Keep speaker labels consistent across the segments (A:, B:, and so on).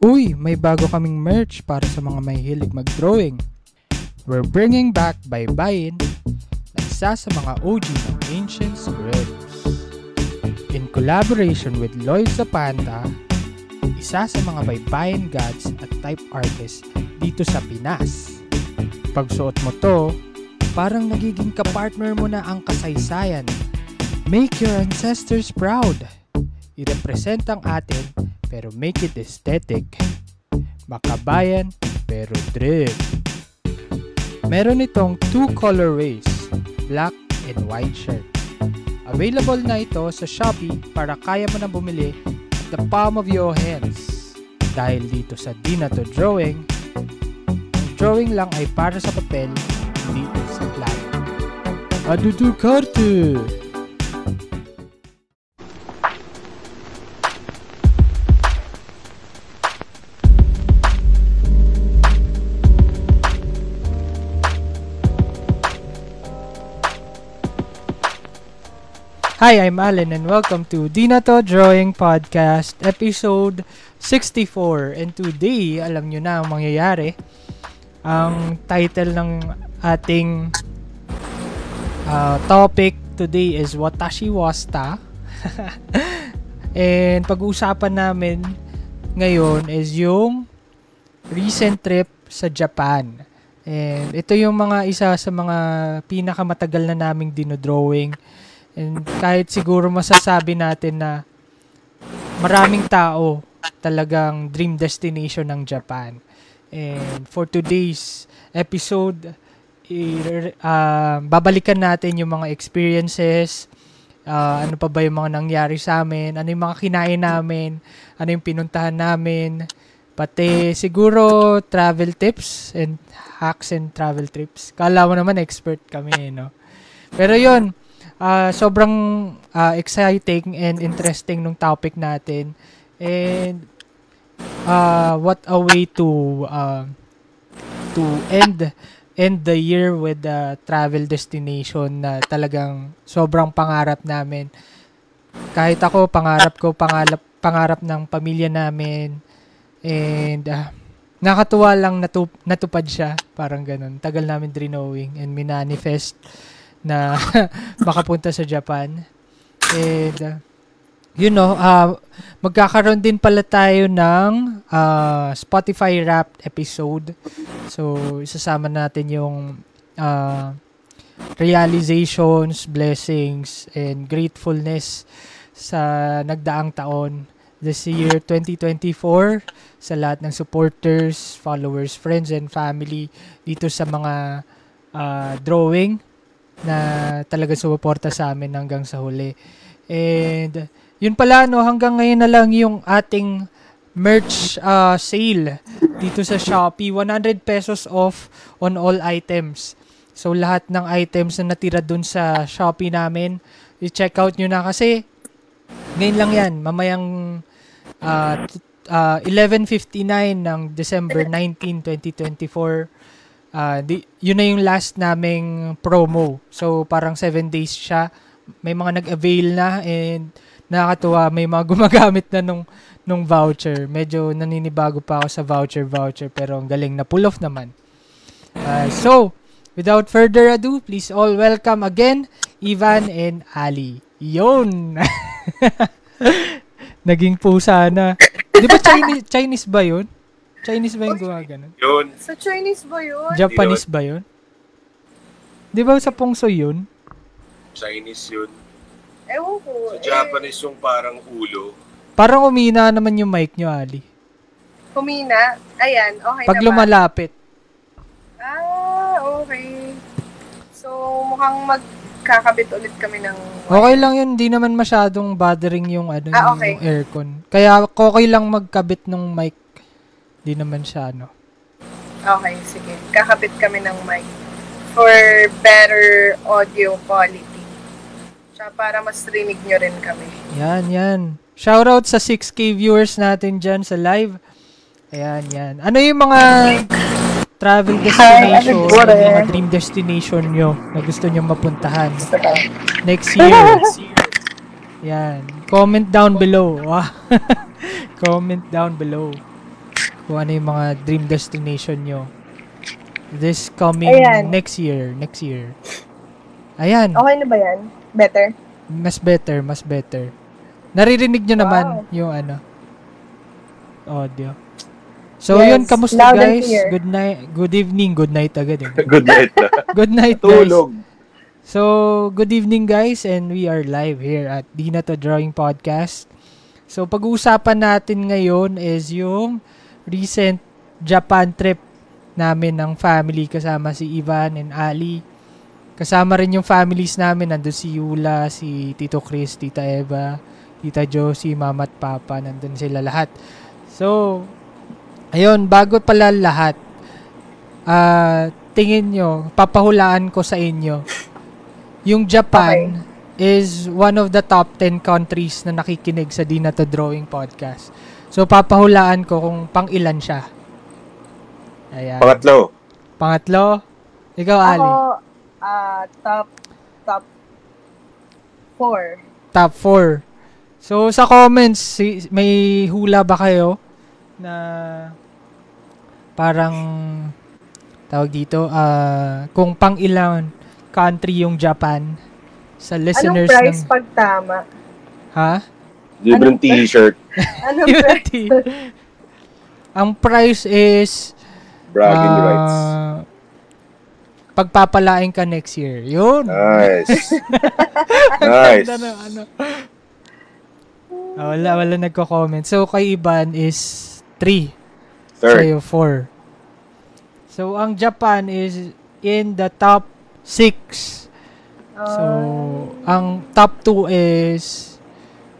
A: Uy, may bago kaming merch para sa mga mahilig mag-drawing. We're bringing back Baybayin na isa sa mga OG ng ancient scripts. In collaboration with Lloyd Zapanta, isa sa mga baybayin gods at type artists dito sa Pinas. Pagsuot mo to, parang nagiging kapartner mo na ang kasaysayan. Make your ancestors proud. I-represent ang atin pero make it aesthetic. Makabayan pero drip. Meron itong 2 colorways, black and white shirt. Available na ito sa Shopee para kaya mo na bumili at the palm of your hands. Dahil dito sa Di Na To Drawing, ang drawing lang ay para sa papel, hindi sa plano. Adudu karte! Hi, I'm Allen and welcome to Di Na To Drawing Podcast episode 64. And today, alam nyo na ang mangyayari. Ang title ng ating topic today is Watashi Wasta. And pag-uusapan namin ngayon is yung recent trip sa Japan. And ito yung isa sa mga pinakamatagal na naming dinodrawing. And kahit siguro masasabi natin na maraming tao talagang dream destination ng Japan. And for today's episode, babalikan natin yung mga experiences, ano pa ba yung mga nangyari sa amin, ano yung mga kinain namin, ano yung pinuntahan namin, pati siguro travel tips and hacks and travel trips. Kala mo naman expert kami, no? Pero yun, sobrang exciting and interesting nung topic natin. And what a way to end the year with a travel destination na talagang sobrang pangarap namin. Kahit ako, pangarap ng pamilya namin. And nakatuwa lang natupad siya. Parang ganun. Tagal namin drawing and minanifest na makapunta sa Japan. And magkakaroon din pala tayo ng Spotify Wrapped episode. So, isasama natin yung realizations, blessings, and gratefulness sa nagdaang taon. This year, 2024, sa lahat ng supporters, followers, friends, and family dito sa mga drawing na talaga sumuporta sa amin hanggang sa huli. And yun pala, no, hanggang ngayon na lang yung ating merch sale dito sa Shopee. 100 pesos off on all items. So lahat ng items na natira dun sa Shopee namin, i-check out nyo na kasi ngayon lang yan, mamayang 11:59 ng December 19, 2024. Yun na yung last naming promo. So, parang 7 days siya. May mga nag-avail na and nakakatuwa. May mga gumagamit na nung voucher. Medyo naninibago pa ako sa voucher pero ang galing na pull off naman. So, without further ado, please all welcome again, Ivan and Ali. Yun! Naging pusa na. Di ba Chinese ba yun? Chinese ba yung gumagano?
B: Yun.
C: Sa Chinese ba yun?
A: Japanese ba yun? Di ba sa Pungso yun?
B: Chinese yun.
C: Ewan ko.
B: Sa Japanese yung parang ulo.
A: Parang umina naman yung mic nyo, Ali.
C: Humina? Ayan, okay
A: Pag
C: naman.
A: lumalapit.
C: Okay. So, mukhang magkakabit ulit kami ng...
A: Okay lang yun. Di naman masyadong bothering yung,
C: okay.
A: yung aircon. Kaya okay lang magkabit ng mic. Di naman siya,
C: Okay, sige. Kakabit kami ng mic for better audio quality. Tsaka para mas rinig nyo rin kami.
A: Yan. Shoutout sa 6K viewers natin dyan sa live. Ayan. Ano yung mga travel destination, mga dream destination nyo na gusto nyo mapuntahan next year? Yan. Comment down below. Comment down below. kung ano yung mga dream destination nyo this coming
C: Ayan.
A: next year. Ayan.
C: Okay na ba yan? Better?
A: Mas better. Naririnig nyo naman yung audio. So,
C: Yes,
A: yun, kamusta
C: loud and
A: guys?
C: clear.
A: Good night. Good evening. Good night agad eh.
B: Good night na.
A: Good night, guys.
B: Tulog.
A: So, good evening guys, and we are live here at Di Na To Drawing Podcast. So, pag-uusapan natin ngayon is yung recent Japan trip namin ng family kasama si Ivan and Ali. Kasama rin yung families namin, nandun si Yula, si Tito Chris, Tita Eva, Tita Josie, Mama at Papa, nandun sila lahat. So, ayun, bago pala lahat, tingin nyo, papahulaan ko sa inyo, yung Japan is one of the top 10 countries na nakikinig sa Di Na To Drawing Podcast. So, papahulaan ko kung pang ilan siya. Ayan. Pangatlo? Ikaw, Ali?
C: Ako, top 4.
A: Top 4. So, sa comments, may hula ba kayo na parang tawag dito, kung pang ilang country yung Japan sa listeners
C: Anong price pag tama?
A: Ha?
B: Libreng t-shirt.
C: Anong price?
A: Ang price is
B: Bragging rights.
A: pagpapalain ka next year. Yun.
B: Nice. Nice.
A: Wala nagko-comment. So, kay Iban is 3.
B: Third.
A: Sa'yo, 4. So, ang Japan is in the top 6. So, ang top 2 is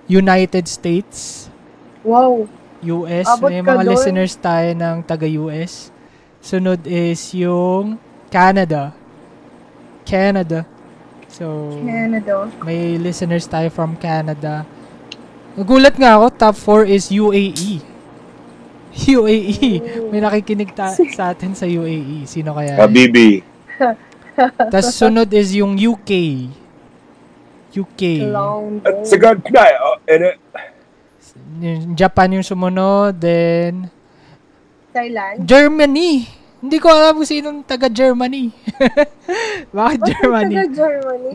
A: United States.
C: Wow.
A: US.
C: Abot
A: May
C: ka
A: mga
C: dun.
A: listeners tayo ng taga-US. Sunod is yung Canada. So,
C: Canada.
A: may listeners tayo from Canada. Nagulat nga ako, top 4 is UAE. May nakikinig sa atin sa UAE. Sino kaya?
B: Habibi.
A: Tapos sunod is yung UK.
B: At sa God na.
A: Yung Japan yung sumunod. Then,
C: Thailand.
A: Germany. Hindi ko alam kung sinong taga-Germany. Bakit Germany?
C: Germany.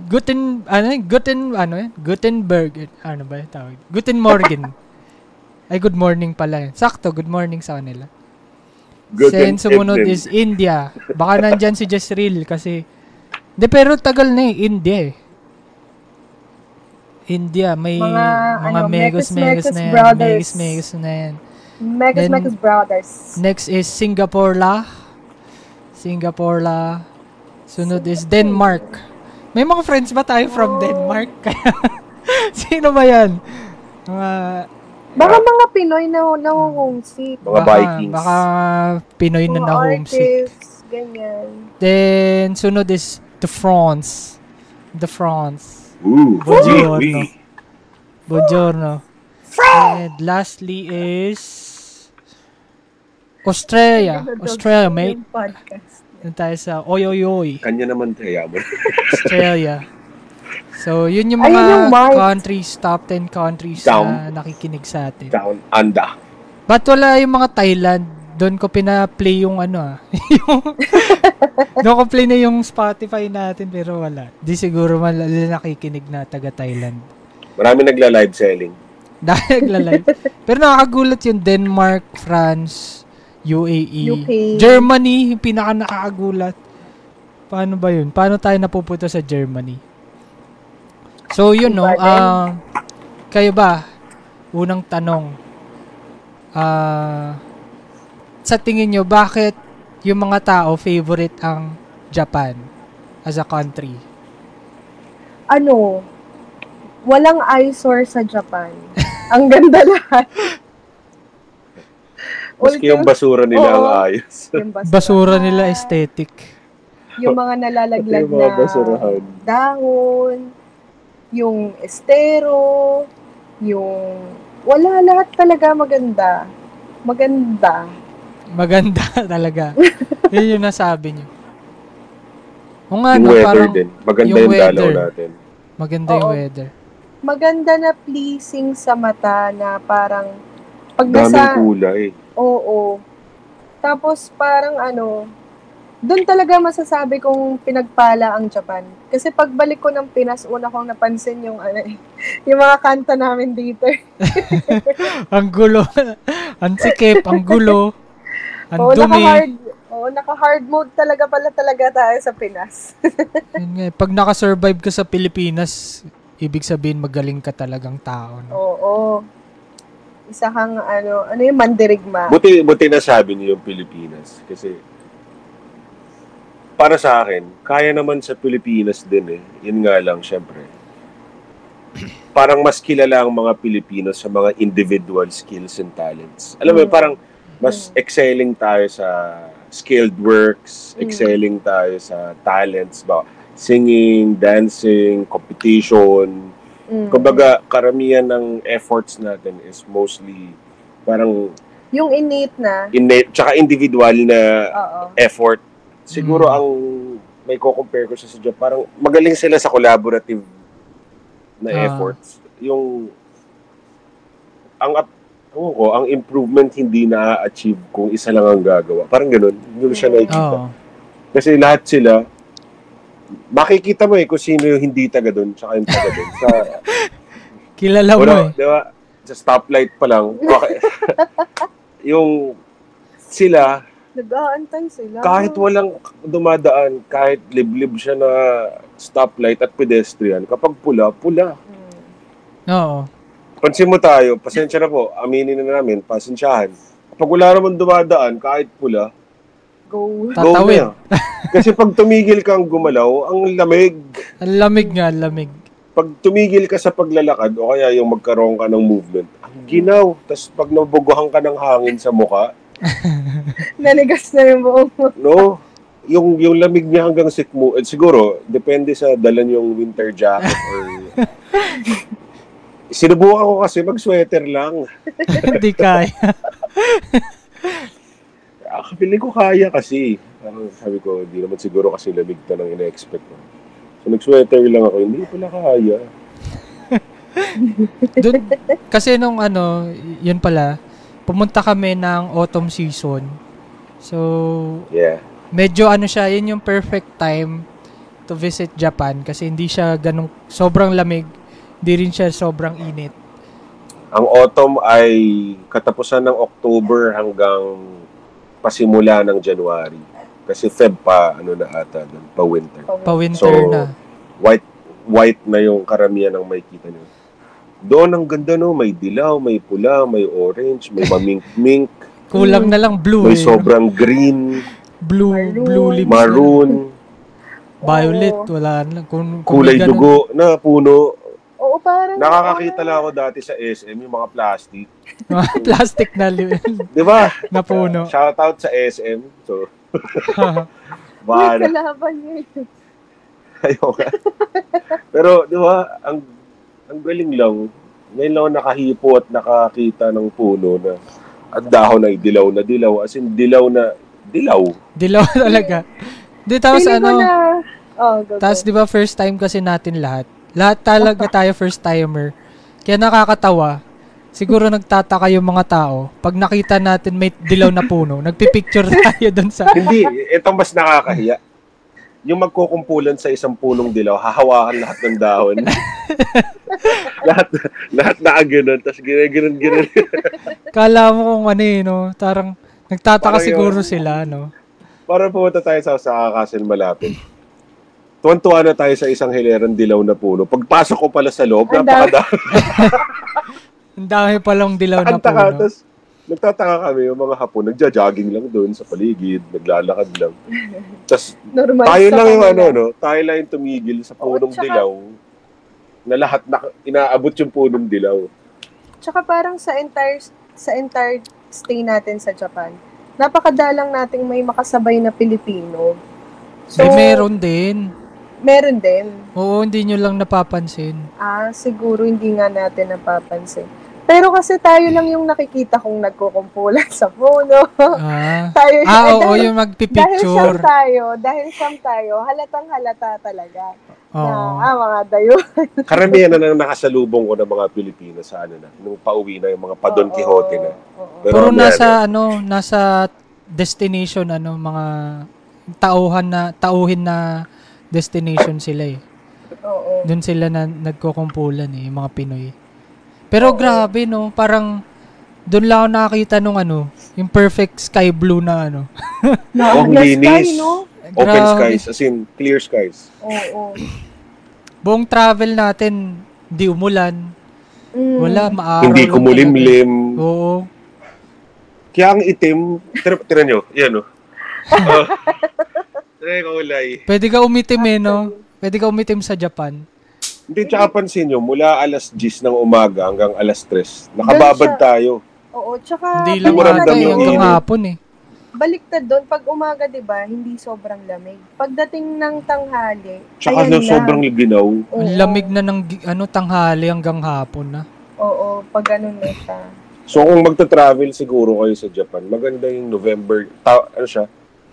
A: Gutenberg. Ano ba yung tawag? Guten Morgen. Ay, good morning pala yun. Sakto, good morning sa kanila. Then, sumunod is India. Baka nandyan si Jezreel kasi... pero tagal na eh. India, may mga Megas na yan.
C: Brothers.
A: Megas na yan.
C: Megas Brothers.
A: Next is Singapore. Sunod is Denmark. May mga friends ba tayo from Denmark? Sino ba yan?
C: Baka mga Pinoy na homesick.
B: Mga Vikings.
A: Baka Pinoy na homesick.
C: Artists, ganyan.
A: Then, sunod is France.
B: Ooh.
A: Buongiorno. And lastly is Australia, mate.
C: Yung podcast.
A: Doon tayo sa Oyoyoy,
B: Kanya naman kaya mo.
A: Australia. So, yun yung
C: Ayun
A: mga
C: yung mic.
A: countries, top 10 countries na nakikinig sa atin.
B: Down under.
A: Ba't wala yung mga Thailand? Doon ko pina-play yung doon ko play na yung Spotify natin pero wala. Di siguro nakikinig na taga Thailand.
B: Marami nagla-live selling.
A: Dahil nagla-live. Pero nakakagulat yung Denmark, France, UAE,
C: UK.
A: Germany, yung pinaka nakakagulat. Paano ba yun? Paano tayo napupunta sa Germany? So, yun, no? Kayo ba? Unang tanong. Sa tingin nyo, bakit yung mga tao favorite ang Japan as a country?
C: Walang eyesore sa Japan. Ang ganda lahat.
B: Maski yung basura nila ang ayos.
C: Yung
A: Basura nila aesthetic.
C: Yung mga nalalaglag
B: Yung mga
C: na
B: basurahan.
C: dahon, yung estero, wala, lahat talaga maganda.
A: Maganda talaga. Yun yung nasabi nyo. O nga,
B: Yung
A: no,
B: weather
A: parang
B: din. Maganda
A: yung
B: yung dalaw
A: weather.
B: natin.
A: Maganda yung
C: Oo.
A: weather.
C: Maganda na pleasing sa mata na parang pag
B: Daming
C: nasa,
B: kulay.
C: oo, Tapos parang doon talaga masasabi kong pinagpala ang Japan. Kasi pagbalik ko ng Pinas, una kong napansin yung yung mga kanta namin dito.
A: Ang gulo. Ang sikip, ang gulo. Ang dumi.
C: Naka-hard mode talaga tayo sa Pinas.
A: Yun nga, pag nakasurvive ka sa Pilipinas, ibig sabihin magaling ka talagang tao. No?
C: Oo. Isa kang yung mandirigma.
B: Buti nasabi niyo yung Pilipinas. Kasi, para sa akin, kaya naman sa Pilipinas din eh. Yun nga lang, syempre. Parang mas kilala ang mga Pilipino sa mga individual skills and talents. Alam mo, parang mas excelling tayo sa skilled works, excelling tayo sa talents, ba? Singing, dancing, competition. Kumbaga, karamihan ng efforts natin is mostly parang
C: yung innate,
B: tsaka individual na effort. Siguro ang may ko-compare ko sa Japan, parang magaling sila sa collaborative na efforts. Yung ang improvement hindi na-achieve kung isa lang ang gagawa. Parang ganun. Hindi siya nakikita. Kasi lahat sila, makikita mo kung sino yung hindi taga doon tsaka yung taga doon.
A: Kilala mo
B: Diba? Sa stoplight pa lang. Yung sila,
C: nag-aantay sila.
B: Kahit walang dumadaan, kahit liblib siya na stoplight at pedestrian, kapag pula.
A: Oo.
B: Pansin mo tayo, pasensya na po, aminin na namin, pasensyahan. Kapag wala naman dumadaan, kahit pula,
C: go
A: Tatawid.
B: na. Kasi pag tumigil kang gumalaw, ang lamig.
A: Ang lamig.
B: Pag tumigil ka sa paglalakad, o kaya yung magkaroon ka ng movement, ang ginaw. Tapos pag nabuguhan ka ng hangin sa mukha,
C: nanigas na yung buong mo.
B: No? Yung lamig niya hanggang sikmo. Siguro, depende sa dala yung winter jacket or... Sinubukan ko kasi mag-sweater lang.
A: Hindi kaya.
B: Feeling ko kaya kasi. Parang sabi ko, hindi naman siguro kasi lamig to nang ina-expect ko. So nag-sweater lang ako, hindi pala kaya.
A: Kasi nung yun pala, pumunta kami ng autumn season. So,
B: yeah.
A: Medyo siya, yun yung perfect time to visit Japan kasi hindi siya ganung sobrang lamig. Di rin siya sobrang init.
B: Ang autumn ay katapusan ng October hanggang pasimula ng January. Kasi Feb pa, pa-winter.
A: Pa-winter
B: so,
A: na.
B: White na yung karamihan ng makikita nyo. Doon ang ganda may dilaw, may pula, may orange, may mamink-mink.
A: Kulang na lang blue.
B: May sobrang green.
A: Blue leaves.
B: Maroon.
A: Violet, wala na.
B: Kulay dugo na puno.
C: Oo, parang...
B: Nakakakita lang ako dati sa SM, yung mga plastic.
A: Plastic na
B: di ba?
A: Na puno.
B: Shoutout sa SM. So,
C: may kalaban yun.
B: Ayoko. Pero, di ba, ang galing lang. Ngayon lang nakahipo at nakakita ng puno na at dahon ay dilaw na dilaw. As in, dilaw na dilaw.
A: Dilaw talaga. Di, tapos
C: go.
A: Tapos di ba first time kasi natin lahat. Lahat talaga tayo first timer. Kaya nakakatawa. Siguro nagtataka yung mga tao. Pag nakita natin may dilaw na puno, nagpipicture tayo dun sa...
B: Hindi, itong mas nakakahiya. Yung magkukumpulan sa isang punong dilaw, hahawakan lahat ng dahon. lahat nakaganon, tapos gano'n.
A: Kala mo kung no? Tarang nagtataka siguro sila, no?
B: Para pumunta tayo sa Castle malapit. Tuwan-tuwa na tayo sa isang hilerang dilaw na puno. Pagpasok ko pala sa loob, napakadami.
A: Ang dami palang dilaw na puno.
B: Tapos, nagtataka kami yung mga Hapon, nagja-jogging lang doon sa paligid, naglalakad lang. Tapos, tayo lang yung tayo lang yung tumigil sa punong dilaw na lahat inaabot yung punong dilaw.
C: Tsaka parang sa entire stay natin sa Japan, napakadalang nating may makasabay na Pilipino. So,
A: meron din.
C: Meron din.
A: Oo, hindi nyo lang napapansin.
C: Siguro hindi nga natin napapansin. Pero kasi tayo lang yung nakikita kong nagkukumpulan sa puno. Oo, yung magpipicture. Dahil siyam tayo, halatang-halata talaga.
A: Oh.
C: Mga dayo.
B: Karamihan na nakasalubong ko ng mga Pilipino sa nung pauwi na yung mga pa Don Quixote na.
A: Pero nasa destination, mga tauhin na destination sila eh.
C: Oo.
A: Doon sila na nagkukumpulan eh, yung mga Pinoy. Pero grabe, no? Parang doon lang ako nakakita nung yung perfect sky blue na
B: Ang linis.
C: Sky, no?
B: Open skies, as in clear skies.
C: Oo.
A: Buong travel natin, hindi umulan. Wala, maaraw.
B: Hindi kumulimlim.
A: Oo.
B: Kaya ang itim, tira nyo, yan o. Kulay.
A: Pwede ka umitim no? Pwede ka umitim sa Japan.
B: Hindi, tsaka pansin nyo, mula alas 10 ng umaga hanggang alas 3, nakababad tayo.
C: Oo, tsaka
A: hindi lang hanggang hapon eh.
C: Baliktad doon, pag umaga, diba, hindi sobrang lamig. Pagdating ng tanghali,
B: tsaka na sobrang ginaw.
A: Ang lamig na ng tanghali hanggang hapon na.
C: Oo, pag ganun na siya.
B: So kung magta-travel siguro kayo sa Japan, maganda yung November,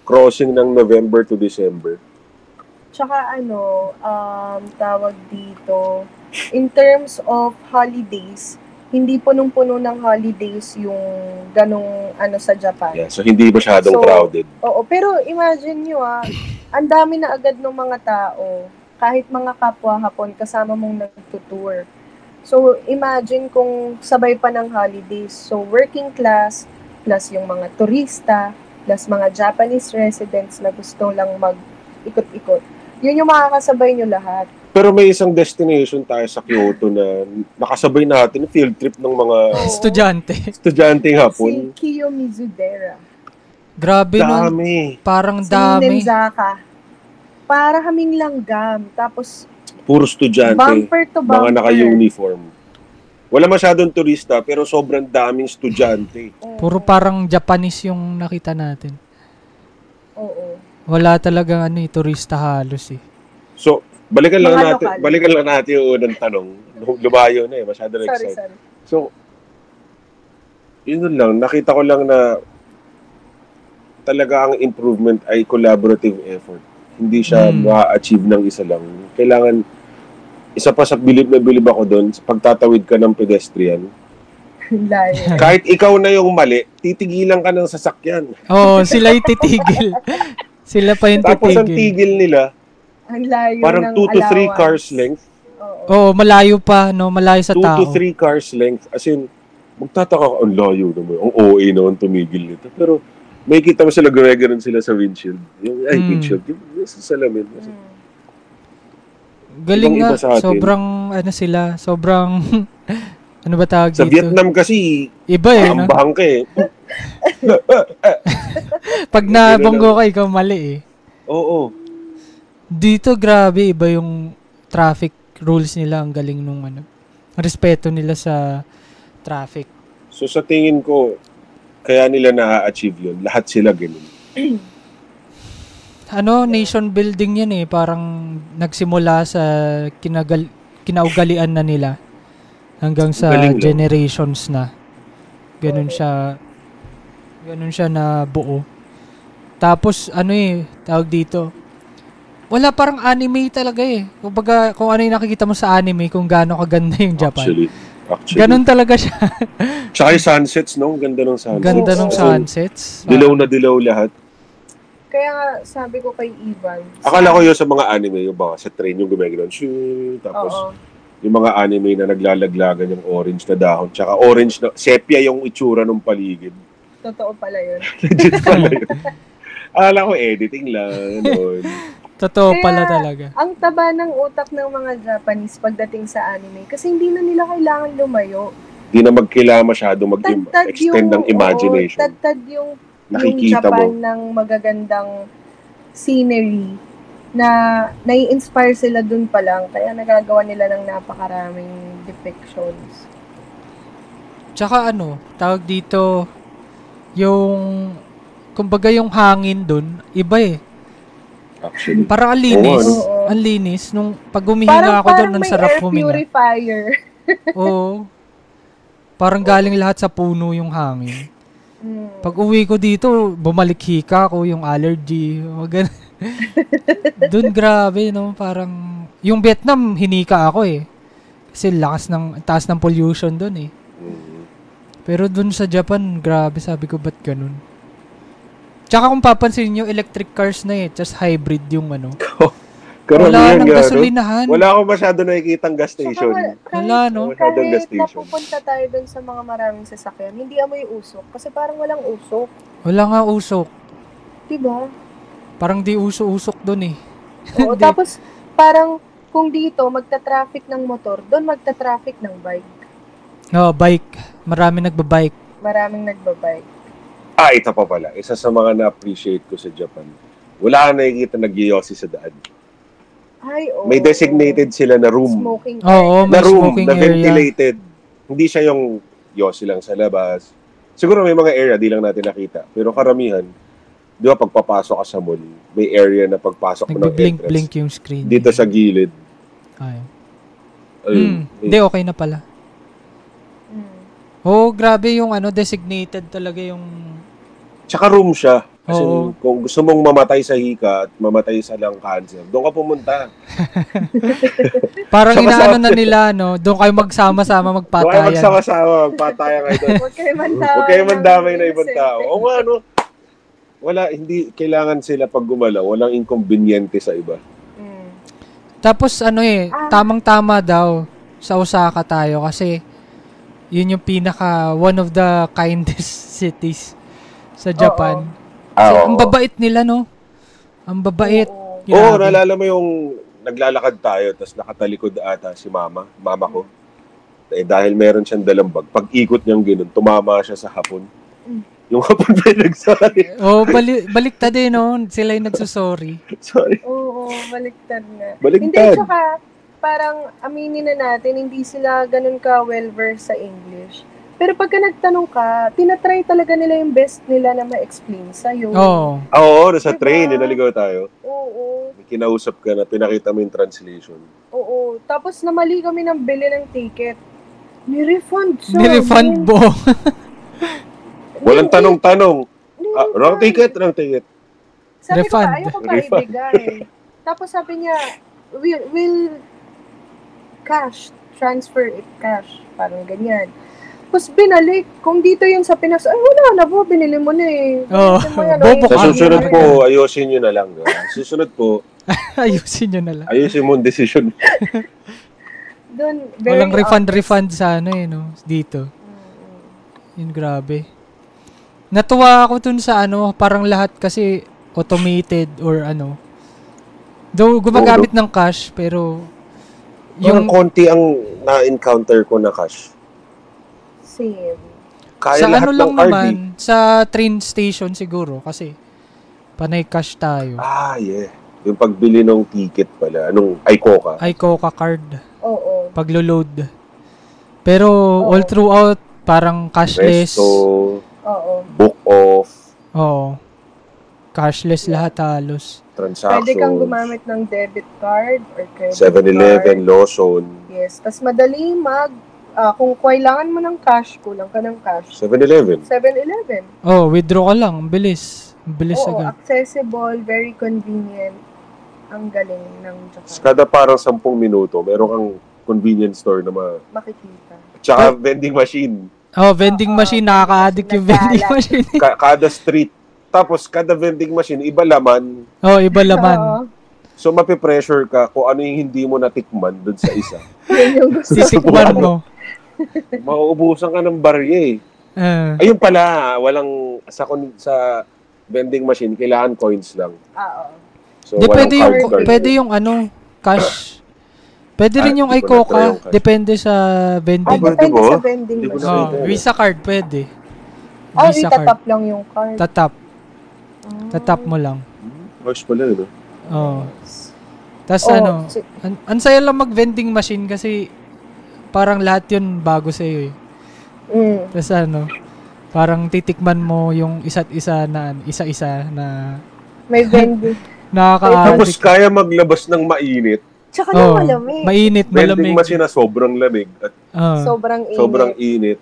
B: crossing ng November to December.
C: Tsaka tawag dito, in terms of holidays, hindi punong-puno ng holidays yung ganong sa Japan.
B: Yeah, so hindi masyadong crowded.
C: Oo, pero imagine nyo ang dami na agad ng mga tao, kahit mga kapwa Hapon, kasama mong nagtutour. So imagine kung sabay pa ng holidays. So working class, plus yung mga turista, plus mga Japanese residents na gusto lang mag-ikot-ikot. Yun yung makakasabay nyo lahat.
B: Pero may isang destination tayo sa Kyoto na nakasabay natin, field trip ng mga estudyanteng Hapon.
C: Si Kiyomizudera.
A: Grabe
B: dami.
A: Parang dami.
C: Nenzaka. Para kaming langgam. Tapos,
B: puro estudyante.
C: Bumper to bumper.
B: Mga naka-uniform. Wala masyadong turista, pero sobrang daming estudyante.
A: Puro parang Japanese yung nakita natin.
C: Oo.
A: Wala talagang turista halos eh.
B: So, balikan lang natin yung unang tanong. Lumayo na masyado na excited.
C: Sorry.
B: So, yun lang, nakita ko lang na talaga ang improvement ay collaborative effort. Hindi siya ma-achieve ng isa lang. Kailangan, isa pa sa bilib na bilib ako doon, pagtatawid ka ng pedestrian. Kahit ikaw na yung mali, titigilan ka ng sasakyan.
A: Oo, sila yung titigil. Sila pa yung titigil.
B: Tapos ang tigil nila,
C: ang layo
B: parang 2 to 3 cars length.
A: Oo, malayo pa, malayo sa tao.
B: 2 to 3 cars length. As in, magtataka ka, ang layo naman. Ang OA naman tumigil nito. Pero, may kita mo sila, gumaganon sila sa windshield. Windshield. Yung sa salamin.
A: Galing nga. Sobrang, sobrang, ano ba tawag
B: dito? Sa Vietnam kasi,
A: iba
B: ang bangka eh.
A: Pag nabunggo ka, ikaw mali eh.
B: Oo.
A: Dito, grabe, iba yung traffic rules nila. Ang galing nung respeto nila sa traffic.
B: So, sa tingin ko, kaya nila na-achieve yun. Lahat sila ganun.
A: Nation building yan eh. Parang nagsimula sa kinaugalian na nila hanggang sa generations na. Ganun siya na buo. Tapos, tawag dito, wala parang anime talaga eh. Kumbaga, kung ano yung nakikita mo sa anime, kung gaano kaganda yung Japan. Actually. Ganun talaga siya.
B: Tsaka yung sunsets, no? Ganda ng sunsets.
A: Ganda ng sunsets.
B: Dilaw na dilaw lahat.
C: Kaya nga, sabi ko kay Ivan.
B: Akala ko yun sa mga anime, yung baka sa train yung gumagano'n. Tapos, yung mga anime na naglalaglagan yung orange na dahon. Tsaka orange na, sepia yung itsura ng paligid.
C: Totoo pala yun.
B: Legit pala yun. Akala ko editing lang.
A: Totoo pala talaga.
C: Ang taba ng utak ng mga Japanese pagdating sa anime kasi hindi na nila kailangan lumayo.
B: Hindi na magkailangan masyado mag-extend ng imagination.
C: Tad yung Japan mo ng magagandang scenery na nai-inspire sila dun pa lang kaya nagagawa nila ng napakaraming depictions.
A: Tsaka tawag dito, yung kumbaga yung hangin dun, iba eh.
B: Actually.
A: Parang ang linis. Ang linis. Nung pag humihinga ako doon, ang sarap huminga.
C: Parang may air purifier.
A: Oo. Parang galing lahat sa puno yung hangin. Pag uwi ko dito, bumalik hika ko, yung allergy. Doon grabe, parang, yung Vietnam, hinika ako eh. Kasi taas ng pollution doon eh. Pero doon sa Japan, grabe, sabi ko, ba't ganun? Tsaka kung papansin nyo, electric cars na just hybrid yung ano.
B: Wala
A: nang gasolinahan.
B: Wala akong masyado nakikitang gas station.
A: Wala, no?
C: Kahit napupunta tayo dun sa mga maraming sasakyan, hindi amoy usok. Kasi parang walang usok.
A: Wala nga usok.
C: Diba?
A: Parang di uso-usok dun eh.
C: Oo, tapos parang kung dito magta-traffic ng motor, doon magta-traffic ng bike.
A: Bike. Maraming nagbabike.
B: Ito pa pala. Isa sa mga na-appreciate ko sa Japan. Wala kang nakikita nag-yosi sa daan.
C: Ay,
B: may designated sila na room.
C: Smoking area.
A: May smoking
B: na ventilated. Hindi siya yung yosi lang sa labas. Siguro may mga area, di lang natin nakita. Pero karamihan, di ba pagpapasok ka sa mall, may area na pagpasok mo ng entrance.
A: Blink yung screen.
B: Dito sa gilid.
A: Hindi, okay na pala. Grabe yung designated talaga yung...
B: Tsaka room siya. Kasi kung gusto mong mamatay sa hika at mamatay sa lung cancer, doon ka pumunta.
A: Parang inaano na nila, no? Doon kayo magsama-sama magpatayan.
B: Doon kayo magsama-sama magpatayan kayo doon. Huwag kayo mandamay na ibang tao. O nga, no? Wala, hindi kailangan sila pag gumalaw. Walang inconveniente sa iba.
A: Tapos tamang-tama daw sa Osaka tayo kasi yun yung one of the kindest cities sa Japan. Ang babait nila, no? Ang babait.
B: Naalala mo yung naglalakad tayo tapos nakatalikod ata si mama ko. Dahil meron siyang dalang bag. Pag ikot niyang ganun, tumama siya sa hapon. Yung hapon pa nagsorry.
A: Baliktad eh, no? Sila yung nagsusorry.
B: Sorry.
C: Baliktad na.
B: Hindi,
C: tsaka parang aminin na natin, hindi sila ganun ka well-versed sa English. Pero pagka nagtanong ka, tinatry talaga nila yung best nila na ma-explain sa'yo.
B: Sa train, naligaw tayo. May kinausap ka na, pinakita mo yung translation.
C: Tapos namali kami ng bili ng ticket. Ni-refund siya.
A: Ni-refund mo.
B: Walang tanong-tanong. Wrong ticket.
C: Sabi ko pa, ayoko pa ibigay. Tapos sabi niya, we'll transfer it cash. Parang ganyan. Tapos binalik. Kung dito yung sa Pinas, wala na po, binili mo na eh.
B: Sa susunod po, ayusin nyo na lang. Susunod po,
A: ayusin nyo na lang.
B: Ayusin mo ang decision.
A: Walang refund sa no? Dito. Yun, grabe. Natuwa ako dun sa parang lahat kasi automated or Though gumagamit ng cash, pero
B: yung konti ang na-encounter ko na cash.
C: Same.
B: Kaya
A: sa
B: lahat
A: lang
B: ng
A: naman, sa train station siguro kasi panay cash tayo.
B: Yeah. Yung pagbili ng ticket pala, iCoca.
A: iCoca card. Paglo-load. Pero all throughout, parang cashless.
B: Resto. Book off.
A: Cashless lahat halos.
B: Transactions.
C: Pwede kang gumamit ng debit card or credit
B: 7-Eleven, Lawson.
C: Yes. Tas madali kung kailangan mo ng cash, kulang ka ng cash.
B: 7-Eleven.
A: Withdraw ka lang. Bilis agad.
C: Accessible, very convenient. Ang galing ng Japan.
B: Kada parang 10 minuto, meron kang convenience store na
C: makikita.
B: Tsaka vending machine.
A: Vending machine. Nakaka-addict yung vending machine.
B: Kada street. Tapos, kada vending machine, iba laman.
A: Iba laman.
B: So, mapipressure ka kung ano yung hindi mo natikman doon sa isa.
A: Titikman mo.
B: Mauubusan ka ng barya Ayun pala, walang sa vending machine, kailangan coins lang. So,
A: pwede yung cash. Pwede rin yung iCoca. Depende sa vending.
C: Depende sa vending machine.
A: Visa card pwede.
C: Itatap lang yung card.
A: Tatap mo lang.
B: Cash pala, no?
A: Tapos ang saya lang mag-vending machine kasi parang lahat yun bago sa'yo Tapos parang titikman mo yung isa't isa na isa-isa na
C: may vending.
B: Nakaka-addict. Tapos kaya maglabas ng mainit.
C: Tsaka yung malamig.
A: Mainit, malamig.
B: Vending machine na sobrang lamig at sobrang init.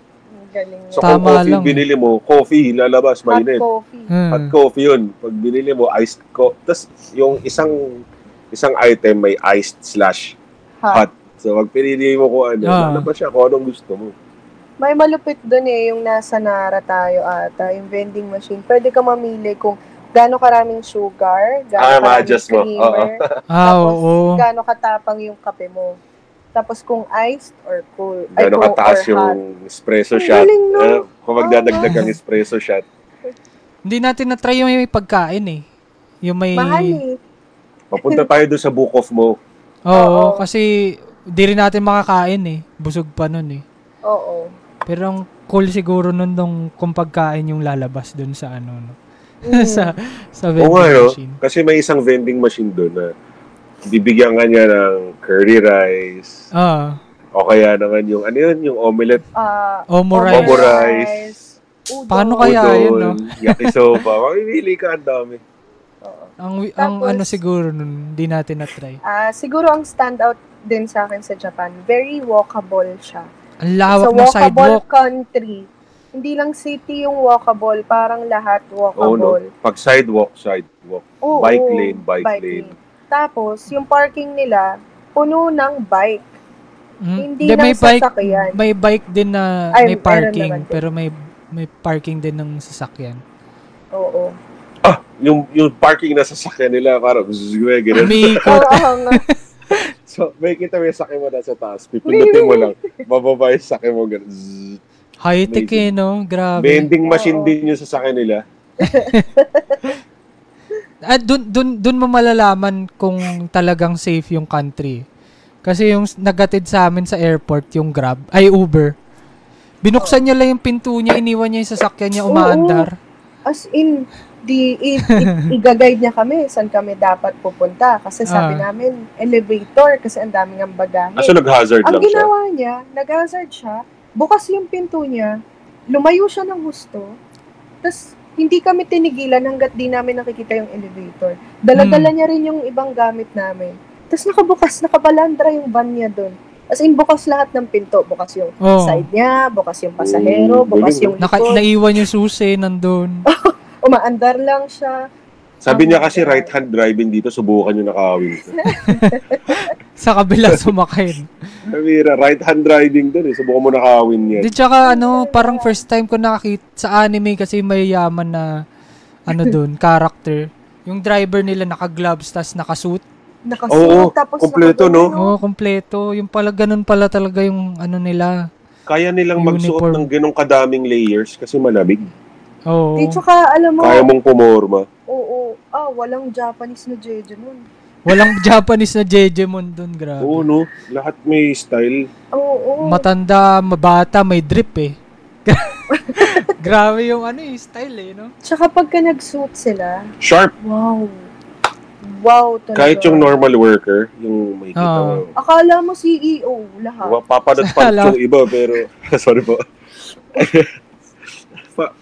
B: So kung coffee binili mo, coffee lalabas, mainit. Hot coffee yun. Pag binili mo, iced coffee. Tapos yung isang item may iced/hot. So pag pinili mo kung lalabas siya kung anong gusto mo.
C: May malupit doon yung nasa Nara tayo ata, yung vending machine. Pwede ka mamili kung gaano karaming sugar, gaano karaming creamer, tapos gaano katapang yung kape mo. Tapos kung iced or cool,
B: gaano kataas yung espresso shot. Kung magdadagdag ang espresso shot.
A: Hindi natin na-try yung may pagkain eh. Yung may...
C: Mahal eh.
B: Papunta tayo doon sa Book of Mo.
A: Oo, kasi di rin natin makakain eh. Busog pa nun eh.
C: Oo.
A: Pero ang cool siguro nun kung pagkain yung lalabas doon sa ano, no? sa vending machine.
B: Kasi may isang vending machine doon na bibigyan ka niya ng curry rice. O kaya naman yung, ano yun, yung omelette.
A: Omurice. Paano kaya yun, no?
B: Yakisoba. Mamimili ka, ang dami.
A: Ang ano siguro nun, hindi natin na-try.
C: Siguro ang standout din sa akin sa Japan, very walkable siya.
A: Ang lawak ng sidewalk.
C: Walkable country. Hindi lang city yung walkable, parang lahat walkable.
B: No? Pag sidewalk. Bike lane. Tapos, yung parking nila, puno ng bike. Hindi ng sasakyan.
A: May bike din na may parking, pero may parking din ng sasakyan.
C: Oo.
B: Yung parking na sasakyan nila, parang So, may kita may sakyan mo na sa taas. Pipindutin mo lang. Bababa yung sakyan mo.
A: High-tech eh, no? Grabe.
B: Vending machine din yung sasakyan nila.
A: Dun mo malalaman kung talagang safe yung country. Kasi yung nagatid sa amin sa airport, yung Uber. Binuksan niya lang yung pinto niya, iniwan niya yung sasakyan niya, umaandar.
C: As in, i-guide niya kami saan kami dapat pupunta. Kasi sabi namin, elevator, kasi ang daming ang bagahe.
B: So nag-hazard lang siya?
C: Ang ginawa niya, nag-hazard siya, bukas yung pinto niya, lumayo siya ng gusto, tapos hindi kami tinigilan hanggat di namin nakikita yung elevator. Dala-dala niya rin yung ibang gamit namin. Tapos nakabalandra yung van niya doon. As in, bukas lahat ng pinto. Bukas yung side niya, bukas yung pasahero, bukas yung likod.
A: Naiwan yung susi nandun.
C: Umaandar lang siya.
B: Sabi niya kasi right-hand driving dito, subukan nyo nakawin.
A: Sa kabila sumakay.
B: Samira, right-hand driving doon subukan mo nakawin yan.
A: Di tsaka parang first time ko nakakita sa anime kasi may yaman na doon, character. Yung driver nila naka-gloves tas naka-suit.
C: Tapos
B: kompleto, no?
A: Oo, kompleto. Yung pala, ganun pala talaga yung nila.
B: Kaya nilang magsuot ng ganong kadaming layers kasi malamig.
A: Oo.
C: Di tsaka, alam mo.
B: Kaya mong pumorma.
C: Oo. Walang Japanese na Jejemon.
A: Walang Japanese na Jejemon dun, grabe.
B: Oo, no? Lahat may style.
C: Oo.
A: Matanda, mabata, may drip eh. Grabe yung style eh, no?
C: Tsaka pagka nag-suit sila.
B: Sharp.
C: Wow, talaga.
B: Kahit yung normal worker, yung may kita mo.
C: Akala mo CEO, lahat.
B: Papanat-panat yung iba, pero... Sorry po.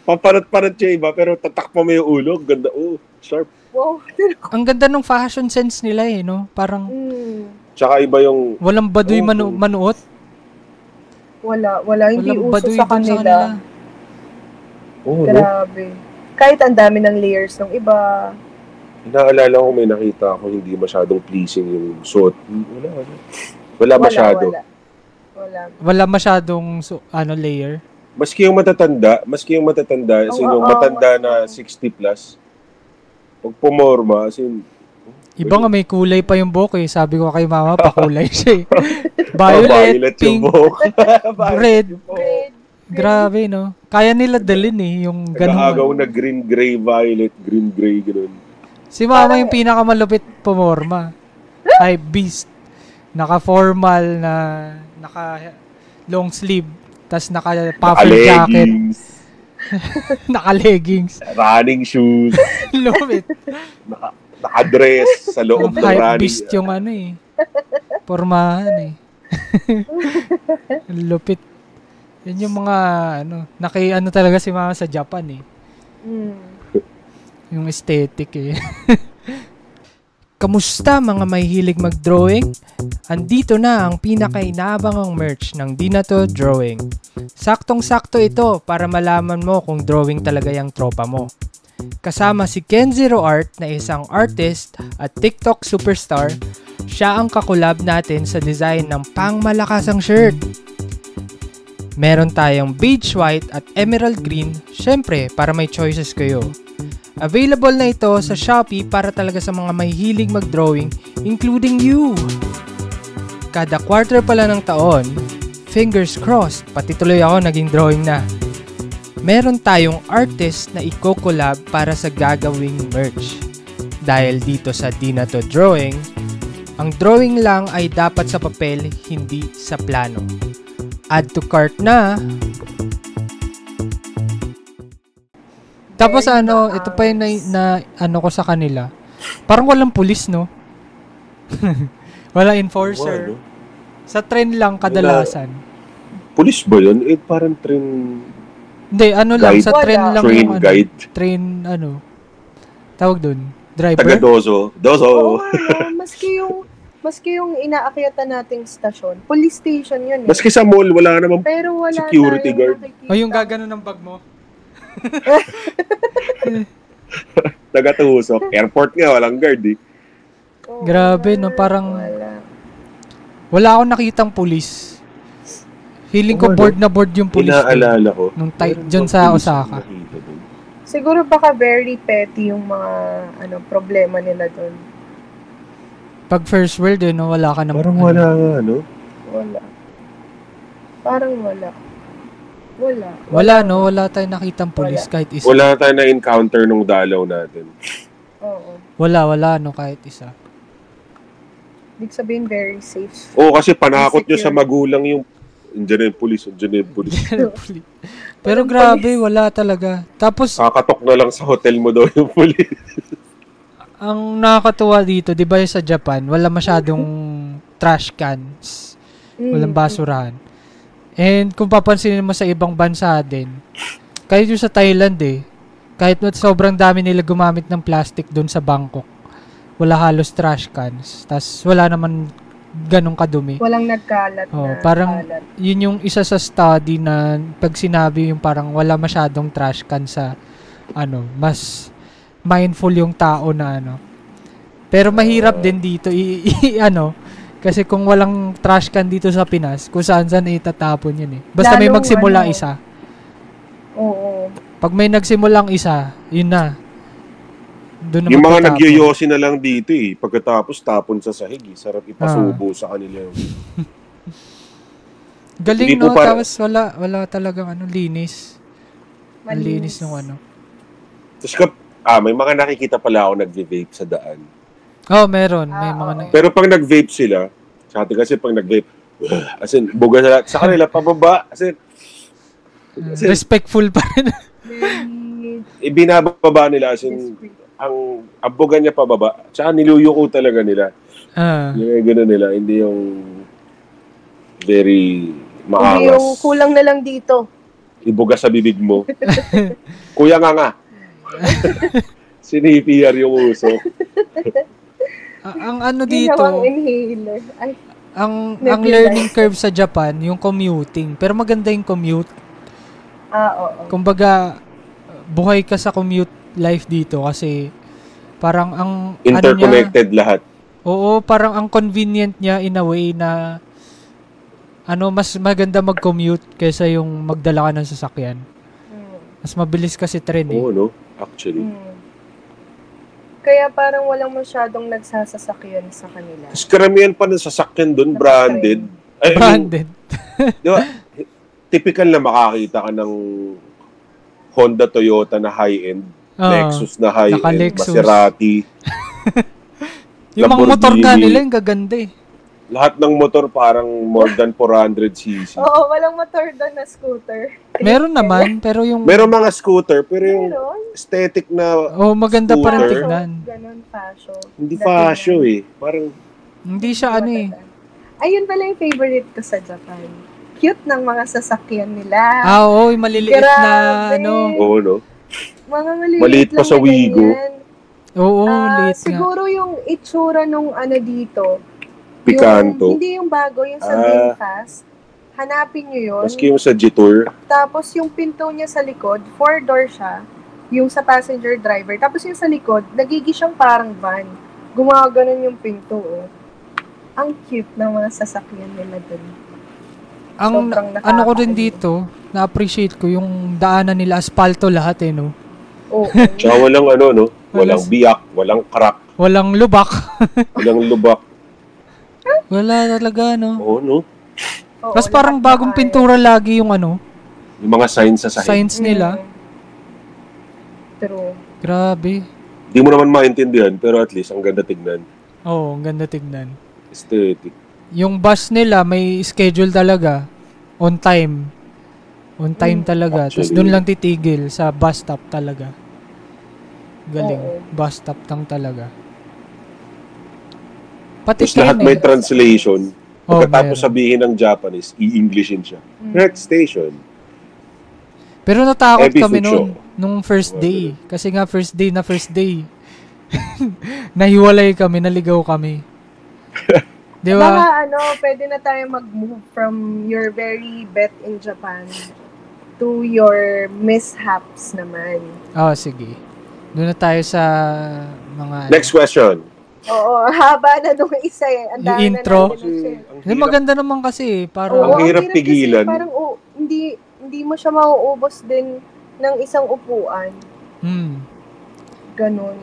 B: Papanat-panat yung iba, pero tatakpa mo yung ulo. Ganda. Sharp.
C: Wow.
A: Ang ganda ng fashion sense nila eh, no? Parang...
B: Tsaka iba yung...
A: Walang baduy manuot.
C: Wala. Hindi uso sa kanila. Grabe. Kahit ang dami ng layers ng iba.
B: Inaalala ko may nakita ako hindi masyadong pleasing yung suot. Wala masyado.
A: Wala masyadong layer.
B: Maski yung matatanda, as in yung matanda na 60 plus, pag pumorma, as in,
A: iba nga may kulay pa yung buhok eh. Sabi ko kay mama, pakulay siya eh. Violet, pink, red. Grabe, no? Kaya nila dalhin eh, yung ganun.
B: Nag-aagaw na green, gray, violet, green, gray, ganun. Si
A: mama yung pinakamalupit pumorma. Type beast. Naka-formal na, naka-long sleeve, tas naka-puffer jacket. Naka-leggings.
B: Running shoes.
A: Lupit.
B: Naka-dress sa loob ng running.
A: Hype beast yung pormahan eh. Lupit. Yan yung mga, talaga si mama sa Japan eh. Yung aesthetic eh. Kamusta mga may hilig mag-drawing? Andito na ang pinaka-inaabangang merch ng Di Na To Drawing. Saktong-sakto ito para malaman mo kung drawing talaga yung tropa mo. Kasama si Kenzero Art na isang artist at TikTok superstar, siya ang kakolab natin sa design ng pangmalakasang shirt. Meron tayong beige white at emerald green, syempre para may choices kayo. Available na ito sa Shopee para talaga sa mga may hilig mag-drawing, including you. Kada quarter pala ng taon, fingers crossed, pati tuloy ako naging drawing na. Meron tayong artist na i-collab para sa gagawing merch. Dahil dito sa Di Na To Drawing, ang drawing lang ay dapat sa papel, hindi sa plano. Add to cart na. Tapos ito pa yung na ko sa kanila. Parang walang pulis, no? Wala enforcer. Sa trend lang kadalasan.
B: Pulis ba yun? Parang trend...
A: Hindi, lang, sa trend lang
B: train
A: yung
B: guide.
A: Train, tawag dun, driver?
B: Taga-dozo.
C: Oo, maski yung inaakyatan nating stasyon, police station yun.
B: Maski sa mall, wala namang
C: pero wala
B: security guard.
A: O yung gagano ng bag mo?
B: Taga-tusok. Airport nga, walang guard eh.
C: Oh,
A: grabe, no? Parang... Wala akong nakitang pulis. Feeling ko board na board yung pulis.
B: Inaalala ko.
A: Nung dyan sa Osaka.
C: Siguro baka very petty yung mga problema nila doon.
A: Pag first world, no? Wala ka naman.
B: Parang wala nga, no?
C: Wala. Parang wala.
A: Wala, no? Wala tayong nakitang pulis kahit isa.
B: Wala tayong na-encounter nung dalaw natin.
C: Oo.
A: Wala, no? Kahit isa.
C: Ibig sabihin, very safe.
B: Oo, kasi panakot nyo sa magulang yung Andiyan yung pulis.
A: Pero grabe, wala talaga. Tapos,
B: kakatok na lang sa hotel mo daw yung pulis.
A: Ang nakakatuwa dito, di ba sa Japan, wala masyadong trash cans. Walang basurahan. And kung papansinin mo sa ibang bansa din, kahit yung sa Thailand kahit sobrang dami nila gumamit ng plastic doon sa Bangkok, wala halos trash cans. Tas wala naman ganong kadumi.
C: Walang nagkalat na
A: parang
C: kalat.
A: Yun yung isa sa study na pag sinabi yung parang wala masyadong trash can sa mas mindful yung tao na Pero mahirap din dito kasi kung walang trash can dito sa Pinas, kung saan itatapon yun Basta may magsimula isa.
C: Oo.
A: Pag may nagsimulang isa, yun na. Doon
B: yung mga nagyoyosi na lang dito pagkatapos tapon sa sahig sarap ipasubo sa kanila
A: galing no tapos wala talagang linis malinis yung
B: tapos may mga nakikita pala ako nag-vape sa daan
A: meron may mga
B: pero pag nag-vape sila sa atin kasi pag nag-vape as in buga sa kanila pababa as in
A: respectful pa rin
B: ibinababa nila as in ang abogan niya pababa, tsaka niluyuko talaga nila. Yung gano'n nila, hindi yung very maangas.
C: Hindi yung kulang na lang dito.
B: Ibuga sa bibig mo. Kuya nga. Sinipiyar yung uso.
A: ang dito,
C: ang inhaler.
A: ang learning curve sa Japan, yung commuting. Pero maganda yung commute.
C: Oo.
A: Kumbaga, buhay ka sa commute life dito kasi parang ang
B: interconnected lahat.
A: Oo, parang ang convenient niya in a way na mas maganda mag-commute kaysa yung magdala ka ng sasakyan. Mas mabilis kasi tren
B: Oo, no? Actually.
C: Kaya parang walang masyadong nagsasasakyan sa kanila.
B: Mas karamihan pa ng sasakyan doon, branded.
A: Branded.
B: Di ba? Typical na makakita ka ng Honda, Toyota na high-end. Lexus na high-end, Maserati.
A: Yung mga motor nga nila, yung gaganda
B: Lahat ng motor parang more than 400cc.
C: Oo, walang motor doon na scooter.
A: Meron naman, pero yung...
B: Meron mga scooter, pero yung aesthetic na
A: maganda
B: scooter,
A: pa rin tignan.
C: Ganun, fashion.
B: Hindi fashion Parang...
A: Hindi siya
C: Ayun pala yung favorite ko sa Japan. Cute ng mga sasakyan nila.
A: Oo, yung maliliit na
B: Oo, no?
C: Mga maliliit
B: maliit pa sa Wigo.
A: Oo, liit nga.
C: Siguro yung itsura nung dito.
B: Picanto.
C: Hindi yung bago, yung sa Belfast. Hanapin nyo yun.
B: Maski yung sa G-Tour.
C: Tapos yung pinto niya sa likod, 4-door siya. Yung sa passenger driver. Tapos yung sa likod, nagiging siyang parang van. Gumaganon yung pinto. Ang cute ng mga sasakyan nila dun.
A: Ang ko rin dito, na-appreciate ko yung daanan nila, aspalto lahat no?
C: Oo.
B: Tsaka walang no? Walang biyak, walang crack.
A: Walang lubak.
B: Walang lubak.
A: Wala talaga, no?
B: Oo, no?
A: Tapos parang bagong pintura lagi yung
B: yung mga signs sa sahig.
A: Signs nila.
C: True.
A: Grabe.
B: Hindi mo naman maintindihan, pero at least ang ganda tignan.
A: Oo, ang ganda tignan.
B: Aesthetic.
A: Yung bus nila may schedule talaga. On time. On time talaga. Tapos doon lang titigil sa bus stop talaga. Galing. Bus stop lang talaga. Pati
B: tapos lahat may translation. Pagkatapos sabihin ng Japanese, i-Englishin siya. Next station.
A: Pero natakot kami nung first day. Kasi nga first day. Nahiwalay kami, naligaw kami. Di ba?
C: Baka pwede na tayo mag-move from your very bet in Japan to your mishaps naman.
A: Sige. Doon na tayo sa mga...
B: Next question.
C: Oo, haba na nung isa Ang dami
A: yung intro.
C: Na
A: maganda naman kasi. Parang,
B: ang hirap pigilan.
C: Kasi, parang hindi mo siya mauubos din ng isang upuan. Ganon.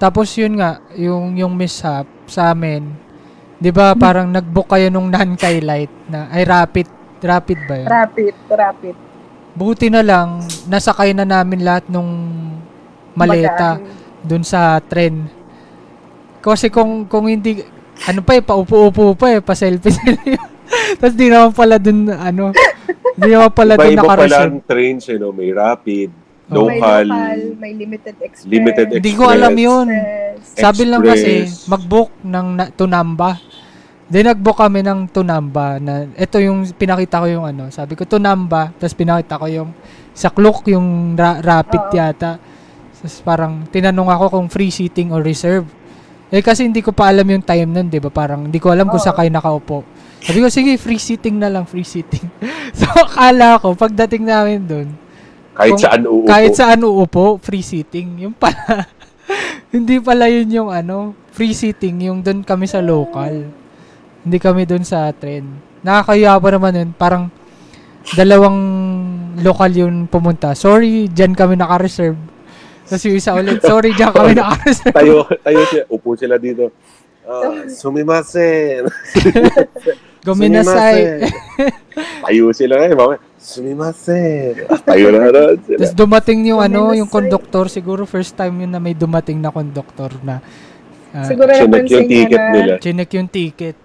A: Tapos yun nga, yung mishap sa amin, di ba parang nag-book kayo nung Nankai Light na, rapid ba yun?
C: Rapid.
A: Buti na lang, nasakay na namin lahat nung maleta dun sa tren. Kasi kung hindi, paupo-upo pa pa-selfie. Tapos di naman pala dun, di naman pala dun
B: naka-reserve. Iba pala ang trains, may rapid, local,
C: may limited express.
A: Hindi ko alam yun. Sabi lang kasi, mag-book ng Tunamba. Then nag-book kami ng Tunamba na, ito yung pinakita ko yung sabi ko Tunamba, tapos pinakita ko yung sa Klook, yung rapid yata. Tapos parang tinanong ako kung free seating or reserve. Kasi hindi ko pa alam yung time nun, di ba? Parang hindi ko alam kung sakay nakaupo. Sabi ko, sige, free seating na lang, free seating. So, akala ko, pagdating namin dun, kahit saan uupo, free seating. Yung pala, hindi pala yun yung free seating, yung dun kami sa local. Hindi kami dun sa tren. Nakakaya pa naman yun, parang dalawang local yun pumunta. Sorry, dyan kami naka-reserve. Tapos yung isa ulit, sorry, diyan kami naka-reserve.
B: Tayo siya, upo sila dito. Sumimasen.
A: Gominasay.
B: Tayo sila ngayon, sumimasen. Tayo na sila.
A: Tapos dumating yung yung conductor, siguro first time yun na may dumating na conductor na
C: siguro
B: chinek yung ticket nila.
A: Chinek yung ticket.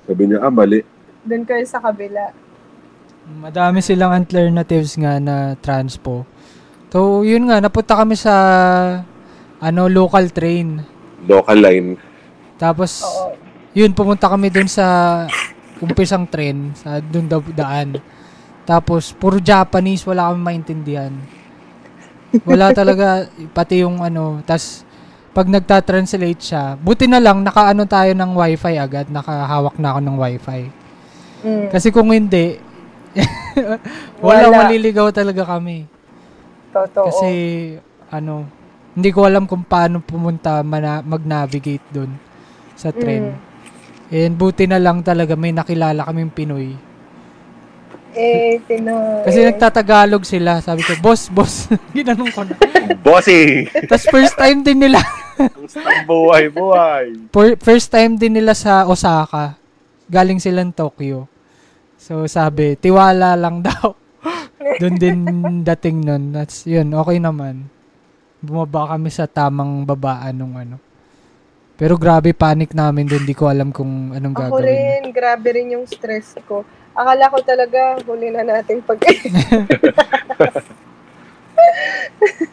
B: Sabi niya, mali.
C: Doon kayo sa kabila.
A: Madami silang alternatives nga na transpo. So, yun nga, napunta kami sa local train.
B: Local line.
A: Tapos, yun, pumunta kami dun sa umpisang train, sa dun daan. Tapos, puro Japanese, wala kami maintindihan. Wala talaga, pati yung tas, pag nagta-translate siya, buti na lang, nakaano tayo ng wifi agad, nakahawak na ako ng wifi. Kasi kung hindi, wala maliligaw talaga kami.
C: Totoo.
A: Kasi, hindi ko alam kung paano pumunta, mag-navigate dun sa tren. And buti na lang talaga, may nakilala kaming Pinoy.
C: Pinoy.
A: Kasi nagtatagalog sila. Sabi ko, boss. Ginanong ko na.
B: Bossy!
A: Tapos first time din nila.
B: buhay.
A: First time din nila sa Osaka. Galing silang Tokyo. So, sabi, tiwala lang daw. Doon din dating nun. That's yun, okay naman. Bumaba kami sa tamang babaan nung Pero grabe panic namin doon. Di ko alam kung anong gagawin.
C: Ako rin, grabe rin yung stress ko. Akala ko talaga, huli na natin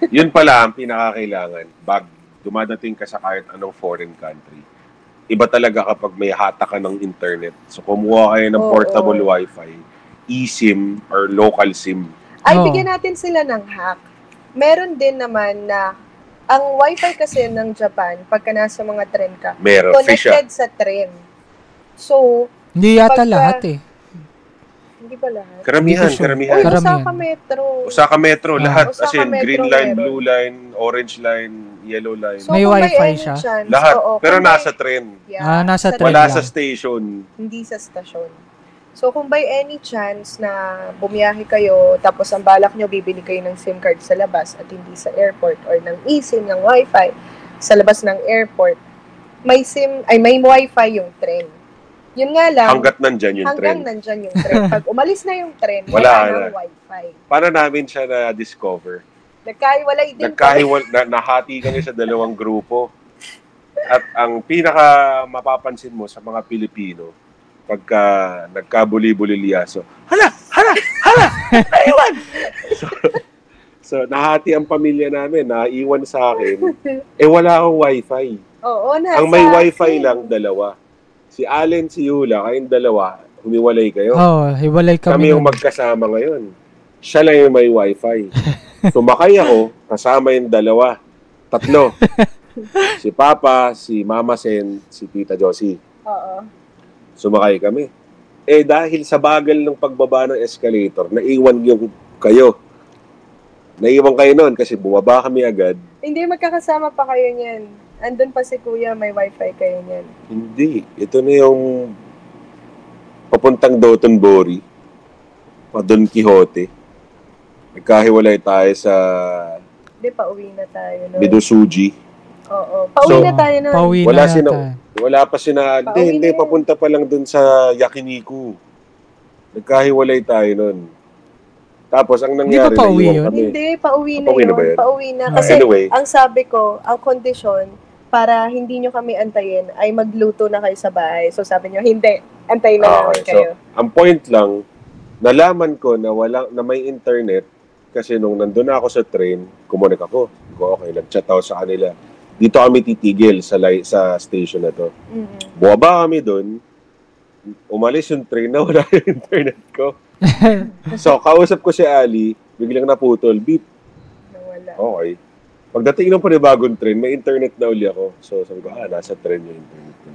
B: Yun pala ang pinakakailangan. Bag dumadating ka sa kahit anong foreign country. Iba talaga kapag may hata ka ng internet. So, kumuha kayo ng portable wifi, eSIM or local SIM.
C: Bigyan natin sila ng hack. Meron din naman na ang wifi kasi ng Japan, pagka nasa mga tren ka, connected sa tren. So,
A: hindi yata lahat
C: Hindi ba lahat?
B: Karamihan. Osaka Metro, lahat. As in, green line, blue line, orange line, yellow line.
C: So,
A: may wifi siya?
B: Lahat. Pero nasa tren.
C: Yeah,
A: nasa tren
B: wala
A: lang.
B: Sa station.
C: Hindi sa station. So, kung by any chance na bumiyahe kayo, tapos ang balak nyo, bibili kayo ng SIM card sa labas at hindi sa airport, or ng eSIM, ng Wi-Fi sa labas ng airport, may Wi-Fi yung tren. Yun nga lang.
B: Hanggang nandyan yung
C: tren. Pag umalis na yung tren, wala ng Wi-Fi.
B: Para namin siya na-discover.
C: Nagkahiwalay din.
B: Nahati kami sa dalawang grupo. At ang pinaka mapapansin mo sa mga Pilipino, pagka nagkabuli-buli-liyaso, hala! Naiwan! So, nahati ang pamilya namin, naiwan sa akin. Wala akong Wi-Fi.
C: Oo,
B: ang may Wi-Fi lang, dalawa. Si Allen, si Yula, kayong dalawa, humiwalay kayo.
A: Hiwalay kami.
B: Kami yung magkasama ngayon. Siya lang yung may Wi-Fi. Sumakay ako, kasama yung dalawa. 3. Si Papa, si Mama Sen, si Tita Josie.
C: Oo.
B: Sumakay kami. Dahil sa bagal ng pagbaba ng escalator, naiwan yung kayo. Naiwan kayo noon kasi bumaba kami agad.
C: Hindi, magkakasama pa kayo niyan. Andun pa si Kuya, may Wi-Fi kayo niyan.
B: Hindi. Ito na yung papuntang Dotonbori, pa Don Quixote. Nagkahiwalay tayo sa
C: pauwi na tayo noon.
B: Bidusuji.
C: Oo. Pauwi na tayo noon.
B: Wala pa hindi, papunta pa lang dun sa Yakiniku. Nagkahiwalay tayo nun. Tapos, ang nangyari,
A: hindi pa pauwi yun?
B: Kami.
C: Hindi, pauwi na yun. Pauwi na. Kasi,
B: anyway,
C: ang sabi ko, ang kondisyon, para hindi nyo kami antayin, ay magluto na kayo sa bahay. So, sabi nyo, hindi. Antayin na namin kayo.
B: So, ang point lang, nalaman ko na may internet, kasi nung nandun ako sa train, kumunik ako. Okay, nag-chat ako sa kanila. Dito kami titigil sa station na to.
C: Mm-hmm.
B: Buwaba kami doon. Umalis yung train na wala yung internet ko. So, kausap ko si Ali, biglang naputol. Beep.
C: Nawala.
B: Okay. Pagdating ng panibagong train, may internet na uli ako. So, sabi ko, nasa train yung internet ko.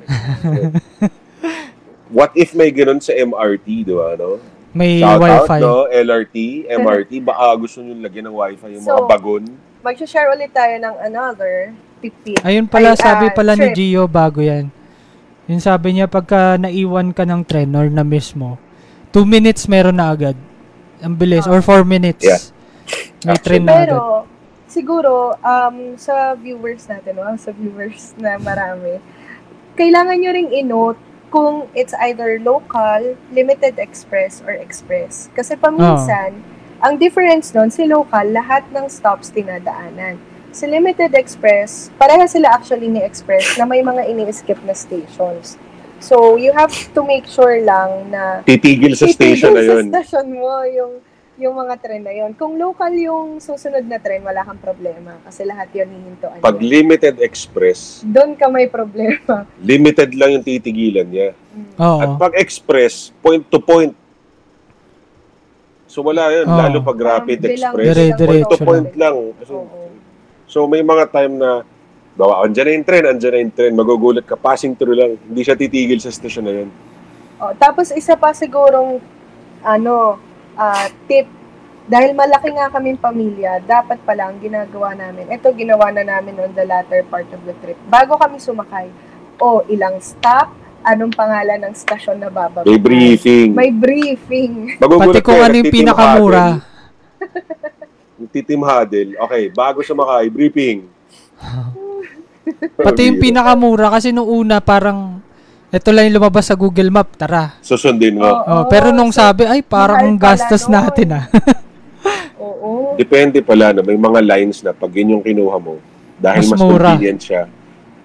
B: What if may ganun sa MRT, di ba, no?
A: May
B: shout
A: Wi-Fi.
B: Out, no? LRT, MRT, baka gusto nyo lagyan ng Wi-Fi yung mga bagon.
C: Mag-share ulit tayo ng another 50.
A: Ayun pala, sabi pala ni Gio bago yan. Yung sabi niya, pagka naiwan ka ng tren or na-miss mo, 2 minutes meron na agad. Ang bilis. Or 4 minutes.
B: Yeah.
A: May tren na agad.
C: Pero, siguro, sa viewers natin, sa viewers na marami, kailangan nyo ring i-note kung it's either local, limited express, or express. Kasi paminsan, ang difference nun, si local, lahat ng stops tinadaanan. Si limited express, pareha sila actually ni express na may mga ini-skip na stations. So, you have to make sure lang na
B: titigil sa station na yun.
C: Sa station mo yung mga tren na yun. Kung local yung susunod na tren, wala kang problema. Kasi lahat yun hihintuan.
B: Pag limited express,
C: doon ka may problema.
B: Limited lang yung titigilan niya. At pag express, point to point. So wala yun. Lalo pag rapid express, point to point lang. So may mga time na andyan na yung tren, magugulat ka, passing through lang. Hindi siya titigil sa station na yun.
C: Tapos isa pa sigurong tip, dahil malaki nga kaming pamilya, dapat pala ang ginagawa namin, ito ginawa na namin on the latter part of the trip. Bago kami sumakay, ilang stop, anong pangalan ng stasyon na bababa.
B: May briefing.
A: Pati kung ano yung pinakamura.
B: Yung titim huddle. Okay, bago sumakay, briefing.
A: Pati yung pinakamura kasi nung una parang ito lang yung lumabas sa Google Map, tara.
B: Susundin mo.
A: Pero nung sabi, parang gastos natin
C: Oo.
B: Depende pala na may mga lines na pag yun yung kinuha mo, dahil mas convenient siya,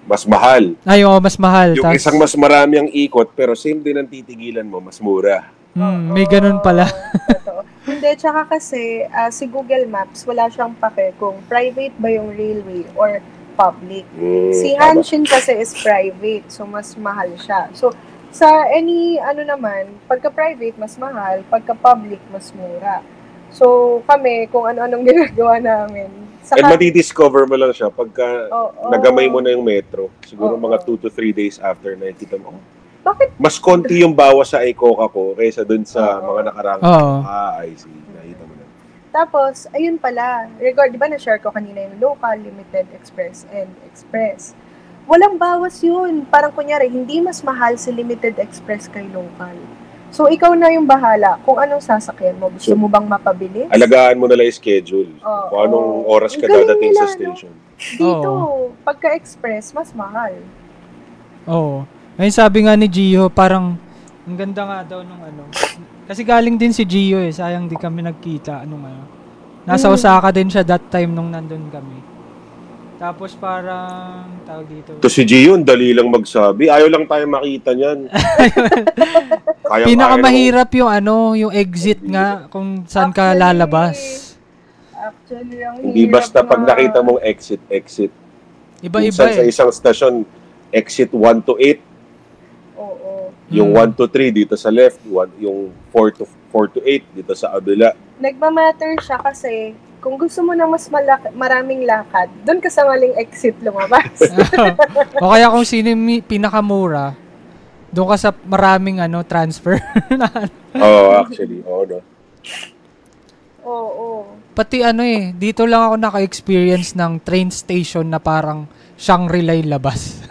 B: mas mahal.
A: Mas mahal.
B: Yung isang mas marami ang ikot, pero same din ang titigilan mo, mas mura.
A: May ganun pala.
C: Hindi, tsaka kasi si Google Maps, wala siyang pake kung private ba yung railway or public. Si Hanshin kasi is private, so mas mahal siya. So, sa pagka private, mas mahal, pagka public, mas mura. So, kami, kung ano-anong ginagawa namin.
B: And madi-discover mo lang siya pagka nagamay mo na yung metro. Siguro mga 2 to 3 days after nakikita mo.
C: Bakit?
B: Mas konti yung bawas sa Icoca ko kaysa dun sa mga nakarang. I see. Nakita mo na.
C: Tapos, ayun pala, di ba na-share ko kanina yung local, limited, express, and express. Walang bawas yun. Parang kunyari, hindi mas mahal si limited express kay local. So, ikaw na yung bahala kung anong sasakyan mo. Gusto mo bang mapabilis?
B: Alagaan mo na lang yung schedule. Kung anong oras ka dadating sa station.
C: Dito, pagka-express, mas mahal.
A: Oo. Ngayon sabi nga ni Gio, parang ang ganda nga daw nung Kasi galing din si Gio sayang di kami nagkita. Nasa Osaka din siya that time nung nandun kami. Tapos parang, tawag dito.
B: To si Gio, dali lang magsabi. Ayaw lang tayo makita niyan.
A: Pinakamahirap yung exit nga kung saan ka lalabas.
C: Actually, ang
B: hindi basta pag nakita mong exit.
A: Iba-iba
B: sa isang stasyon, exit 1 to 8.
C: Oo.
B: Yung 1 to 3 dito sa left, yung 4 to 8 dito sa kabila.
C: Nagmamatter siya kasi kung gusto mo na mas maraming lakad, doon ka sa maling exit lumabas.
A: O kaya kung sino yung pinakamura, doon ka sa maraming transfer.
B: Actually. No.
C: Oo.
A: Pati dito lang ako naka-experience ng train station na parang Shangri-La labas.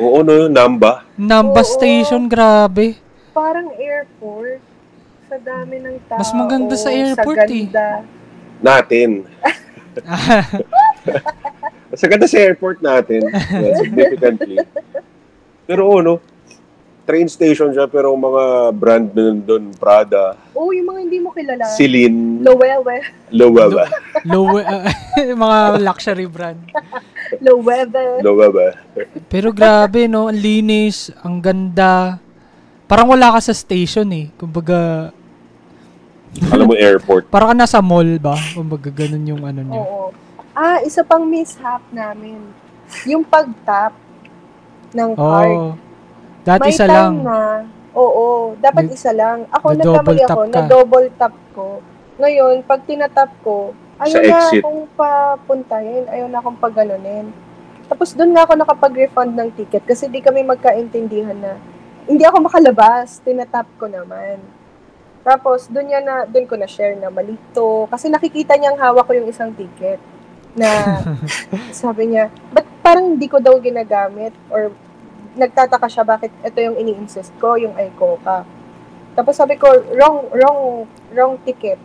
B: Oo, no, Namba
A: Station, grabe.
C: Parang airport. Sa dami ng tao.
A: Mas maganda sa airport
C: sa ganda.
B: Natin. Mas maganda sa airport natin. Significantly. Pero train station siya pero mga brand na nandun, Prada.
C: Yung mga hindi mo kilala.
B: Celine.
C: Loewe.
A: Mga luxury brand.
C: Loewe.
A: Pero grabe, ang linis, ang ganda. Parang wala ka sa station Kumbaga,
B: alam mo, airport.
A: Parang ka nasa mall ba? Kumbaga, ganun yung niya.
C: Oo. Isa pang mishap namin. Yung pag-tap ng card.
A: Dati isa lang.
C: Dapat isa lang. Ako, nagkamali ako, na-double tap ko. Ngayon, pag tinatap ko, ayaw na akong papuntahin, ayaw na akong pagganunin. Tapos doon nga ako nakapag-refund ng ticket kasi di kami magkaintindihan na hindi ako makalabas, tinatap ko naman. Tapos, doon ko na share na malito. Kasi nakikita niyang hawak ko yung isang ticket. Na, sabi niya, ba't parang hindi ko daw ginagamit? Or, nagtataka siya bakit ito yung ini-insist ko, yung iCoca. Tapos sabi ko, wrong ticket.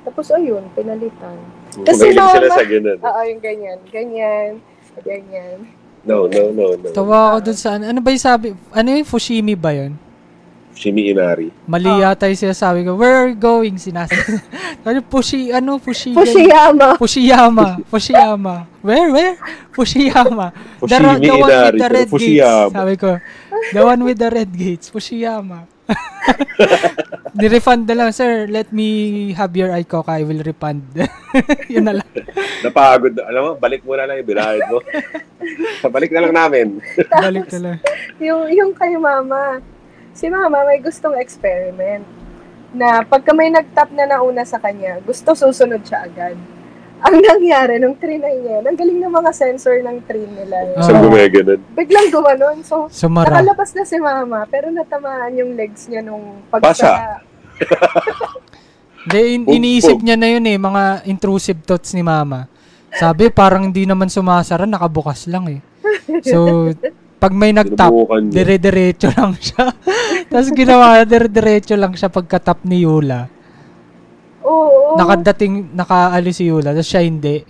C: Tapos, ayun, pinalitan. Kasi
B: sila sa ganun.
C: yung ganyan.
B: No.
A: Tawa ako dun sa, ano ba yung sabi? Ano yung Fushimi ba yun?
B: Fushimi Inari.
A: Mali yata yung sinasabi ko. Where are you going? Sinasabi. Fushiyama. Where? Fushiyama.
B: Fushimi
A: The one
B: Inari.
A: with the red
B: Fushiyama.
A: gates. Sabi ko, the one with the red gates. Fushiyama. Ni-refund na lang, sir. Let me have your iCoca. I will refund. Yun na lang.
B: Napagod. Alam mo, balik mo na lang yung binayad mo. Balik na lang namin.
A: Balik na lang.
C: Yung kay mama. Si mama may gustong experiment na pagka may nag-tap na nauna sa kanya, gusto susunod siya agad. Ang nangyari nung trinay niya, ang galing ng mga sensor ng train nila.
B: Saan gumaganon?
C: Biglang gumanon. So,
A: Sumara.
C: Nakalabas na si mama, pero natamaan yung legs niya nung pagsara.
A: Iniisip niya na yun mga intrusive thoughts ni mama. Sabi, parang hindi naman sumasara, nakabukas lang So, pag may nag-tap, dire-diretso lang siya. Tapos ginawa, dire-diretso lang siya pagka-tap ni Yula.
C: Oo.
A: Nakaalis si Yula, tapos siya hindi.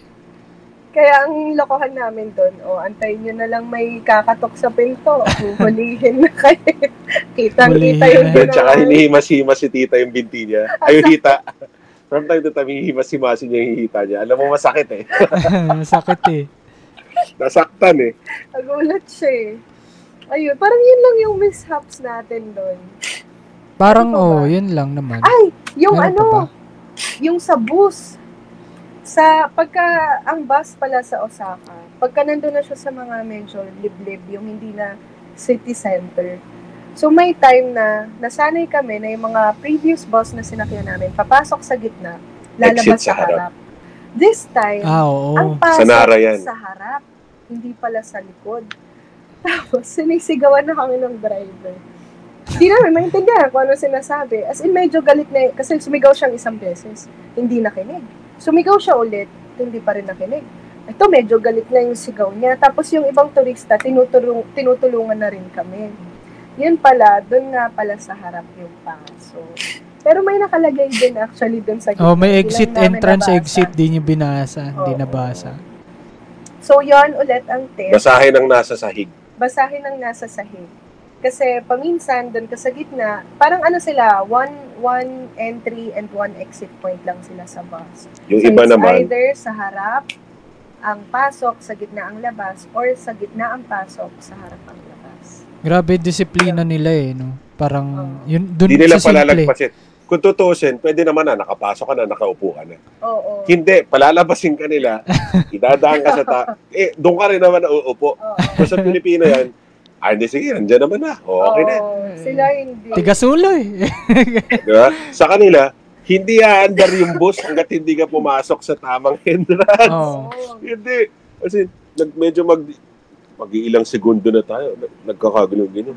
C: Kaya ang lokohan namin doon, antayin nyo na lang may kakatok sa pinto. Hulihin na kayo. Kitang-kita yung ginawa.
B: Tsaka hinihimas-himas si tita yung binti niya. Ayun, hita. From time to time, hinihimas-himasin niya yung hita niya. Alam mo, masakit
A: Masakit
B: Nasaktan
C: Nagulat siya Ayun, parang yun lang yung mishaps natin doon.
A: Parang, yun lang naman.
C: Ay, yung yung sa bus. Pagka ang bus pala sa Osaka, pagka nandun na siya sa mga medyo liblib, yung hindi na city center. So may time na nasanay kami na yung mga previous bus na sinakyan namin, papasok sa gitna, lalabas sa harap. This time, ang pasok sa harap, hindi pala sa likod. Tapos, sinisigawan na kami ng driver. Hindi namin maintindihan kung ano sinasabi. As in, medyo galit na kasi sumigaw siyang isang beses. Hindi nakinig. Sumigaw siya ulit, hindi pa rin nakinig. Ito, medyo galit na yung sigaw niya. Tapos yung ibang turista, tinutulungan na rin kami. Yun pala, doon nga pala sa harap yung paso. Pero may nakalagay din actually doon sa gitna.
A: May exit, entrance, exit, di nyo binasa. Hindi nabasa.
C: So, yon ulit ang tip.
B: Basahin ang nasa sahig.
C: Basahin ang nasa sahig. Kasi paminsan, doon ka sa gitna, parang sila, one entry and one exit point lang sila sa bus.
B: Yung
C: so
B: iba naman,
C: either sa harap ang pasok, sa gitna ang labas, or sa gitna ang pasok, sa harap ang labas.
A: Grabe disiplina nila no? Parang, yun, doon
B: hindi nila
A: sa simple.
B: palalagpasin. Kung tutuusin, pwede naman nakapasok ka na, nakaupo ka na.
C: Oo.
B: Hindi, palalabasin ka nila, idadaan ka sa doon ka rin naman uupo. Kung sa Pilipino yan, hindi, sige, nandiyan naman na. Okay na.
C: Sila hindi.
A: Tigas-ulo
B: Diba? Sa kanila, hindi aandar yung bus hanggat hindi ka pumasok sa tamang entrance. Hindi. Kasi medyo mag-iilang segundo na tayo. Nagkakagulo-gulo.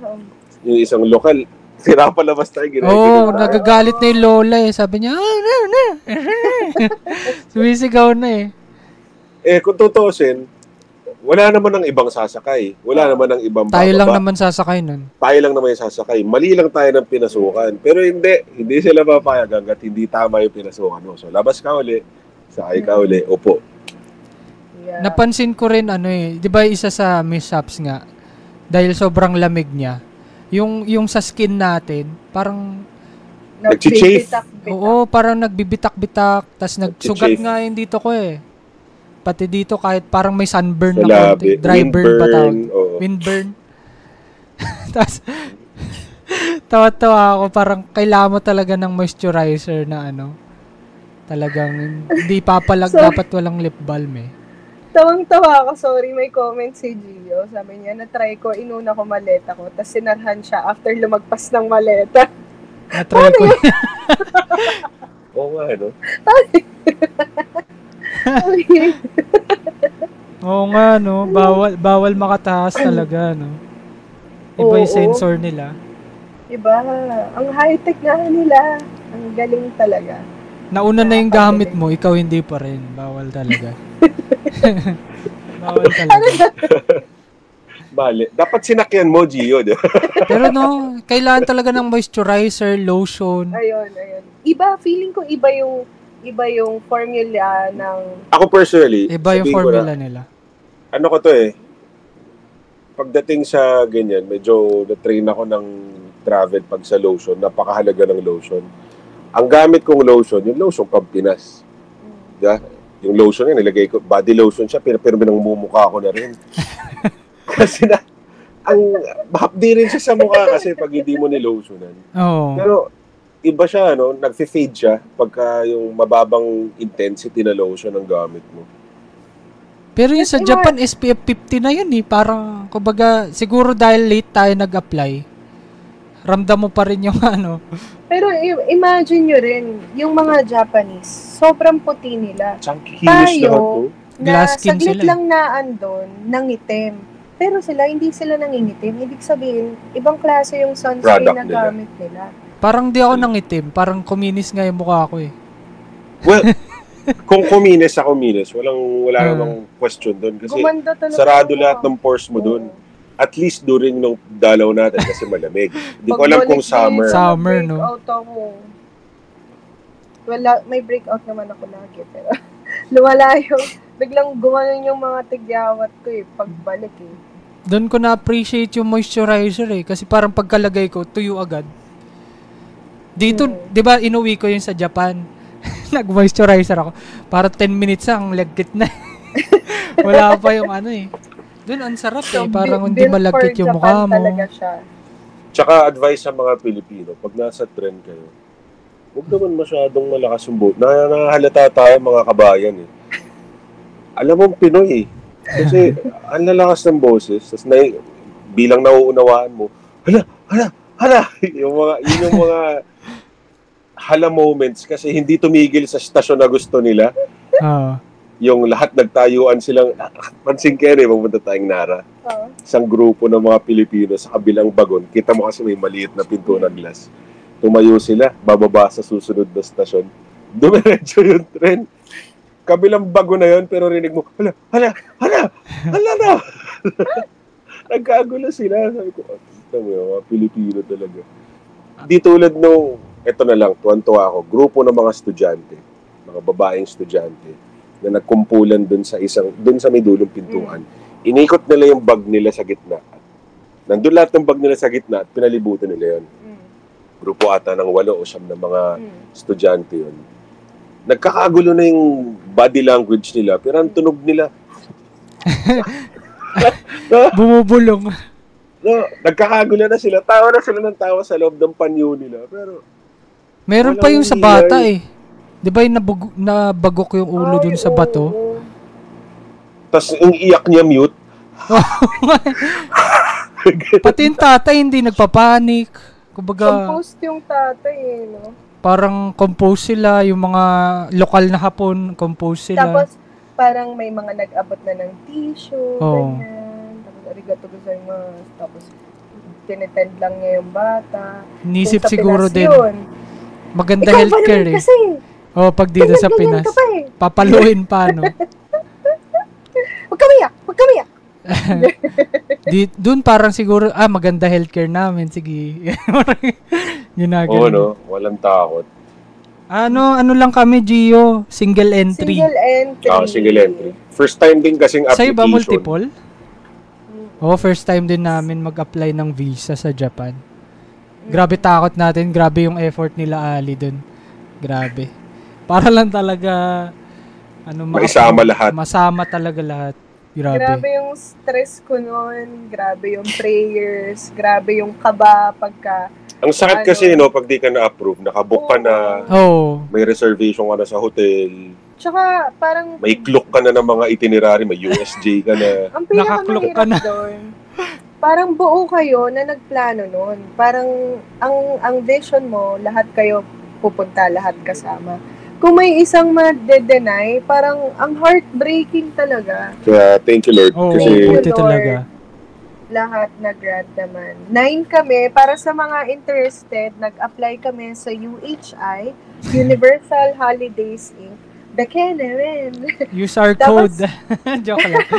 B: Yung isang lokal, sira palabas tayo.
A: Nagagalit na yung lola Sabi niya, sumisigaw na
B: kung tutuusin, wala naman ang ibang sasakay. Wala naman ang ibang bababa.
A: Tayo lang naman sasakay nun.
B: Tayo lang naman yung sasakay. Mali lang tayo ng pinasukan. Pero hindi sila papayag hanggat hindi tama yung pinasukan mo. So, labas ka uli, sakay ka uli, upo.
C: Yeah.
A: Napansin ko rin di ba isa sa mishaps nga, dahil sobrang lamig niya, yung sa skin natin, parang
B: nagchichafe.
A: Oo, parang nagbibitak-bitak, tas nagsugat nga yung dito ko Pati dito kahit parang may sunburn na konti. Dry burn pa tawag. Windburn. Tas tawa-tawa ako, parang kailangan mo talaga ng moisturizer na talagang hindi papalag, dapat walang lip balm
C: Tawang-tawa ako, sorry, may comment si Gio. Sabi niya, na-try ko, inuna ko maleta ko, tapos sinarhan siya after lumagpas ng maleta.
A: Na-try ko.
B: Oo nga,
A: Oo nga, bawal makataas talaga, Iba yung sensor nila.
C: Iba. Ang high-tech nga nila. Ang galing talaga.
A: Nauna na yung gamit mo, ikaw hindi pa rin. Bawal talaga. Bawal talaga.
B: Bale. Dapat sinakyan mo, Gio.
A: Pero kailangan talaga ng moisturizer, lotion.
C: Ayun. Iba, feeling ko iba yung formula ng...
B: Ako personally,
A: iba yung formula nila.
B: Ano ko to pagdating sa ganyan, medyo na-train ako ng travel pag sa lotion. Napakahalaga ng lotion. Ang gamit kong lotion, yung lotion Pampinas. Diba? Yung lotion nilagay ko, body lotion siya, pero binangmumukha ko na rin. Kasi hapdi rin siya sa mukha kasi pag hindi mo nilotionan. Pero iba siya, nagfe-fade siya pagka yung mababang intensity na lotion ang gamit mo.
A: Pero yung sa Japan, SPF 50 na yun Parang, kumbaga, siguro dahil late tayo nag-apply, ramdam mo pa rin yung
C: Pero imagine nyo rin, yung mga Japanese, sobrang puti nila. Tayo, na saglit lang na andon, nangitim. Pero hindi sila nangingitim. Ibig sabihin, ibang klase yung sunscreen na gamit nila.
A: Parang di ako nangitim. Parang kuminis nga yung mukha ko
B: Well, kung kuminis sa kuminis, wala namang question doon. Kasi sarado lahat ng pores mo doon. At least during nung dalaw natin kasi malamig. Hindi ko alam kung summer.
A: Summer,
C: Wala, may breakout naman ako lagi. Pero lumala biglang gumanon yung mga tigyawat ko pagbalik
A: Doon ko na-appreciate yung moisturizer kasi parang pagkalagay ko, tuyo agad. Dito, di ba inuwi ko yung sa Japan? Nag-moisturizer ako. Para 10 minutes ang lagkit na. Wala pa yung Doon, ang sarap parang hindi malagkit yung mukha mo.
B: Tsaka advice sa mga Pilipino, pag nasa trend kayo, huwag naman masyadong malakas yung boat. Nahalata tayo mga kabayan Alam mo, Pinoy Kasi, ang lalakas ng boses, tapos bilang nauunawaan mo, hala! Yung mga hala moments kasi hindi tumigil sa stasyon na gusto nila. Yung lahat nagtayuan silang, pansin kere, pumunta tayong Nara. Isang grupo ng mga Pilipino sa kabilang bagon. Kita mo kasi may maliit na pinto ng glass. Tumayo sila, bababa sa susunod na stasyon. Dumiretso yung tren. Kabilang bago na yon pero rinig mo, hala na! Nagkagulo sila. Sabi ko, Mga Pilipino talaga. Di tulad nung, eto na lang, tuwan-tuwa ako, grupo ng mga estudyante, mga babaeng estudyante, na nagkumpulan dun sa may dulong pintuan. Inikot nila yung bag nila sa gitna. Nandun lahat ng bag nila sa gitna at pinalibutan nila yun. Grupo ata ng 8 o 9 na mga estudyante yun. Nagkakagulo na yung body language nila, pero ang tunog nila.
A: Bumubulong.
B: No, nagkakagulo na sila. Tawa na sila ng tawa sa loob ng panyo nila. Pero
A: meron pa yung sa bata eh. Di ba yung nabagok yung ulo dun sa bato?
B: Tapos yung iyak niya mute.
A: Pati yung tatay hindi nagpapanik. Kumbaga,
C: composed yung tatay eh, no?
A: Parang compose sila, yung mga lokal na Hapon, compose sila.
C: Tapos, parang may mga nag-abot na ng tissue, ganyan. Tapos, arigato gozaimasu. Tapos, tinitend lang niya yung bata.
A: Nisip siguro din. Maganda
C: ikaw
A: healthcare eh.
C: Kasi,
A: pag dito sa Pinas. Papaluin pa, no?
C: Huwag kamiyak!
A: Doon parang siguro, maganda healthcare namin. Sige.
B: Oo, no? Walang takot.
A: Ano lang kami, Gio? Single entry.
B: Single entry. First time din kasing application.
A: Sa'yo ba multiple? First time din namin mag-apply ng visa sa Japan. Grabe takot natin. Grabe yung effort nila Ali dun. Grabe. Para lang talaga
B: maisama lahat.
A: Masama talaga lahat.
C: Grabe yung stress ko noon. Grabe yung prayers. Grabe yung kaba pagka...
B: Ang sakit kasi, no, pag di ka na-approve, nakabook ka na, may reservation ka na sa hotel.
C: Tsaka, parang...
B: May clock ka na ng mga itinerary, may USJ ka na.
C: Ang pinakamahirap doon, parang buo kayo na nagplano noon. Parang, ang vision mo, lahat kayo pupunta, lahat kasama. Kung may isang ma-deny, parang ang heartbreaking talaga.
B: Kaya, thank you, Lord. Kasi,
A: thank you, Lord. Talaga.
C: Lahat nag-grant naman. 9 kami. Para sa mga interested, nag-apply kami sa UHI, Universal Holidays Inc. Bekenemen.
A: Use our code. Joke lang.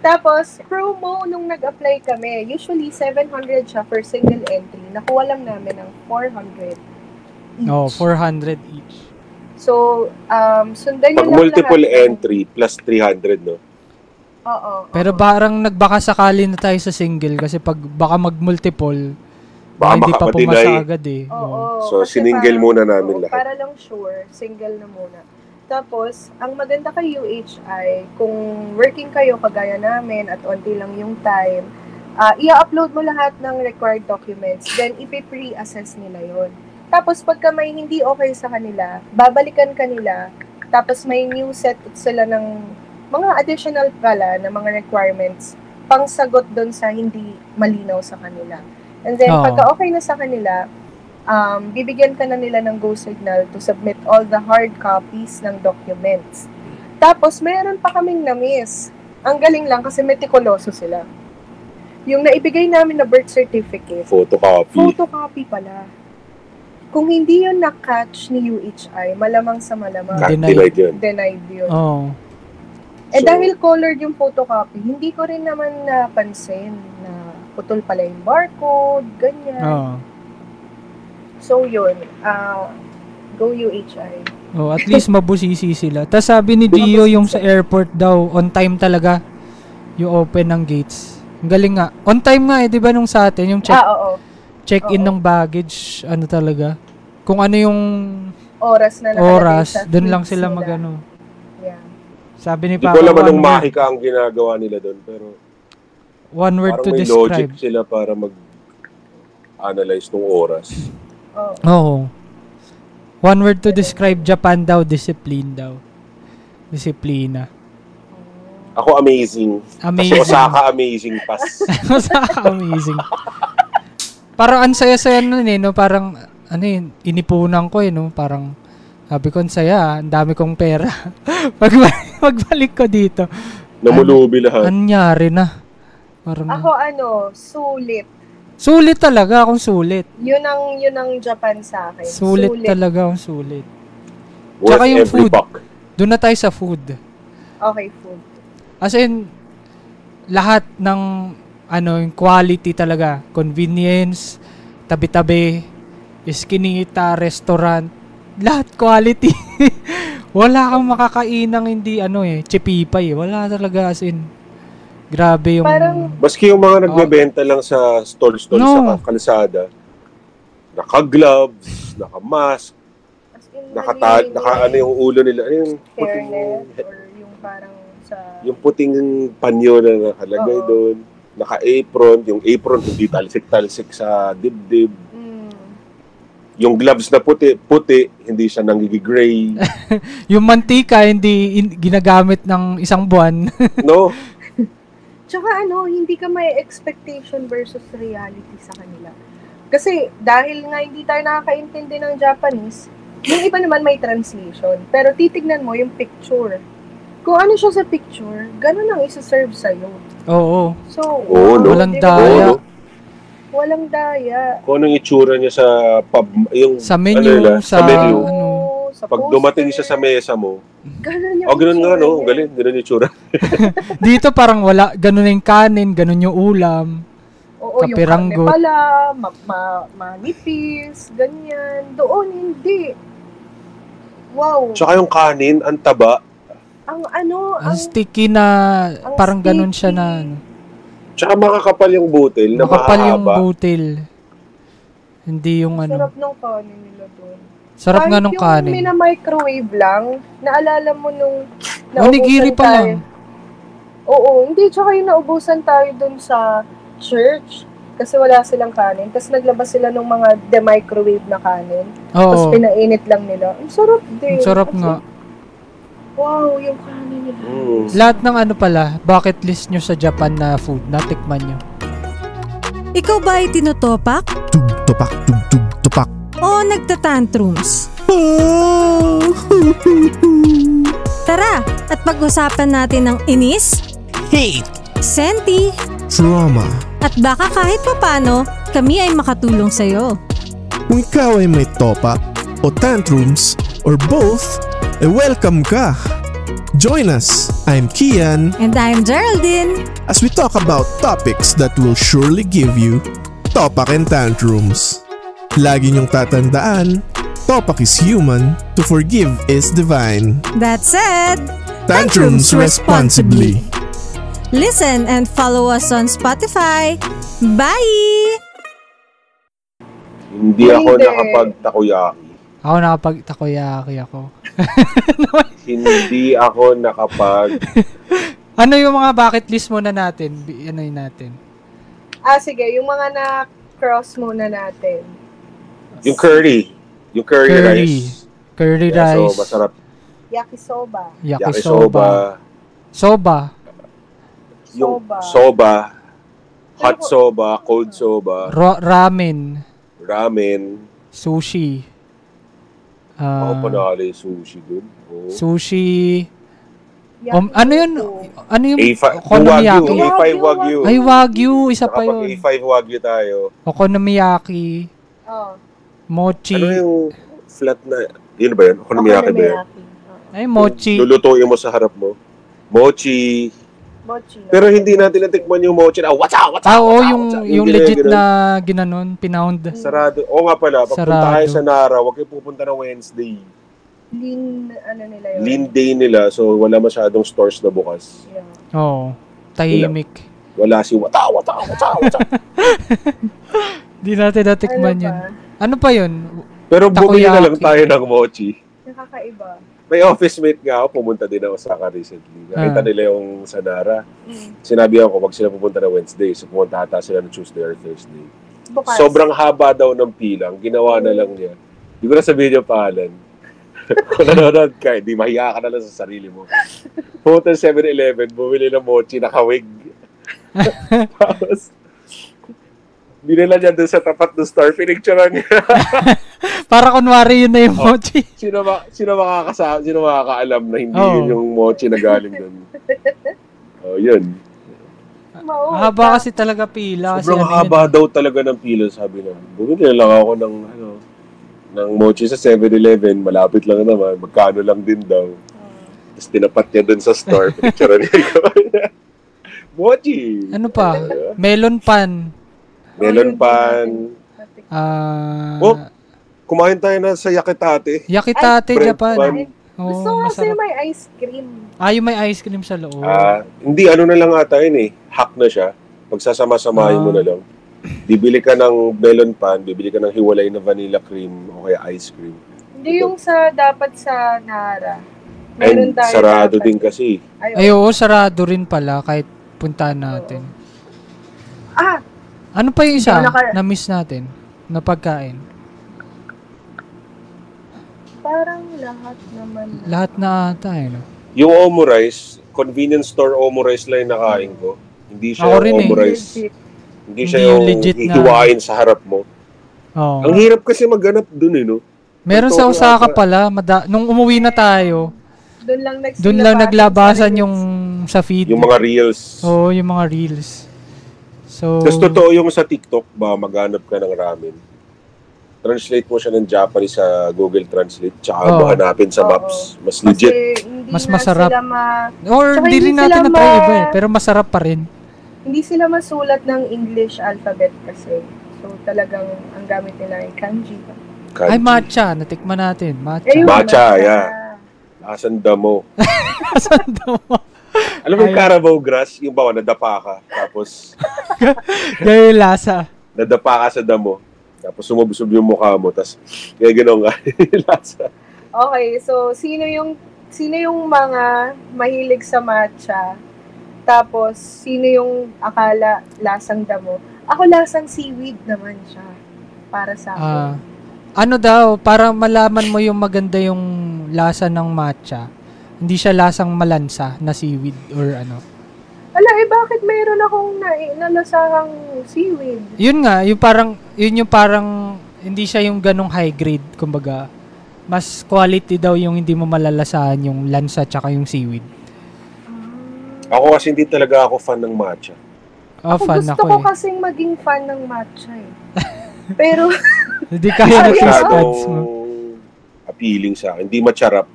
C: Tapos, promo nung nag-apply kami, usually 700 siya for single entry. Nakuha lang namin ng 400 each.
A: 400 each.
C: So, sundan nyo lang
B: multiple
C: lahat.
B: entry plus 300, no?
C: Oo.
A: Pero parang nagbaka sakali na tayo sa single kasi pag baka mag-multiple, hindi pa pumasa agad eh.
C: Oo.
B: So, sininggle muna namin lahat.
C: Para lang sure, single na muna. Tapos, ang maganda kay UHI, kung working kayo kagaya namin at onti lang yung time, i-upload mo lahat ng required documents, then ipi-pre-assess nila yon. Tapos, pagka may hindi okay sa kanila, babalikan kanila, tapos may new set sila ng mga additional pala na mga requirements pang sagot doon sa hindi malinaw sa kanila. And then, pagka okay na sa kanila, bibigyan ka na nila ng go signal to submit all the hard copies ng documents. Tapos, mayroon pa kaming na-miss. Ang galing lang kasi meticuloso sila. Yung naibigay namin na birth certificate, photocopy pala. Kung hindi yun na-catch ni UHI, malamang sa malamang. Denied yun. Dahil colored yung photocopy, hindi ko rin naman napansin na putol pala yung barcode, ganyan. So yun, go UHI.
A: At least mabusisi sila. Tapos sabi ni Gio yung sa airport daw, on time talaga yung open ng gates. Ang galing nga. On time nga di ba nung sa atin, yung check-in ng baggage, talaga. Kung ano yung
C: oras na
A: dun lang sila magano.
C: Yeah.
A: Sabi ni
B: Papa, hindi ko alam anong mahika ang ginagawa nila doon, pero
A: one word to describe.
B: Parang may logic sila para mag-analyze ng oras.
A: One word to describe Japan daw, discipline daw. Disiplina.
B: Ako amazing. Kasi Osaka amazing pass.
A: Osaka amazing. Parang ang saya-saya nun no? Parang, inipunan ko no? Parang, sabi ko, ang saya, ang dami kong pera. Pagbalik ko dito.
B: Namulubi lahat.
A: Anyari na. Parang,
C: ako sulit.
A: Sulit talaga akong sulit.
C: Yun ang Japan sa akin.
A: Sulit talaga akong sulit.
B: Worth
A: tsaka yung
B: every
A: food.
B: buck.
A: Doon na tayo sa food.
C: Okay, food.
A: As in, lahat ng yung quality talaga. Convenience, tabi-tabi, iskinita, restaurant, lahat quality. Wala kang makakainang hindi chipipay. Wala talaga as in. Grabe yung...
B: Maski yung mga nagbebenta lang sa stall sa kalsada, naka-gloves, naka-mask, naka yung ulo nila. Yung
C: hairnet or yung parang sa...
B: Yung puting panyo na nakalagay doon. Naka-apron. Yung apron hindi talsik-talsik sa dibdib. Yung gloves na puti, hindi siya nangigigray.
A: Yung mantika, hindi ginagamit ng isang buwan.
B: No.
C: Tsaka hindi ka may expectation versus reality sa kanila. Kasi dahil nga hindi tayo nakakaintindi ng Japanese, yung iba naman may translation. Pero titignan mo yung picture. Kung ano siya sa picture, ganun ang isa-serve sa'yo.
A: Oo.
C: So,
A: walang daya.
C: Walang daya.
B: Kung anong itsura niya sa pub, yung
A: sa menu,
B: sa menu.
C: Sa
B: pag dumating siya sa mesa mo,
C: ganun yung
B: ganun nga, no? Galing, ganun yung itsura.
A: Dito parang wala, ganun yung kanin, ganun yung ulam.
C: Oo,
A: kapiranggot.
C: Yung karne pala, manipis, ganyan. Doon, hindi. Wow.
B: Tsaka yung kanin, ang taba.
C: Ang
A: sticky na, parang sticky. Ganun siya na,
B: Tsaka makakapal yung butil na
A: makapal yung butil. Hindi yung
C: Sarap ng kanin nila doon.
A: Sarap nga nung kanin.
C: Kahit yung mina-microwave lang, naalala mo nung
A: onigiri pa lang.
C: Oo, hindi. Tsaka yung naubusan tayo doon sa church kasi wala silang kanin. Tapos naglabas sila ng mga de-microwave na kanin. Tapos pinainit lang nila. Ang sarap din.
A: Ang sarap nga.
C: Wow, yung kanin nila.
A: Lahat ng pala, bucket list nyo sa Japan na food, natikman nyo.
D: Ikaw ba ay tinutopak?
E: Tugtopak, tugtopak.
D: O nagtatantrums? Tara, at pag-usapan natin ng inis,
E: hate,
D: senti,
E: trauma.
D: At baka kahit papano, kami ay makatulong sa'yo.
E: Kung ikaw ay may topak o tantrums or both, welcome ka! Join us! I'm Kian.
D: And I'm Geraldine.
E: As we talk about topics that will surely give you topak and tantrums. Lagi niyong tatandaan, topak is human, to forgive is divine.
D: That said,
E: tantrums responsibly.
D: Listen and follow us on Spotify. Bye!
B: Hindi ako nakapag-takoyaki.
A: Ako nakapag-takoyaki ako.
B: Hindi ako nakapag...
A: Ano yung mga bucket list muna natin? Ano yun natin?
C: Sige. Yung mga na-cross muna natin.
B: Yung curry. Yung curry rice.
A: Curry rice.
B: So, masarap.
C: Yakisoba.
A: Soba.
B: Yung soba. Hot soba. Cold soba.
A: Ramen. Sushi.
B: Ako pa nakala yung sushi dun.
A: Sushi. Ano yun?
B: Okonomiyaki. A5 Wagyu.
A: Ay, Wagyu. Isa pa yun.
B: A5 Wagyu tayo.
A: Okonomiyaki. Mochi.
B: Ano yung flat na... Yun ba yun? Okonomiyaki ba yun?
A: Ay, mochi.
B: Lulutuin mo sa harap mo. Mochi. Pero hindi natin natikman yung mochi na watsa.
A: Yung legit na ginanon, pinound.
B: Sarado. Oo nga pala, pagpunta tayo sa Nara, huwag kayo pupunta ng Wednesday. Lean day nila, so wala masyadong stores na bukas.
A: Oo. Tahimik.
B: Wala si watsa.
A: Di natin natikman yun. Ano pa yun?
B: Pero bumili na lang tayo ng mochi.
C: Nakakaiba.
B: May office mate nga ako, pumunta din ako sa Osaka recently. Nakita nila yung sa Nara. Sinabi ako, wag sila pupunta na Wednesday. So pumunta ata sila na Tuesday or Thursday. Bukas. Sobrang haba daw ng pilang. Ginawa na lang niya. Hindi ko na sabihin yung pangalan. Kung nanonood ka, hindi mahiya ka na lang sa sarili mo. Pumunta sa 7-Eleven, bumili ng mochi, nakawig. Tapos, binila niya doon sa tapat ng store, pinicturean niya.
A: Para kunwari yun na yung mochi.
B: Sino makakaalam na hindi yun yung mochi na galing doon? Yun.
A: Haba kasi talaga pila.
B: Sobrang haba daw talaga ng pila, sabi na. Bumili na lang ako ng mochi sa 7-Eleven, malapit lang naman, magkano lang din daw. Tapos tinapat niya doon sa store, pinicturean niya. Mochi.
A: Ano pa? Melon pan.
B: Melon pan. Kumain tayo na sa Yakitate.
A: Yakitate, Japan.
C: Gusto ko kasi may ice cream.
A: Yung may ice cream sa loob.
B: Hindi, ano na lang ata yun eh. Hack na siya. Pagsasama-samahin mo na lang. Bibili ka ng melon pan, bibili ka ng hiwalay na vanilla cream o kaya ice cream.
C: Hindi yung dapat sa Nara. Meron tayo
B: sarado
C: dapat
B: din kasi.
A: Oo, sarado rin pala kahit puntahan natin. Ano pa yung isa na miss natin na pagkain?
C: Parang lahat naman.
A: Lahat na ata no?
B: Yung omurice, convenience store omurice lang yung nakain ko. Hindi siya yung omurice. Hindi siya yung hihiwain sa harap mo. Ang hirap kasi maghanap dun no?
A: Meron sa Osaka pala, nung umuwi na tayo, doon lang naglabasan yung sa feed.
B: Yung mga reels.
A: Yung mga reels. So,
B: tapos totoo yung sa TikTok ba, maghanap ka ng ramen. Translate mo siya ng Japanese sa Google Translate, tsaka mo hanapin sa maps. Mas legit.
A: Mas masarap. Or hindi rin natin na-try iba pero masarap pa rin.
C: Hindi sila masulat ng English alphabet kasi. So talagang ang gamit nila ay kanji.
A: Ay, matcha. Natikman natin.
B: Matcha, yeah. Asan damo.
A: Asan damo.
B: Alam mo yung Carabao grass? Yung bawa, nadapa ka. Tapos,
A: gaya yung lasa.
B: Nadapa ka sa damo. Tapos sumubsob yung mukha mo. Tapos, kaya gano'n nga yung lasa.
C: Okay, so sino yung mga mahilig sa matcha? Tapos, sino yung akala lasang damo? Ako lasang seaweed naman siya. Para sa akin.
A: Ano daw, para malaman mo yung maganda yung lasa ng matcha, hindi siya lasang malansa na seaweed or ano.
C: Bakit mayroon akong nalasahang seaweed?
A: Yun nga, yung parang, hindi siya yung ganong high grade, kumbaga. Mas quality daw yung hindi mo malalasahan yung lansa tsaka yung seaweed.
B: Ako kasi hindi talaga ako fan ng matcha.
C: Gusto ko kasing maging fan ng matcha eh. Pero
A: hindi kaya na taste buds mo.
B: Appealing sa akin. Hindi macharap.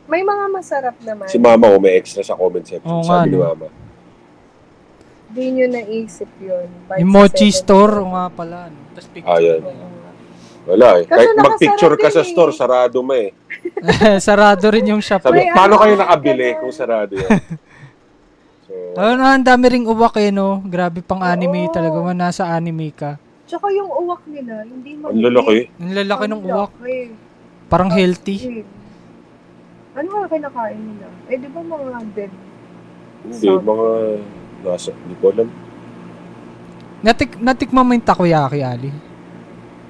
C: May mga masarap naman.
B: Si Mama ko may extra sa comment section. Sabi ni Mama.
C: Hindi nyo naisip yun.
A: Yung mochi store nga pala. Tapos picture.
B: Yan. Wala eh. Kahit mag-picture ka sa store, sarado mo eh.
A: Sarado rin yung shop.
B: Sabi, paano kayo nakabili kung sarado yan?
A: Ang dami ring uwak no? Grabe pang anime talaga. Nasa anime ka.
C: Tsaka yung uwak nila, hindi
B: mabili. Ang lalaki.
A: Ang lalaki ng uwak. Parang healthy.
C: Ano nga kinakain nila? Di ba mga dead?
B: Hindi, mga nasa, hindi ko alam.
A: Natikman mo yung takoyaki, Ali?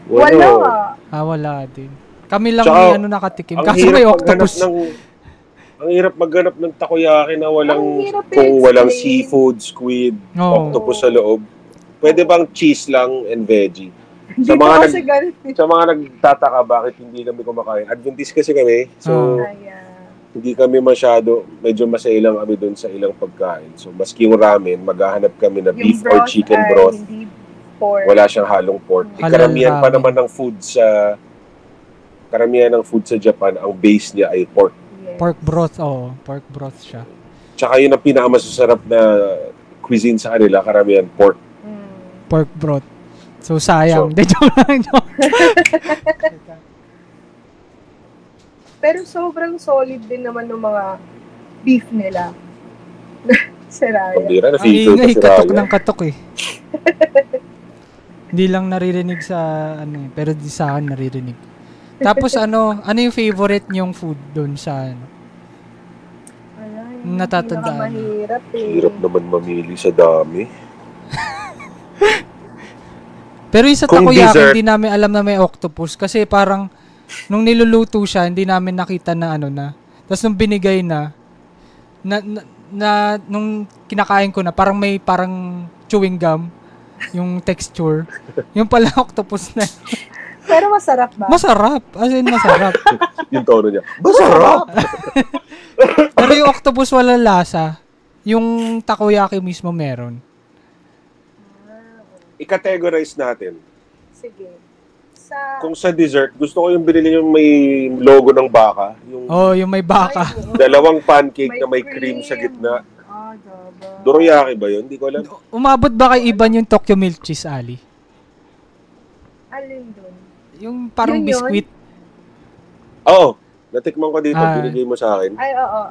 C: Wala.
A: Wala din. Kami lang may nakatikim. Kasi may octopus.
B: Ang hirap maghanap ng takoyaki na walang seafood, squid, octopus sa loob. Pwede bang cheese lang and veggie? Sa mga nagtataka bakit hindi kami kumakain. Adventist kasi kami. So, hindi kami medyo masailang kami doon sa ilang pagkain. So, maski yung ramen, maghahanap kami na beef or chicken broth. Wala siyang halong pork. Karamihan pa naman ng food sa Japan, ang base niya ay pork.
C: Yes.
A: Pork broth, pork broth siya.
B: Tsaka yun ang pinakamasasarap na cuisine sa kanila, karamihan pork.
A: Pork broth. So, sayang. Joke lang.
C: Pero sobrang solid din naman ng mga beef nila. Siraya.
B: Ang
A: ingay, katok ng katok eh. Hindi lang naririnig sa pero di sa akin naririnig. Tapos ano yung favorite niyong food doon sa natatandaan?
C: Mahirap
B: Hirap naman mamili sa dami.
A: Pero yung sa takoyaki, hindi namin alam na may octopus kasi parang nung niluluto siya, hindi namin nakita na Tapos nung binigay na nung kinakain ko na, parang chewing gum yung texture. Yung pala octopus na.
C: Pero masarap ba?
A: Masarap. As in, masarap.
B: Yung tono niya. Masarap!
A: Pero yung octopus wala lasa. Yung takoyaki mismo meron.
B: I-categorize natin.
C: Sige.
B: Kung sa dessert, gusto ko yung binili yung may logo ng baka.
A: Yung may baka.
B: Dalawang pancake na may cream sa gitna. Dorayaki ba yun? Hindi ko alam.
A: Umabot ba kay Iban yung Tokyo Milk Cheese, Ali?
C: Alin dun?
A: Yung parang
C: Yun
A: biscuit.
B: Oo. Natikman ko dito. Binigay mo sa akin.
C: Ay, oo.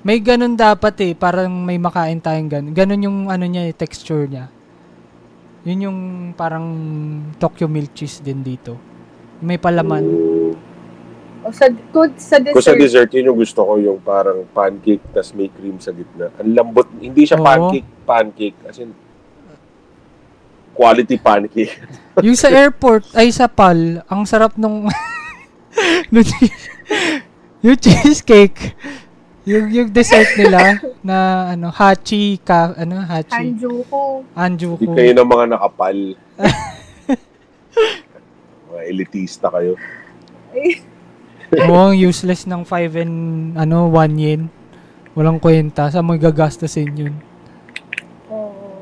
A: May ganun dapat eh. Parang may makain tayong ganun. Ganun yung ano niya, texture niya. Yun yung parang Tokyo Milk Cheese din dito. May palaman.
C: Sa dessert.
B: Kung sa dessert, yun yung gusto ko. Yung parang pancake tas may cream sa gitna. Ang lambot. Hindi siya pancake. As in, quality pancake.
A: Yung sa airport, ay sa PAL, ang sarap nung yung cheesecake. Yung dessert nila na hachi. Anjuko.
B: Hindi kayo ng mga nakapal. Mga elitista kayo.
A: Ang useless ng 5 and 1 yen. Walang kwenta. Saan mo gagastusin yun?
C: Oo.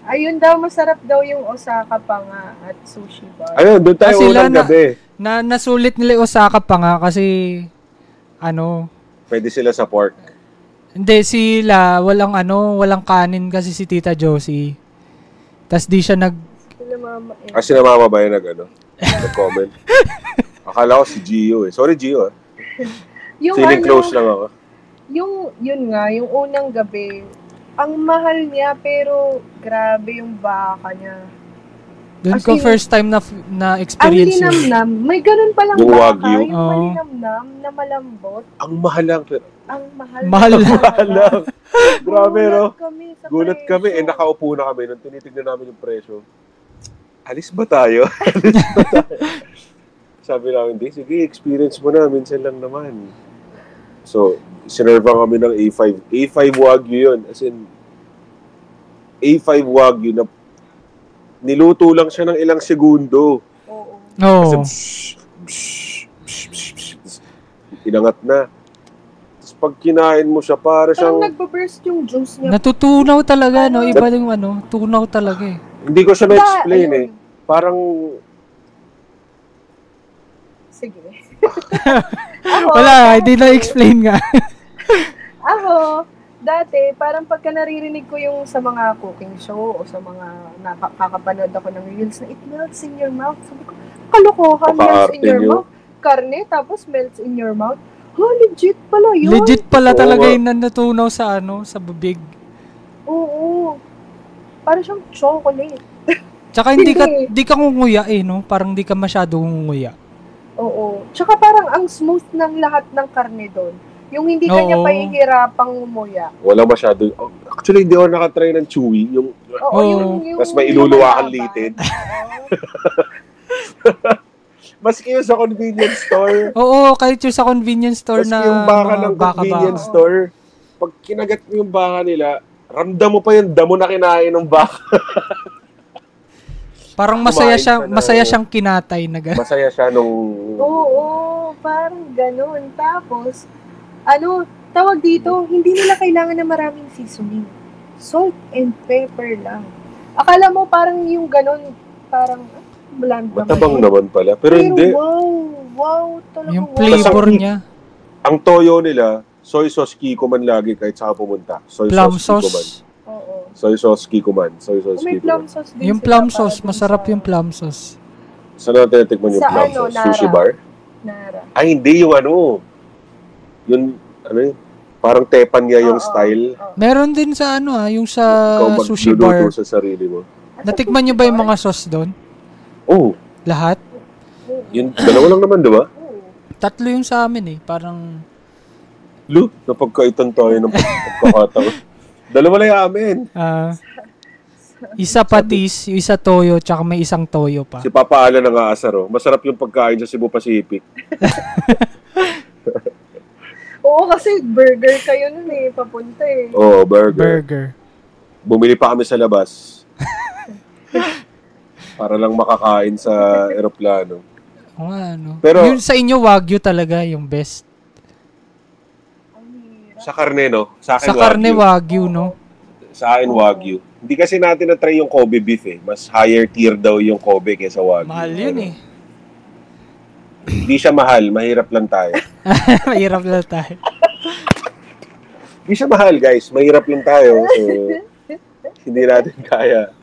C: Ayun daw, masarap daw yung Osaka pa nga at sushi bar.
B: Ayun, doon tayo unang gabi.
A: Nasulit nila yung Osaka pa nga kasi
B: pwede sila sa pork.
A: Hindi, sila walang kanin kasi si Tita Josie. Tas di siya
B: Kasi na mama ba yung nag-comment? Akala ko si Gio eh. Sorry Gio Feeling close lang ako.
C: Yun nga, yung unang gabi, ang mahal niya pero grabe yung baka niya.
A: Doon ko first time na experience
C: yun. Ang linamnam, may ganun palang
B: yung
C: baka,
B: wagyu.
C: yung malinamnam na malambot.
B: Ang mahal lang pero.
C: Ang mahal
B: lang. Grabe no? Gulat kami.
C: presyo.
B: Nakaupo na kami nung tinitignan namin yung presyo. Alis ba tayo? Sabi namin, hindi, sige, experience mo na, minsan lang naman. So, sinerva kami ng A5. A5 Wagyu yun. As in, A5 Wagyu na niluto lang siya ng ilang segundo.
C: Oo.
B: Kasi, inangat na. Tapos pag kinain mo siya, para siyang...
C: Parang nagbaburst yung juice niya.
A: Natutunaw talaga, no? Iba yung tunaw talaga eh.
B: Hindi ko siya ma-explain eh. Parang...
C: Sige.
A: Wala, hindi na-explain nga.
C: Ako, dati, parang pagka naririnig ko yung sa mga cooking show o sa mga nakakapanood ako ng reels na it melts in your mouth. Sabi ko, kalokohan, melts in your mouth. Karne, tapos melts in your mouth. Legit pala yun.
A: Legit pala talaga yung natunaw sa sa bibig.
C: Oo. Parang siyang chocolate.
A: Tsaka hindi ka nguya eh, no? Parang hindi ka masyadong nguya.
C: Oo. Tsaka parang ang smooth ng lahat ng karne doon. Yung hindi ka niya pahihirapang umuya.
B: Wala masyado. Actually, hindi ako nakatry ng chewy. Yung mas may iluluwa kang litid. Maski yung sa convenience store.
A: Oo, kahit yung sa convenience store
B: maski yung baka ng convenience store. Pag kinagat mo yung baka nila, ramdam mo pa yung damo na kinain ng baka.
A: Parang masaya siyang kinatay na gano'n.
B: Masaya siya nung...
C: Oo, parang gano'n. Tapos, tawag dito, hindi nila kailangan na maraming seasoning. Salt and pepper lang. Akala mo parang yung gano'n, parang bland naman.
B: Matabang naman pala. Pero hindi.
C: Wow, talaga.
A: Yung flavor niya.
B: Ang toyo nila, soy sauce Kikoman lagi kahit saan pumunta.
A: Plum sauce.
B: Soy sauce Kikoman.
C: May plum sauce din.
A: Yung plum sauce, masarap yung plum sauce.
B: Saan natin natikman yung plum sauce?
C: Nara.
B: Sushi bar?
C: Nara.
B: Ay, hindi yung Yung, parang tepanya yung style.
A: Meron din sa yung sa sushi
B: bar.
A: bar.
B: Sa sarili mo.
A: Natikman nyo ba yung mga sauce doon?
B: Oo.
A: Lahat?
B: Yung dalawa lang naman, diba?
A: 3 yung sa amin eh. Parang...
B: Napagkaitan tayo ng pagkakataon. Dalawa lang yung amin.
A: Isa patis, isa toyo, tsaka may isang toyo pa.
B: Si Papa Alan ang aasar, Masarap yung pagkain sa Cebu Pacific.
C: Oo, kasi burger kayo nun papunta
B: Oo, burger. Bumili pa kami sa labas. Para lang makakain sa eroplano. Pero
A: yung sa inyo, Wagyu talaga yung best.
B: Sa karne, no? Sa
A: karne, Wagyu, no?
B: Sa akin, Wagyu. Hindi kasi natin na-try yung Kobe beef, Mas higher tier daw yung Kobe kaysa Wagyu.
A: Mahal yun,
B: Hindi siya mahal. Mahirap lang tayo.
A: Mahirap lang tayo.
B: Hindi siya mahal, guys. Mahirap yung tayo. So, hindi natin kaya.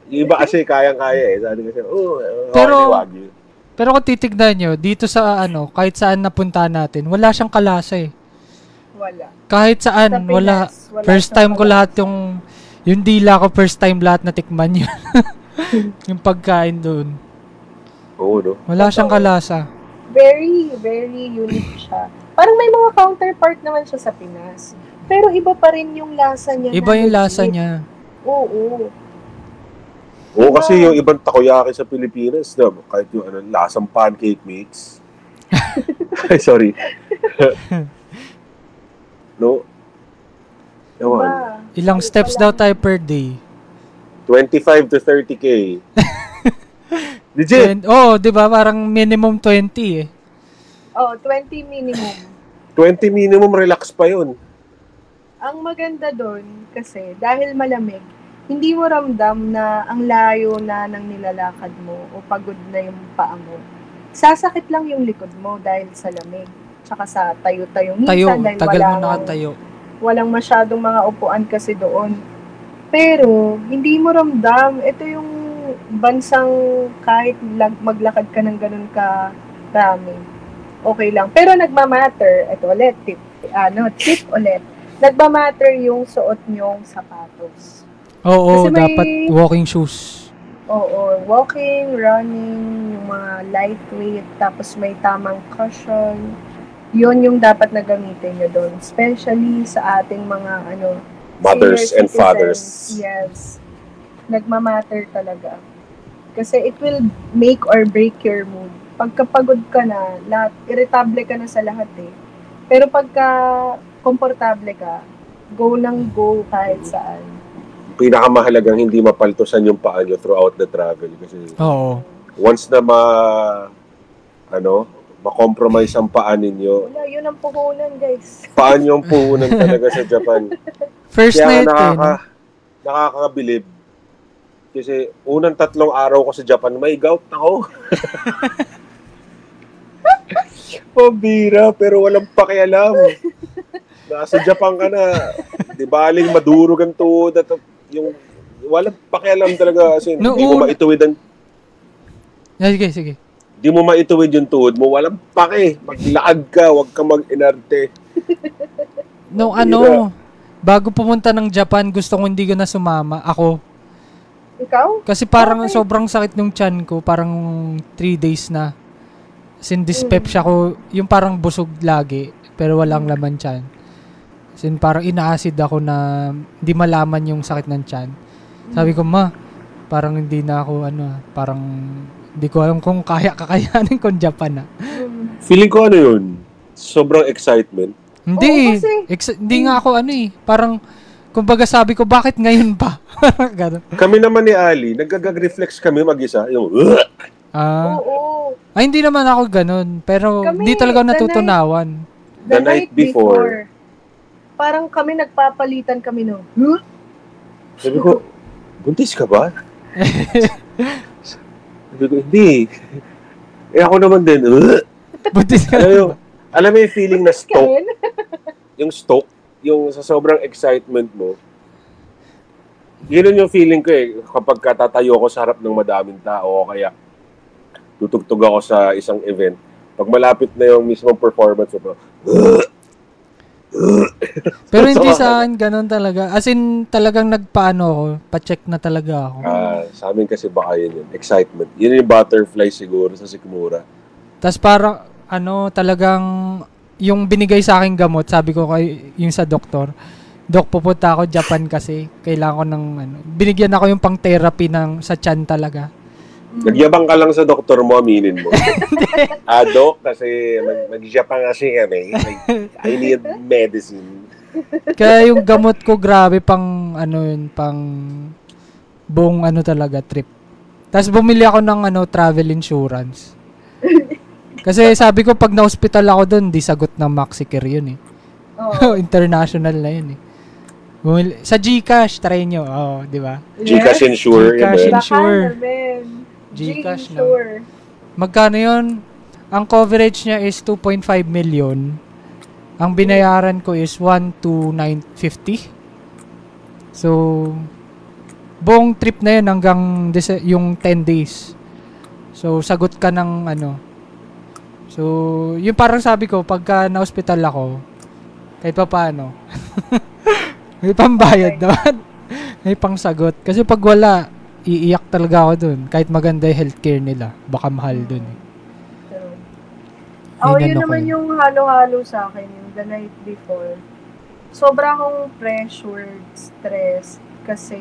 B: Yung iba kasi kayang-kaya eh. Sabi kasi,
A: pero kung titignan nyo, dito sa kahit saan napunta natin, wala siyang kalasa eh.
C: Wala.
A: Kahit saan, wala. First time ko lahat yung dila ko, first time lahat natikman yun. Yung pagkain doon.
B: Oo, no?
A: Wala siyang kalasa.
C: Very, very unique siya. Parang may mga counterpart naman siya sa Pinas. Pero iba pa rin yung lasa niya.
A: Iba yung lasa niya.
C: Oo.
B: Oo, kasi yung ibang takoyaki sa Pilipinas, kahit yung lasang pancake mix. Ay, sorry. No? Ewan.
A: Ilang steps daw tayo per day?
B: 25 to 30K. Legit?
A: Di ba? Parang minimum 20 eh.
C: 20 minimum.
B: 20 minimum, relax pa yun.
C: Ang maganda doon, kasi dahil malamig, hindi mo ramdam na ang layo na ng nilalakad mo o pagod na yung paa mo. Sasakit lang yung likod mo dahil sa lamig. Tsaka sa tayo-tayo. Minsan dahil
A: tagal mo nakatayo.
C: Walang masyadong mga upuan kasi doon. Pero, hindi mo ramdam. Ito yung bansang kahit maglakad ka ng ganun ka rami. Okay lang. Pero nagmamatter. Ito ulit, tip ulit. Nagmamatter yung suot nyong sapatos.
A: Oo, dapat walking shoes.
C: Oo, walking, running, yung mga lightweight, tapos may tamang cushion. Yun yung dapat na gamitin nyo doon. Especially sa ating mga
B: mothers and fathers.
C: Yes. Nagmamatter talaga. Kasi it will make or break your mood. Pagkapagod ka na, irritable ka na sa lahat eh. Pero pagka komportable ka, go lang go kahit saan.
B: Pinakamahalagang hindi mapaltusan yung paa nyo throughout the travel. Kasi once na ma-compromise ang paa ninyo.
C: Wala, yun ang puhunan, guys.
B: Paa nyo ang puhunan talaga sa Japan.
A: First
B: Kaya
A: night
B: nakakabilib. Kasi unang 3 araw ko sa Japan, may gout ako. Pabira, pero walang pakialam. Nasa Japan ka na, di baling madurog ang tuhod at yung walang pakialam talaga kasi hindi mo maituwid ang...
A: Sige.
B: Hindi mo maituwid yung tuhod mo, walang pake. Maglakad ka, wag ka mag-inarte.
A: Bago pumunta ng Japan, gusto ko hindi ko na sumama. Ako.
C: Ikaw?
A: Kasi parang sobrang sakit ng tiyan ko, parang 3 days na. Sin dyspepsia ko, yung parang busog lagi, pero walang laman tiyan. Sin parang ina-acid ako na hindi malaman yung sakit ng tiyan. Sabi ko, parang hindi na ako parang hindi ko alam kung kakayanin kung Japan na.
B: Feeling ko yun? Sobrang excitement.
A: Hindi. Hindi nga ako parang kumbaga sabi ko, bakit ngayon pa?
B: Kami naman ni Ali, nagagag-reflex kami mag-isa. Yung
C: Oo.
A: Ay, hindi naman ako ganun. Pero hindi talaga natutunawan.
B: The night before.
C: Parang kami nagpapalitan kami
B: Sabi ko, buntis ka ba? Sabi ko, hindi. Ako naman din,
A: buntis ka
B: alam mo yung feeling na stock? Yung stock, yung sa sobrang excitement mo. Yun yung feeling ko kapag tatayo ako sa harap ng madaming tao o kaya tutugtog ako sa isang event. Pag malapit na yung mismong performance ko,
A: pero hindi sa akin ganun talaga. As in, talagang ako, pa-check na talaga ako.
B: Sa amin kasi baka yun. Excitement. Yun yung butterfly siguro sa sikmura.
A: Tapos parang, talagang, yung binigay sa akin gamot, sabi ko yung sa doktor, Dok, pupunta ako Japan kasi, kailangan ko ng, binigyan ako yung pang-therapy sa tiyan talaga.
B: Nagyabang ka lang sa doktor mo, aminin mo. Dok, kasi mag-Japan kasi kami. I need medicine.
A: Kaya yung gamot ko, grabe, pang buong talaga, trip. Tapos bumili ako ng travel insurance. Kasi sabi ko, pag na-hospital ako doon, di sagot ng Maxicare yun International na yun sa GCash, try nyo. Di ba?
B: GCash Insure.
A: GCash Insure. GCash na. Magkano yun? Ang coverage niya is 2.5 million. Ang binayaran ko is 1,250. So, buong trip na yun hanggang yung 10 days. So, sagot ka ng ano. So, yung parang sabi ko, pagka na-hospital ako, kahit pa paano, may pambayad naman. May pangsagot. Kasi pag wala, iiyak talaga ako dun. Kahit maganda yung healthcare nila. Baka mahal dun eh.
C: Yun naman yung halo-halo sa akin, yung the night before. Sobra akong pressured, stress, kasi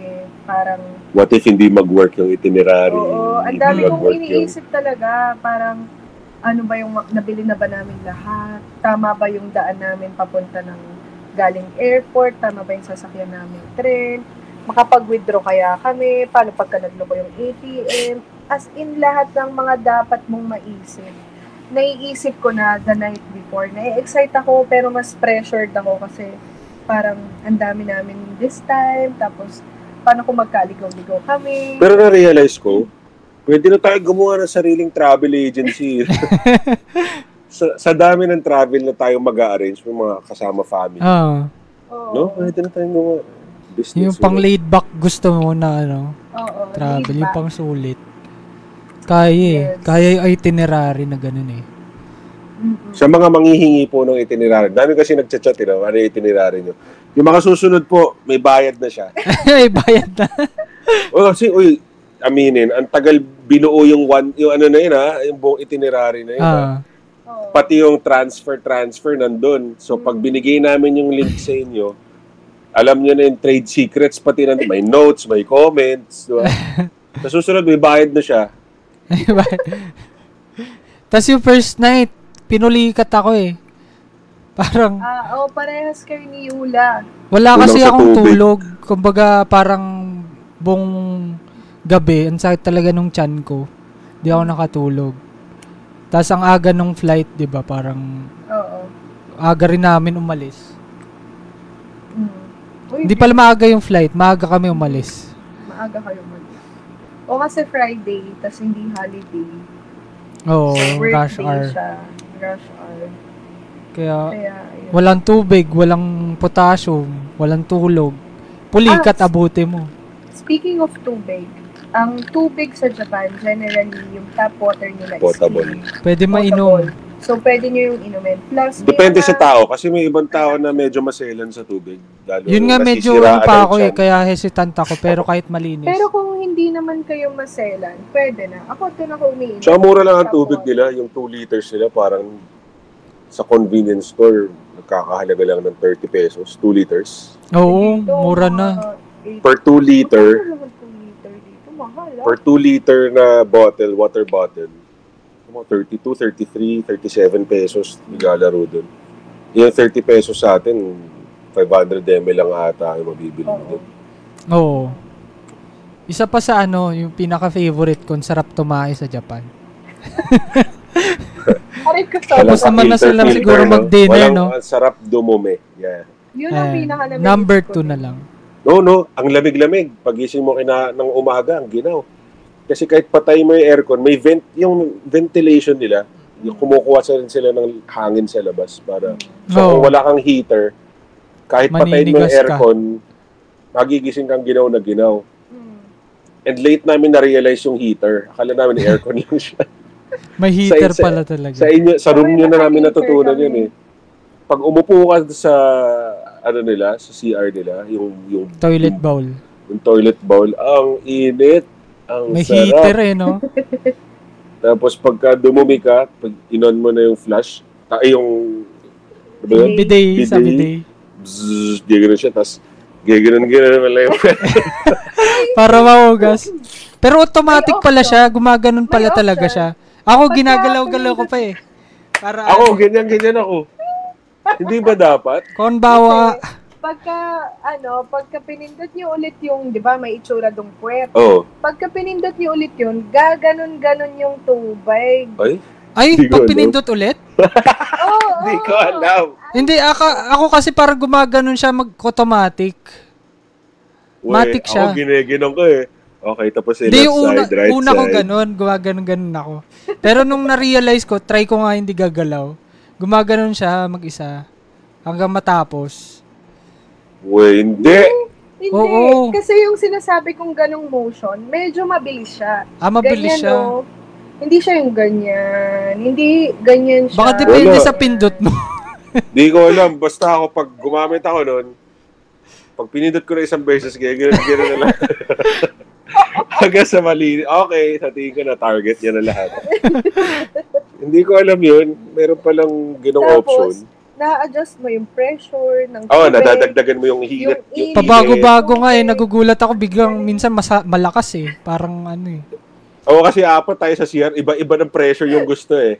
C: parang...
B: What if hindi mag-work yung itinerary?
C: Oo, ang dami kong iniisip talaga. Parang, ano ba yung nabili na ba namin lahat? Tama ba yung daan namin papunta ng galing airport? Tama ba yung sasakyan namin train? Makapag-withdraw kaya kami? Paano pagka nagloko yung ATM? As in, lahat ng mga dapat mong maisip. Naiisip ko na the night before. Na-excite ako pero mas pressured ako kasi parang ang dami namin this time. Tapos, paano kung magkaligaw-ligaw kami?
B: Pero na-realize ko, pwede na tayo gumawa ng sariling travel agency. sa dami ng travel na tayo mag-a-arrange, may mga kasama family. No? Pwede na tayo gumawa. Business
A: yung pang laid back gusto mo na ano, travel, yung pang sulit. Kaya yung itinerary na ganun eh.
B: Sa mga manghihingi po ng itinerary, dami kasi nagchat-chat, ano yung itinerary nyo. Yung mga susunod po, may bayad na siya.
A: May bayad na.
B: Kasi, aminin, ang tagal binuo yung ano na yun yung buong itinerary na yun. Pati yung transfer nandun. So, pag binigay namin yung link sa inyo, alam nyo na yung trade secrets, pati nandun, may notes, may comments. Diba? Sa susunod, may bayad na siya.
A: Tapos yung first night, pinulikat ako eh. Parang...
C: parehas kayo ni Yula.
A: Wala kasi akong tulog. Kumbaga, parang buong gabi, ang sakit talaga nung tiyan ko. Di ako nakatulog. Tapos ang aga nung flight, di ba? Parang... aga rin namin umalis. Hindi pala maaga yung flight. Maaga kami umalis.
C: Maaga kayo umalis. O kasi Friday, tas hindi holiday.
A: Rush hour.
C: Rush hour.
A: Kaya walang tubig, walang potassium, walang tulog. Pulikat abuti mo.
C: Speaking of tubig, ang tubig sa Japan, generally, yung tap water nila
B: potable.
A: Pwede mainom.
C: So, pwede nyo yung inumin. Plus,
B: depende sa tao. Kasi may ibang tao na medyo maselan sa tubig.
A: Yun nga medyo pa ako kaya hesitant ako. Pero kahit malinis.
C: Pero kung hindi naman kayo maselan, pwede na. Ako, doon ako umiinom.
B: So, mura lang ang tubig nila. Yung 2 liters nila, parang sa convenience store, nagkakahalaga lang ng 30 pesos. 2 liters.
A: Oo, mura na.
B: Per 2 liter. Per 2 liter na bottle, water bottle. 32, 33, 37 pesos nilalaro dun. Yung 30 pesos sa atin, 500 ml lang ata yung mabibili dun.
A: Oo. Isa pa sa yung pinaka-favorite ko, sarap tumae sa Japan. Tapos naman na sila siguro mag-dinner, no?
B: Ang sarap dumume. Yeah.
C: Yun ang pinaka-lamig.
A: Number 2 na lang.
B: No. Ang lamig-lamig. Pagising mo ng umaga, ang ginaw. Kasi kahit patay mo yung aircon, may yung ventilation nila, yung kumukuha rin sila ng hangin sa labas. Kung wala kang heater, kahit patay mo yung aircon, magigising kang ginaw na ginaw. And late namin na-realize yung heater. Akala namin aircon lang siya.
A: May heater pala talaga.
B: Sa room nyo na namin natutunan yun eh. Pag umupo ka sa sa CR nila, yung
A: toilet bowl.
B: Yung toilet bowl, ang init. Ang
A: may
B: sarap.
A: Heater no?
B: Tapos pagka dumumi ka, pag inon mo na yung flash, yung
A: bidet sa bidet.
B: Gagano siya, tapos gagano pala yung
A: para mahugas. Pero automatic pala siya, gumaganon pala talaga siya. Ako ginagalaw-galaw ko pa eh.
B: Ako, ganyan ako. Hindi ba dapat?
A: Kung bawa...
C: Pagka pinindot niyo ulit yung, di ba, may itsura dong puwet. Pagka pinindot niyo ulit yun, gaganon-ganon yung tubig.
A: Ay, pag pinindot ulit?
B: Hindi ko alam.
A: Hindi, ako kasi parang gumaganon siya mag-automatic. Matic siya.
B: Ako ginaginon ko eh. Okay, tapos left side, right side.
A: Una ko ganon, gumaganon ako. Pero nung na-realize ko, try ko nga hindi gagalaw. Gumaganon siya mag-isa. hanggang matapos.
B: Hindi.
C: Hindi.
A: Oo.
C: Kasi yung sinasabi kong ganong motion, medyo mabilis siya.
A: Mabilis
C: ganyan,
A: siya.
C: No? Hindi siya yung ganyan. Hindi ganyan siya.
A: Baka depende sa pindot mo.
B: Di ko alam. Basta ako, pag gumamit ako nun, pag pinindot ko na isang beses, gano'n na lang. Hanggang sa mali. Okay, sa tingin ko na target niya na lahat. Hindi ko alam yun. Meron palang ginong option.
C: Na-adjust mo yung pressure ng tubig.
B: Oo, nadadagdagan mo yung higit.
C: Yung
A: Pabago-bago nga eh. Nagugulat ako biglang minsan malakas eh. Parang ano eh.
B: Oo, kasi apat tayo sa CR. Iba-iba ng pressure yung gusto eh.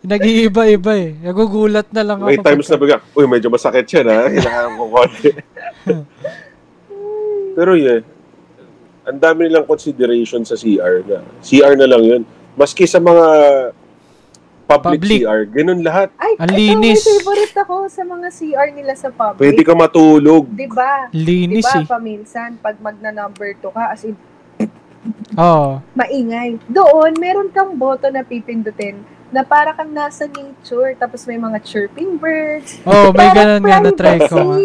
A: Nag-iiba-iba eh. Nagugulat na lang ako.
B: May times na bigla, uy, medyo masakit siya na. Hinahangan ko konti. Pero ang dami nilang consideration sa CR na. CR na lang yun. Maski sa mga public. CR, ganun lahat.
C: Ay,
A: ang linis.
C: May favorite ako sa mga CR nila sa public.
B: Pwede ka matulog.
C: Diba?
A: Linis
C: diba,
A: eh.
C: paminsan, pag magna-number 2 ka, as in, maingay. Doon, meron kang boto na pipindutin na para kang nasa nature, tapos may mga chirping birds.
A: May ganun nga na-try ko.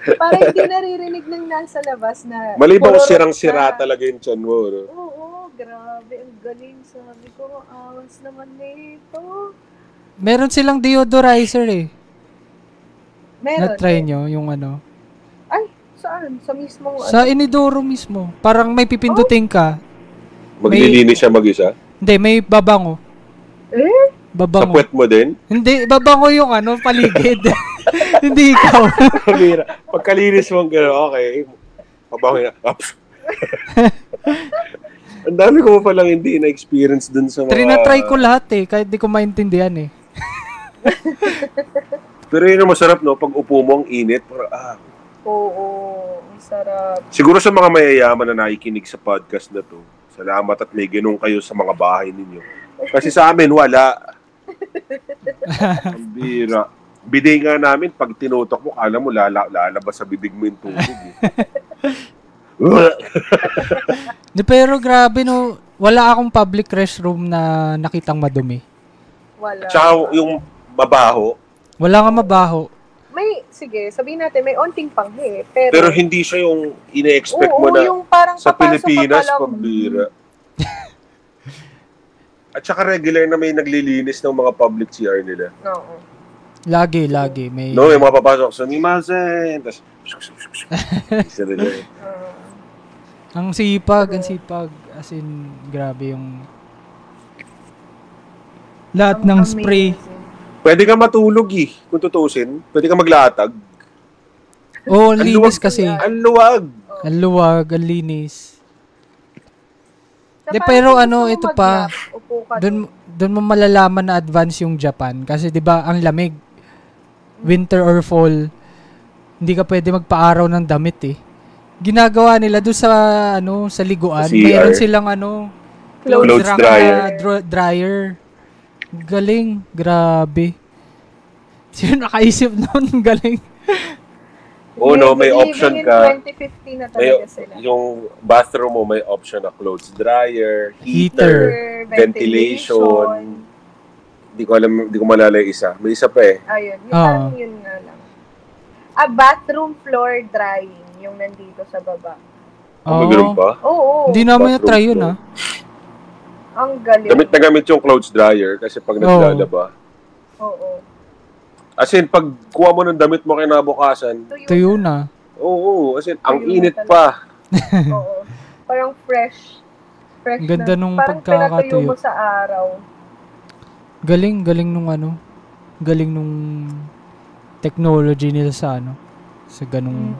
C: Para hindi naririnig ng nasa labas na...
B: Malibang sirang-sira talaga yung tiyan mo. No?
C: Oo, grabe. Ang galing. Sabi ko, awas naman nito.
A: Meron silang deodorizer eh.
C: Meron.
A: Na-try nyo yung ano?
C: Ay, saan? Sa mismong...
A: Sa inidoro mismo. Parang may pipindutin ka.
B: Maglilinis siya mag-isa?
A: Hindi, may babango. Babango.
B: Sa puwet mo din?
A: Hindi, babango yung paligid. Hindi ikaw.
B: Pagkalinis mo, okay. Babango na. Ang dami ko pa lang hindi na-experience dun sa mga...
A: Trinatry ko lahat eh, kahit di ko maintindihan eh.
B: Pero yun ang masarap, no? Pag upo mo ang init, parang,
C: Oo, ang sarap.
B: Siguro sa mga mayayaman na nakikinig sa podcast na to, salamat at may ganun kayo sa mga bahay ninyo. Kasi sa amin, wala. Ang bira. Biday nga namin, pag tinutok mo, kala mo lalabas sa bibig mo yung tubig.
A: Pero grabe no, wala akong public restroom na nakitang madumi.
C: Wala.
B: Tsaka yung mabaho.
A: Wala nga mabaho.
C: Sige, sabihin natin, may onting panghi.
B: Pero hindi siya yung ine-expect mo na
C: yung parang
B: sa Pilipinas, pambira. At saka regular na may naglilinis ng mga public CR nila.
C: Oo.
A: Lagi. May
B: mga papasok sa Nimasen. Tapos, isa nila eh.
A: Ang sipag. As in, grabe yung lahat ng spray.
B: Pwede ka matulog kung tutusin. Pwede ka maglatag.
A: Ang linis kasi.
B: Ang luwag.
A: Ang luwag, ang linis. Pero ito pa, doon mo malalaman na advance yung Japan. Kasi 'di ba ang lamig. Winter or fall, hindi ka pwede magpa-araw ng damit eh. Ginagawa nila doon sa liguan. Mayroon silang
B: clothes
A: dryer. Galing, grabe. Sino nakaisip noon? Galing.
B: May option ka.
C: 2015 na talaga sila.
B: Yung bathroom mo may option na clothes dryer, heater, ventilation. Hindi ko malala yung isa. May isa pa eh.
C: Ayun, parang yun nga lang. Bathroom floor drying, yung nandito sa baba.
B: Maganoon pa?
C: Oo.
A: Hindi naman na-try yun
C: Ang galing.
B: Gamit na gamit yung clothes dryer kasi pag naglalaba.
C: Oo.
B: As in, pag kuha mo ng damit mo kinabukasan,
A: tuyo na.
B: Oo, as in, ang init pa.
C: Oo. Parang fresh.
A: Ganda nung
C: parang
A: pagkakatuyo.
C: pinatuyo mo sa araw.
A: Galing nung technology nila sa ganung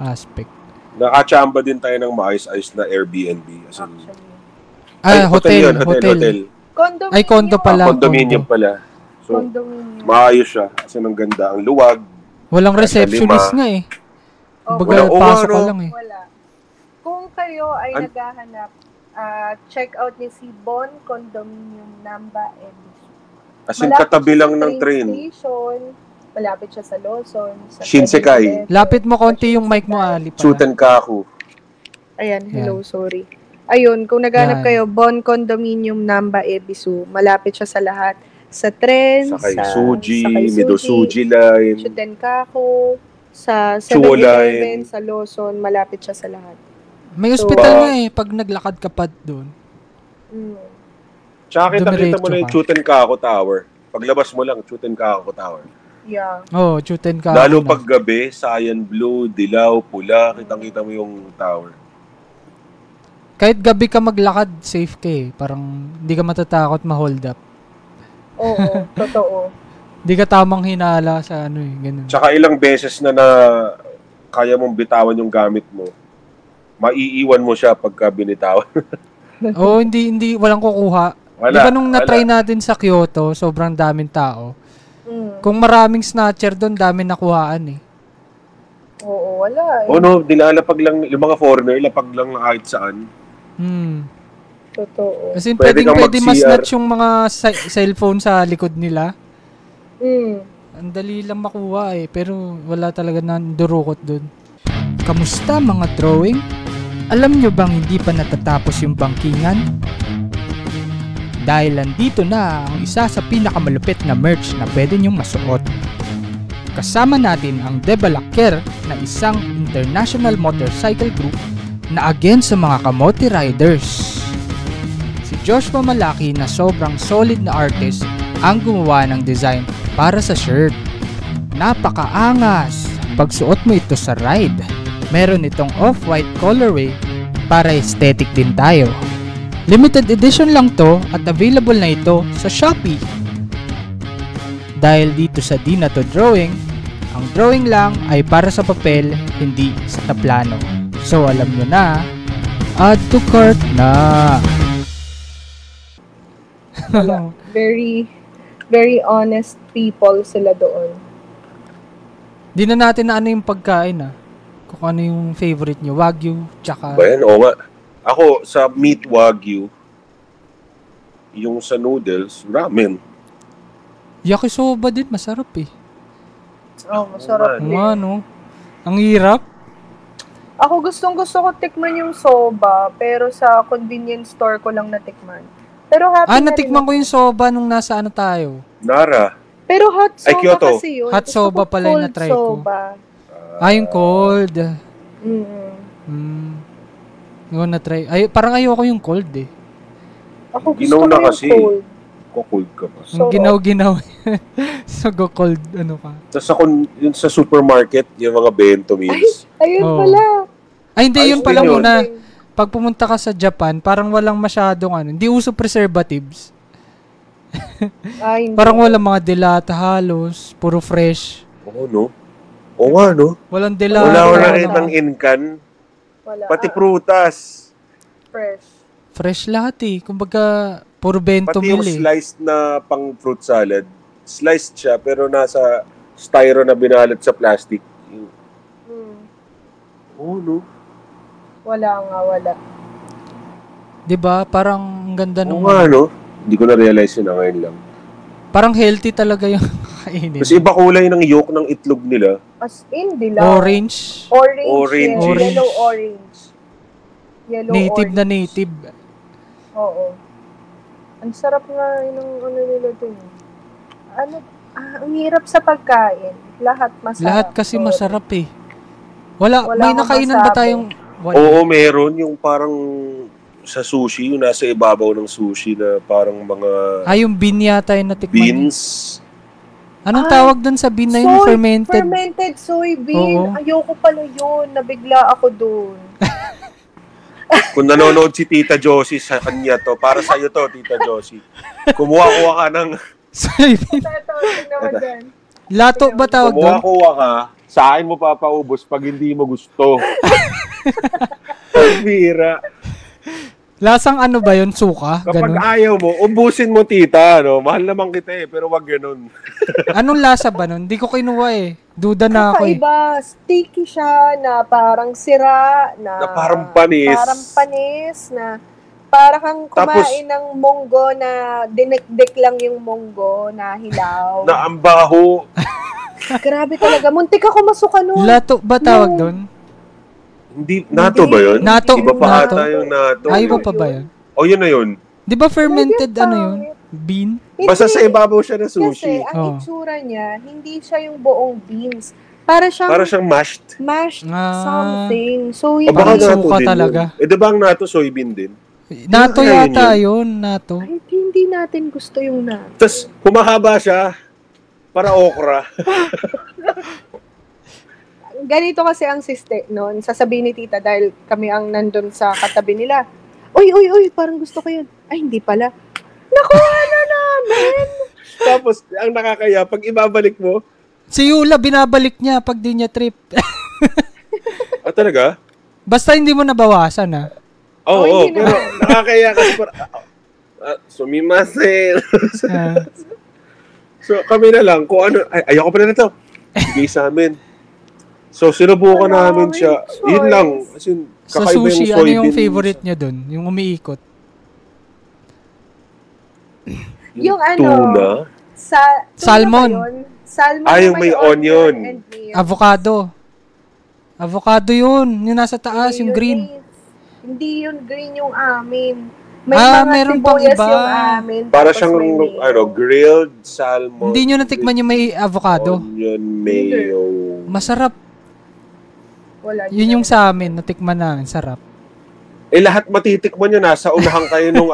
A: aspect.
B: Nakachamba din tayo ng maayos-ayos na Airbnb. As in,
A: hotel.
C: Condominium.
A: Ay, condo pala.
B: Condominium pala. So, maayos siya. Kasi ang ganda. Ang luwag.
A: Walang receptionist nga eh. Baga, pasok ka lang eh.
C: Wala. Kung kayo ay naghahanap, check out niyo si Bon Condominium Namba Ebisu.
B: As in, katabi lang ng train.
C: Station, malapit siya sa Lawson. Sa
B: Shinsekai.
A: Lapit mo konti yung mic mo, Ali.
B: Chutan Kaku.
C: Ayan, hello, sorry. Ayun, kung naghanap kayo, Bon Condominium Namba Ebisu, malapit siya sa lahat. sa Trend,
B: Sakay
C: sa
B: Suji,
C: Sakay
B: Mido Suji line,
C: Chutenkaku, sa
B: Chuo
C: 7-Eleven,
B: line.
C: sa Lawson, malapit siya sa lahat.
A: May hospital nga pag naglakad ka pa doon.
B: Tsaka kita mo na yung
A: Dumiretso ka.
B: Chutenkaku Tower. Paglabas mo lang, Chutenkaku Tower.
C: Yeah.
A: Oh, Chutenkaku
B: Lalo
A: na.
B: pag gabi, cyan blue, dilaw, pula, kitang-kita mo yung tower.
A: Kahit gabi ka maglakad, safe ka eh. Parang hindi ka matatakot ma-hold up.
C: Oo, totoo.
A: Hindi ka tamang hinala sa ano eh, ganun.
B: Tsaka ilang beses na kaya mong bitawan yung gamit mo, maiiwan mo siya pagka binitawan.
A: Oo, hindi, walang kukuha. Di ba nung na-try natin sa Kyoto, sobrang daming tao. Kung maraming snatcher doon, daming nakuhaan eh.
C: Oo, wala eh.
B: O no, dilalapag lang, yung mga foreigner, ilapag lang kahit saan.
C: Totoo.
A: Kasi
B: Pwede kang
A: pwede
B: mag-CR.
A: mas-snatch yung mga cellphone sa likod nila.
C: Mm.
A: Ang dali lang makuha eh, pero wala talaga nandurukot doon. Kamusta mga drawing? Alam nyo bang hindi pa natatapos yung bangkingan? Dahil nandito na ang isa sa pinakamalupit na merch na pwede nyong masuot. Kasama natin ang Debalaker na isang international motorcycle group na against sa mga kamote riders. Si Joshua Malaki na sobrang solid na artist ang gumawa ng design para sa shirt. Napakaangas pagsuot mo ito sa ride. Meron itong off-white colorway para aesthetic din tayo. Limited edition lang to at available na ito sa Shopee. Dahil dito sa Di Na To Drawing, ang drawing lang ay para sa papel, hindi sa taplano. So alam nyo na, add to cart na!
C: Very, very honest people sila doon.
A: Di na natin na ano yung pagkain kung ano yung favorite nyo, Wagyu, tsaka...
B: Ba yan? Oo nga. Ako, sa meat Wagyu, yung sa noodles, ramen.
A: Yakisoba din, masarap eh.
C: Oh, masarap din.
A: Ano? Ang hirap.
C: Ako gustong-gusto ko tikman yung soba, pero sa convenience store ko lang natikman. Pero happy na
A: natikman ko
C: rin
A: yung soba nung nasa ano tayo.
B: Nara.
C: Pero hot soba
B: Kyoto.
C: kasi yun.
A: Hot
C: Gusto
A: soba
C: ko
A: pala yung
C: cold
A: na-try ko.
C: soba.
A: Yung cold.
C: Mm-hmm.
A: Yung na-try. Parang ayoko yung cold eh.
C: Ako gusto
B: Ginaw
C: ko
B: na
C: yung
B: kasi.
C: cold.
B: Cold ka pa.
A: Yung ginaw-ginaw. So go cold, ano ka.
B: Tapos ako, yun sa supermarket, yung mga bento meals.
C: Ayun
A: Oh.
C: pala.
A: Ay, hindi, yun
B: Ayos
A: pala
B: din yun.
A: muna. Pag pumunta ka sa Japan, parang walang masyadong ano. Hindi uso preservatives.
C: Ay, hindi.
A: Parang walang mga delata halos. Puro fresh.
B: Oo, no? Oo nga, no?
A: Walang delata.
B: Wala ko na
A: walang-
B: rin ng incan.
C: Wala.
B: Pati prutas.
C: Fresh.
A: Fresh lahat eh. Kumbaga, puro bento
B: Pati yung
A: meal eh.
B: sliced na pang fruit salad. Sliced siya, pero nasa styro na binalat sa plastic. Oo, no?
C: Wala nga, wala.
A: Diba? Parang ang ganda
B: Oo
A: nung...
B: nga, no? Hindi ko na-realize yun na ngayon lang.
A: Parang healthy talaga yung kainin.
B: Kasi iba kulay ng yolk ng itlog nila.
C: As in, dilaw.
A: Orange.
C: Orange.
B: Orange.
C: Yes. Yellow orange. Yellow
A: Native
C: orange.
A: na native.
C: Oo. Ang sarap nga yung ano nila dun. Ang hirap sa pagkain. Lahat masarap.
A: Lahat kasi
C: Oo.
A: masarap eh. Wala may
C: akong
A: nakainan ba
C: masabi.
A: tayong... Wala.
B: Oo, meron yung parang sa sushi, yung nasa ibabaw ng sushi na parang mga
A: Yung bean yata yung natikman.
B: beans.
A: Anong tawag dun sa bean na yun? Fermented.
C: Fermented soybean.
A: Oo.
C: Ayoko pala yun. Nabigla ako dun.
B: Kung nanonood si Tita Josie sa kanya to, para sa'yo to, Tita Josie. Kumuha-kuha ka ng...
A: Soybean.
C: Ito, naman dyan.
A: Lato ba tawag dun?
B: Kumuha-kuha ka, sa akin mo papaubos pag hindi mo gusto. Pambira.
A: Lasang ano ba yun? Suka?
B: Kapag
A: Ganun.
B: ayaw mo, ubusin mo, tita. No? Mahal naman kita eh, pero wag ganun.
A: Anong lasa ba nun? Hindi ko kinuha eh. Duda na ako eh.
C: Kakaiba. Sticky siya na parang sira. Na
B: parang panis.
C: Parang panis na para kang kumain ng munggo na dinekdek lang yung munggo na hilaw.
B: Na ang baho.
C: Grabe talaga. Muntik ako masuka nun.
A: Lato ba tawag dun?
B: Hindi, nato ba yun?
A: Nato.
B: Iba pa
A: Nato.
B: ata yung nato.
A: Iba pa ba yun?
B: O yun na yun.
A: Di ba fermented
C: Grabe,
A: ano yun?
C: pangit.
A: Bean?
B: Basta sa ibabaw siya na sushi.
C: Kasi ang itsura niya, hindi siya yung buong beans. Para siyang
B: mashed.
C: Mashed something. So,
A: parang suka talaga.
B: Diba ang natto soybean din?
A: Natto yata yun. Natto.
C: Ay, hindi natin gusto yung natto.
B: Tapos, humahaba siya. Para okra.
C: Ganito kasi ang siste noon. Sasabihin ni tita dahil kami ang nandun sa katabi nila. Uy, parang gusto ko yun. Ay, hindi pala. Nakuha na namin!
B: Tapos, ang nakakaya, pag ibabalik mo,
A: si Yula, binabalik niya pag di niya trip.
B: Talaga?
A: Basta hindi mo nabawasan, ha?
B: Oo, pero nakakaya kasi sumimasen. So, kami na lang, kung ano, ayoko pa na ito. Bigay sa amin. So, sinubukan namin siya. Yun lang. As in,
A: sa sushi, ano yung favorite niya dun? Yung umiikot?
C: Yung
B: tuna?
A: Salmon.
C: Salmon
B: yung may onion.
A: Avocado. Avocado yun. Yung nasa taas, yung green.
C: Hindi yung green yung amin. May mga
A: meron pang iba.
C: Yung amin.
B: Para siyang grilled salmon.
A: Hindi nyo natikman yung may avocado?
B: Onion, mayo.
A: Masarap. Yun yung sa amin, natikman namin. Sarap.
B: Lahat matitikman nyo. Nasa unahan kayo nung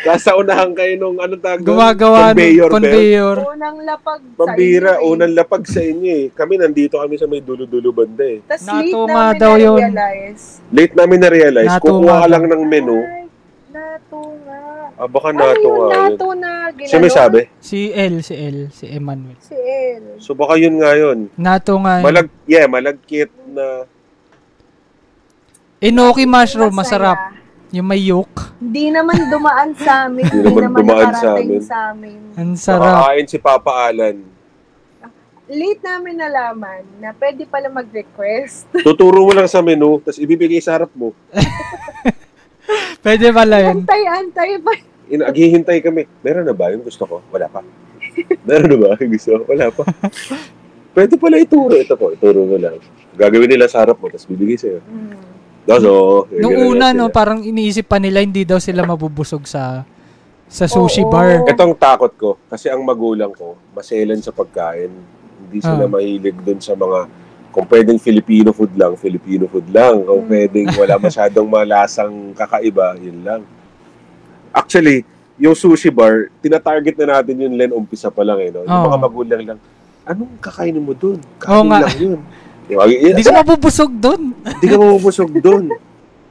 B: nasa unahan kayo nung
A: gumagawa ng conveyor.
C: Unang lapag
B: Pambira, unang lapag sa inyo Kami nandito kami sa may dulo-dulo banda
C: Tas late
B: namin na-realize. Kukuha lang ng menu.
C: Nato nga.
B: Baka nato nga.
C: Nato na.
B: Siya may sabi?
A: Si Emmanuel.
C: Si El.
B: So baka yun nga yun.
A: Nato nga yun.
B: Malagkit na.
A: Enoki mushroom, masarap. Yung may yolk.
C: Hindi naman dumaan sa amin. Hindi naman nakarating sa amin.
A: Ang sarap.
B: Nakakain si Papa Alan.
C: Late namin nalaman na pwede pala mag-request.
B: Tuturo mo lang sa menu, tapos ibibigay sa harap mo.
A: Pwede pala yun.
C: Antay pa.
B: Naghihintay kami. Meron na ba yung gusto ko? Wala pa. Meron na ba yung gusto ko? Wala pa. Pwede pala ituro. Ito po, ituro mo lang. Gagawin nila sa harap mo, tapos bibigay sa'yo.
A: Nung una, parang iniisip pa nila hindi daw sila mabubusog sa sushi bar.
B: Itong takot ko, kasi ang magulang ko, maselan sa pagkain. Hindi sila mahilig dun sa mga, kung pwedeng Filipino food lang. Kung pwedeng wala masyadong malasang kakaiba, yun lang. Actually, yung sushi bar, tinatarget na natin yun, Len, umpisa pa lang no? Yung mga magulang lang, anong kakainin mo dun? Kain lang yun.
A: Hindi ka mabubusog doon.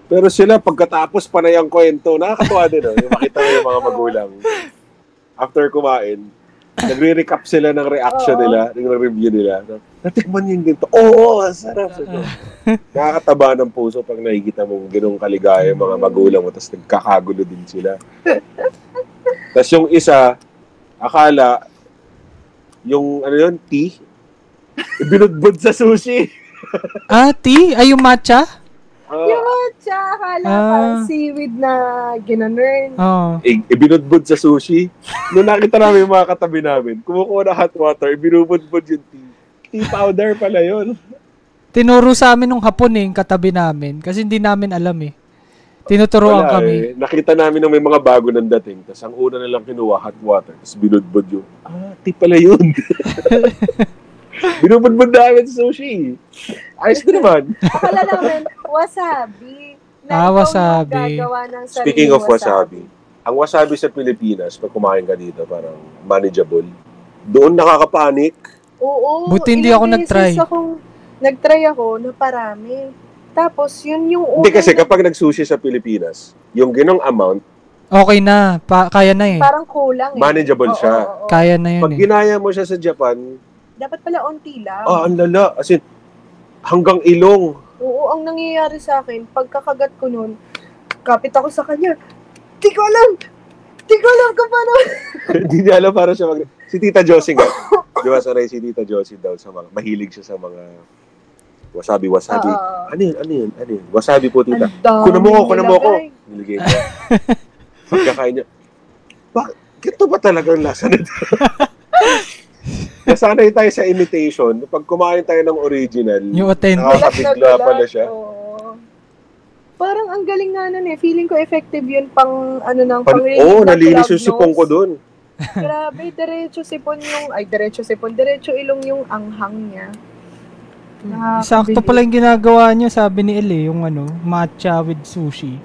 B: Pero sila, pagkatapos panay ang kwento, nakakatuwa din. Yung makita mo yung mga magulang. After kumain, nagre-recap sila ng reaction nila, ng review nila. Natikman yung ganito. Oo, sarap. Nakakataba ng puso pag nakikita mong ganung kaligaya yung mga magulang mo, tapos nagkakagulo din sila. Tapos yung isa, akala, yung tea, binudbud sa sushi.
A: Tea? Ay, yung matcha?
C: Yung matcha, akala parang seaweed na ginanern.
B: Binudbud sa sushi. Noong nakita namin yung mga katabi namin, kumukuha na hot water, binubudbud yung tea. Tea powder pala yun.
A: Tinuro sa amin nung hapon yung katabi namin kasi hindi namin alam Tinuturoan kami.
B: Nakita namin na may mga bago nang dating. Tapos ang una na lang kinuha, hot water. Tapos binudbud yung, tea pala yun. Binubudbud namin sa sushi. Ayos na naman.
C: Akala namin, wasabi.
A: Wasabi.
B: Speaking of wasabi, ang wasabi sa Pilipinas, pag kumain ka dito, parang manageable. Doon nakakapanik.
C: Oo.
A: Buti hindi ako nag-try.
C: Nag-try ako na parami. Tapos, yun yung una.
B: Hindi kasi kapag nag-sushi sa Pilipinas, yung ginong amount,
A: okay na. Kaya na
C: Parang kulang
B: manageable siya.
C: Oo.
A: Kaya na yun
B: Pag ginaya mo siya sa Japan,
C: dapat pala onti lang.
B: ang lala. As in, hanggang ilong.
C: Oo, ang nangyayari sa akin, pagkakagat ko nun, kapit ako sa kanya. Di ko alam kung paano.
B: Hindi niya alam para siya Si Tita Josie nga. Di ba sanay si Tita Josie daw sa mga, mahilig siya sa mga wasabi. Ano yun? Wasabi po, Tita. Kunan mo ko. Niligay niya. Pagkakain niya, ito ba talagang lasa nito? Nasanay tayo sa imitation. Pag kumain tayo ng original,
A: yung authentic,
B: nakakabigla pala siya.
C: Parang ang galing nga nun eh. Feeling ko effective yun pang pang-relief
B: nalinis yung sipon ko dun.
C: Grabe, diretso ilong yung anghang niya.
A: Sakto pala yung ginagawa niya, sabi ni El yung matcha with sushi.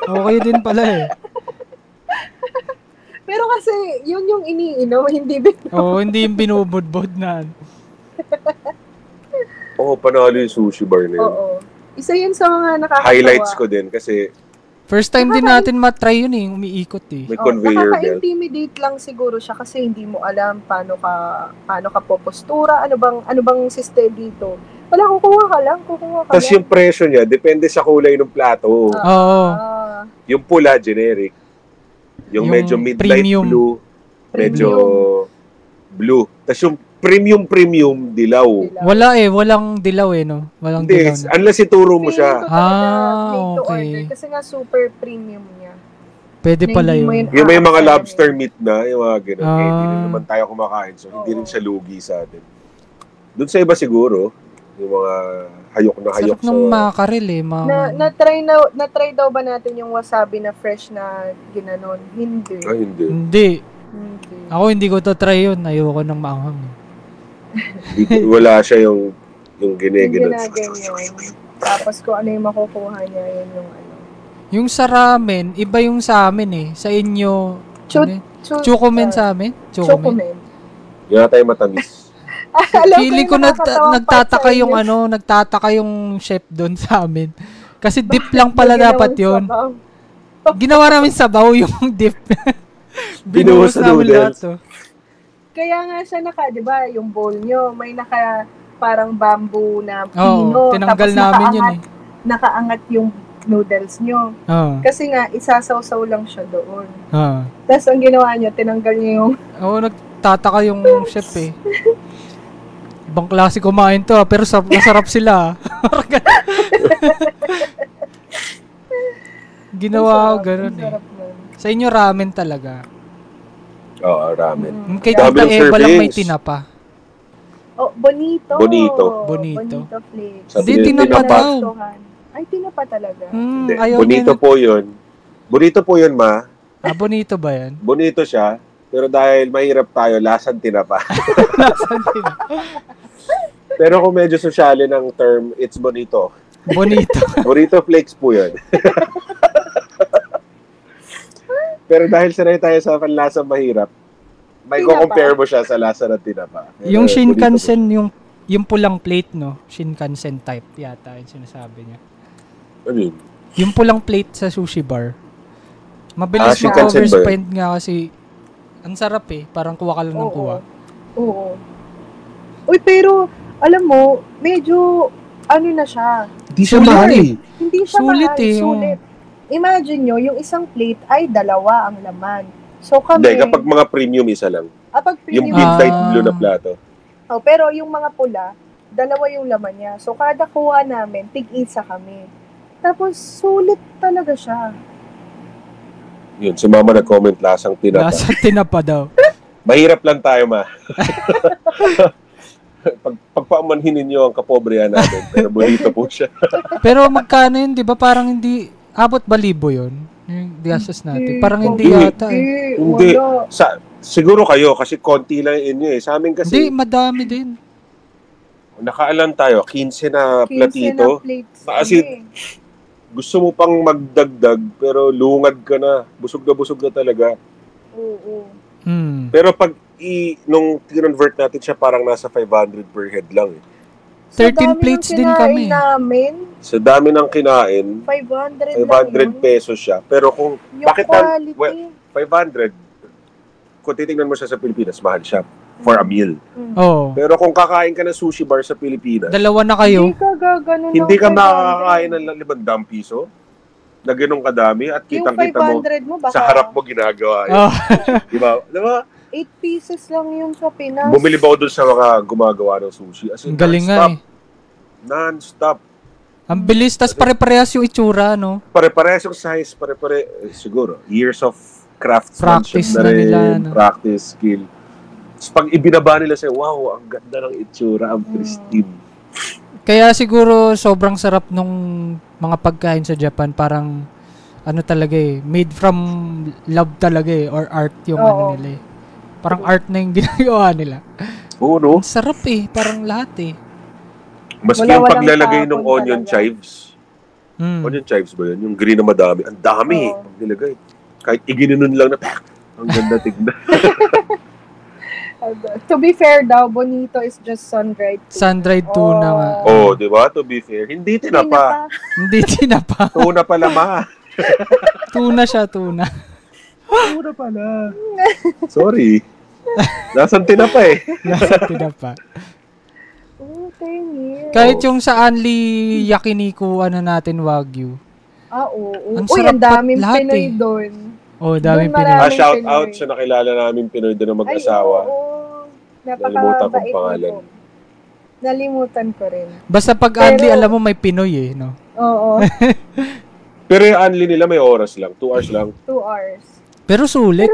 A: Okay din pala eh.
C: Pero kasi, yun yung iniinom, hindi binubod.
A: Oo, hindi yung binubudbod na.
B: Panalo yung sushi bar na yun.
C: Oo. Isa yun sa mga nakakatawa.
B: Highlights ko din kasi
A: first time din natin matry yun umiikot
B: may conveyor belt.
C: Nakaka-intimidate lang siguro siya kasi hindi mo alam paano ka popostura, ano bang system dito. Wala, kukuha ka lang.
B: Tapos yung presyo niya, depende sa kulay ng plato.
A: Oo.
B: Yung pula, generic. Yung medyo midnight
A: premium.
B: blue, medyo blue. Tapos yung premium, dilaw.
A: Wala walang dilaw no? Walang dilaw na.
B: Unless ituro mo siya.
A: Okay.
C: Kasi nga super premium niya.
A: Pwede pala yun.
B: Yung may mga lobster meat na, yung mga gano'n. Hindi rin naman tayo kumakain, so hindi rin siya lugi sa atin. Doon sa iba siguro, yung mga hayok na hayok.
A: Sarap ng makarel
C: Na-try daw ba natin yung wasabi na fresh na ginanon? Hindi.
A: Hindi. Ako hindi ko to try yun. Ayoko nang maanghang.
B: Wala siya yung gine-ganon.
C: Tapos kung ano yung makukuha niya, yun yung
A: Yung sa ramen, iba yung sa amin sa inyo, Chocomen sa amin?
C: Chocomen.
B: Yung tayo matamis.
A: Feeling ko nagtataka yung nagtataka yung chef doon sa amin. Kasi dip lang pala dapat yun. Ginawa namin sabaw yung dip. Binuhos namin lahat to.
C: Kaya nga siya di ba, yung bowl nyo, may parang bamboo na pino.
A: Tinanggal namin yun
C: Nakaangat yung noodles nyo. Kasi nga, isasawsaw lang siya doon. Tapos ang ginawa nyo, tinanggal nyo yung...
A: nagtataka yung chef Ibang klase kumain to pero masarap sila. Ginawa ko ganun Sa inyo ramen talaga.
B: Oo, ramen.
A: Kay Tita Eva lang may tinapa.
C: Bonito.
A: Bonito
C: flakes.
A: Hindi, tinapa daw.
C: Ay, tinapa talaga.
B: Bonito po yun. Bonito po yun, ma.
A: Bonito ba yan?
B: Bonito siya. Pero dahil mahirap tayo, lasang tinapa. Pero kung medyo sosyale ng term, it's bonito. Bonito flakes po yun. Pero dahil sanay tayo sa panlasang mahirap, may compare mo siya sa lasa ng tinapa.
A: Yung Shinkansen, yung pulang plate, no? Shinkansen type yata yung sinasabi niya.
B: Ano yun?
A: Yung pulang plate sa sushi bar. Mabilis ma-overspend nga kasi ang sarap parang kuha ka lang ng kuha.
C: Oo. Uy, pero alam mo, medyo na siya.
B: Hindi siya mahal
C: Hindi siya
A: sulit
C: mahal. Sulit. Imagine nyo, yung isang plate ay 2 ang laman. So kami...
B: Hindi, kapag mga premium, isa lang.
C: Pag premium,
B: yung midnight blue na plato.
C: Pero yung mga pula, 2 yung laman niya. So kada kuha namin, tig-isa kami. Tapos sulit talaga siya.
B: Yun, si mama nag-comment lasang tinapa.
A: Lasang tinapa daw.
B: Mahirap lang tayo, ma. Pagpaumanhinin nyo ang kapobrehan natin, pero bonito po siya.
A: Pero magkano yun, di ba? Parang hindi, abot ba libo yun? Yung gastos natin. Parang hindi yata
B: Hindi. Siguro kayo, kasi konti lang inyo Sa amin kasi...
A: Hindi, madami din.
B: Nakaalan tayo, 15 na platito.
C: 15 na plates.
B: Kasi gusto mo pang magdagdag, pero lungad ka na. Busog na talaga.
C: Oo.
B: Pero pag nung convert natin siya, parang nasa 500 per head lang
A: 13 plates din kami.
B: Sa dami ng kinain, 500 pesos siya. Pero kung, bakit 500, kung titingnan mo siya sa Pilipinas, mahal siya for a meal. Pero kung kakain ka ng sushi bar sa Pilipinas,
A: 2 na kayo.
B: Hindi ka makakain ng 500 piso na ganun kadami at kitang-kita mo sa harap mo ginagawa yun. Diba?
C: 8 pieces lang yung sa Pinas.
B: Bumili ba ako dun sa mga gumagawa ng sushi? As in,
A: galing nga
B: non-stop.
A: Ang bilis, tas pare-parehas yung itsura, no?
B: Pare-parehas yung size, siguro. Years of craftsmanship
A: practice na nila, no?
B: Practice, skill. Tapos pag ibinaba nila sa'yo, wow, ang ganda ng itsura, ang pristine.
A: Kaya siguro sobrang sarap nung mga pagkain sa Japan. Parang ano talaga made from love talaga or art yung ano nila Parang art na yung ginagawa nila.
B: Oo, no?
A: Ang sarap parang lahat
B: Maski yung paglalagay ng onion chives. Onion chives ba yun? Yung green na madami. Ang dami pag nilagay. Kahit igininon lang na, ang ganda tignan.
C: To be fair daw, bonito is just sun-dried tuna.
A: Sun-dried tuna nga.
B: Di ba? To be fair. Hindi tinapa.
A: Hindi tinapa.
B: Tuna pala, ma.
A: Tuna siya, tuna.
B: Tuna pala. Sorry. Nasaan tinapa
A: Nasaan tinapa.
C: Kahit
A: yung sa Anli Yakiniku, natin, Wagyu.
C: Oo. Ang daming Pinoy doon.
A: Daming Pinoy.
B: Shout out sa nakilala namin Pinoy doon na mag-asawa. Nalimutan kong pangalan.
C: Nalimutan ko rin.
A: Basta pag Anli, alam mo may Pinoy no?
C: Oo.
B: Pero yung Anli nila may oras lang. 2 hours lang.
C: 2 hours.
A: Pero sulit.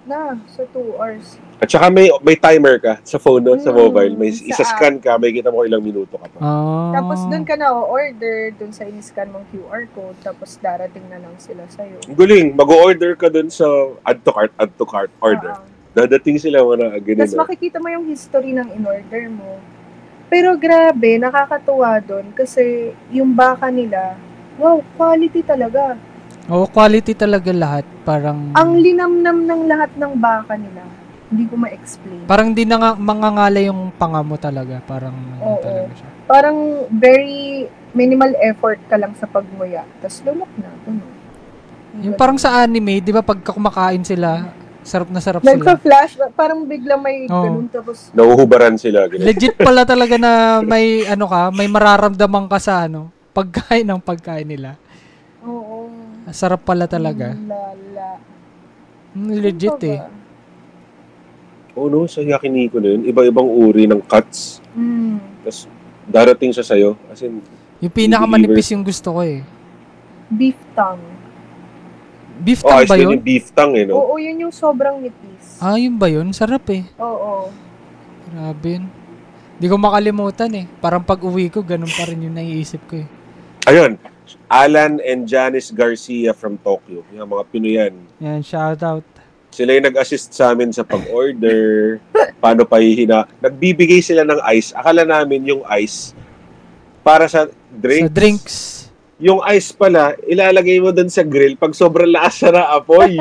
C: Na sa 2 hours.
B: At saka may timer ka sa phone, sa mobile. May isa-scan ka, may kita mo ilang minuto ka pa.
C: Tapos doon ka na order doon sa in-scan mong QR code, tapos darating na lang sila sa'yo.
B: Guling, mag-order ka doon sa add to cart order. Dadating sila na ganun.
C: Tapos makikita mo yung history ng in-order mo. Pero grabe, nakakatuwa doon kasi yung baka nila, wow, quality talaga.
A: Quality talaga lahat. Parang
C: ang linamnam ng lahat ng baka nila. Hindi ko ma-explain.
A: Parang di na mangangala yung panga mo talaga. Parang talaga siya.
C: Parang very minimal effort ka lang sa pagmuya. Tapos lumok na.
A: Yung parang sa anime, di ba pagka kumakain sila, sarap na sarap sila.
C: Nagpa-flash, parang biglang may ganun tapos
B: nauhubaran sila. Ganun.
A: Legit pala talaga na may may mararamdaman ka sa pagkain ng pagkain nila.
C: Oo.
A: Sarap pala talaga. Legit
B: sa Yakiniku na yun, iba-ibang uri ng cuts. Tapos, darating siya sa'yo. As in,
A: yung pinakamanipis yung gusto ko
C: Beef tongue.
A: Beef tongue ba yun?
B: Yung beef tongue no?
C: Oo, yun yung sobrang nipis.
A: Yun ba yun? Sarap
C: Oo.
A: Grabe yun. Di ko makalimutan Parang pag uwi ko, ganun pa rin yung naiisip ko
B: Ayun. Alan and Janice Garcia from Tokyo. Yung mga Pinoyan.
A: Yan, shout out.
B: Sila yung nag-assist sa amin sa pag-order, paano pahihina. Nagbibigay sila ng ice. Akala namin yung ice para sa drinks.
A: Sa drinks.
B: Yung ice pala, ilalagay mo dun sa grill pag sobrang lakas na apoy.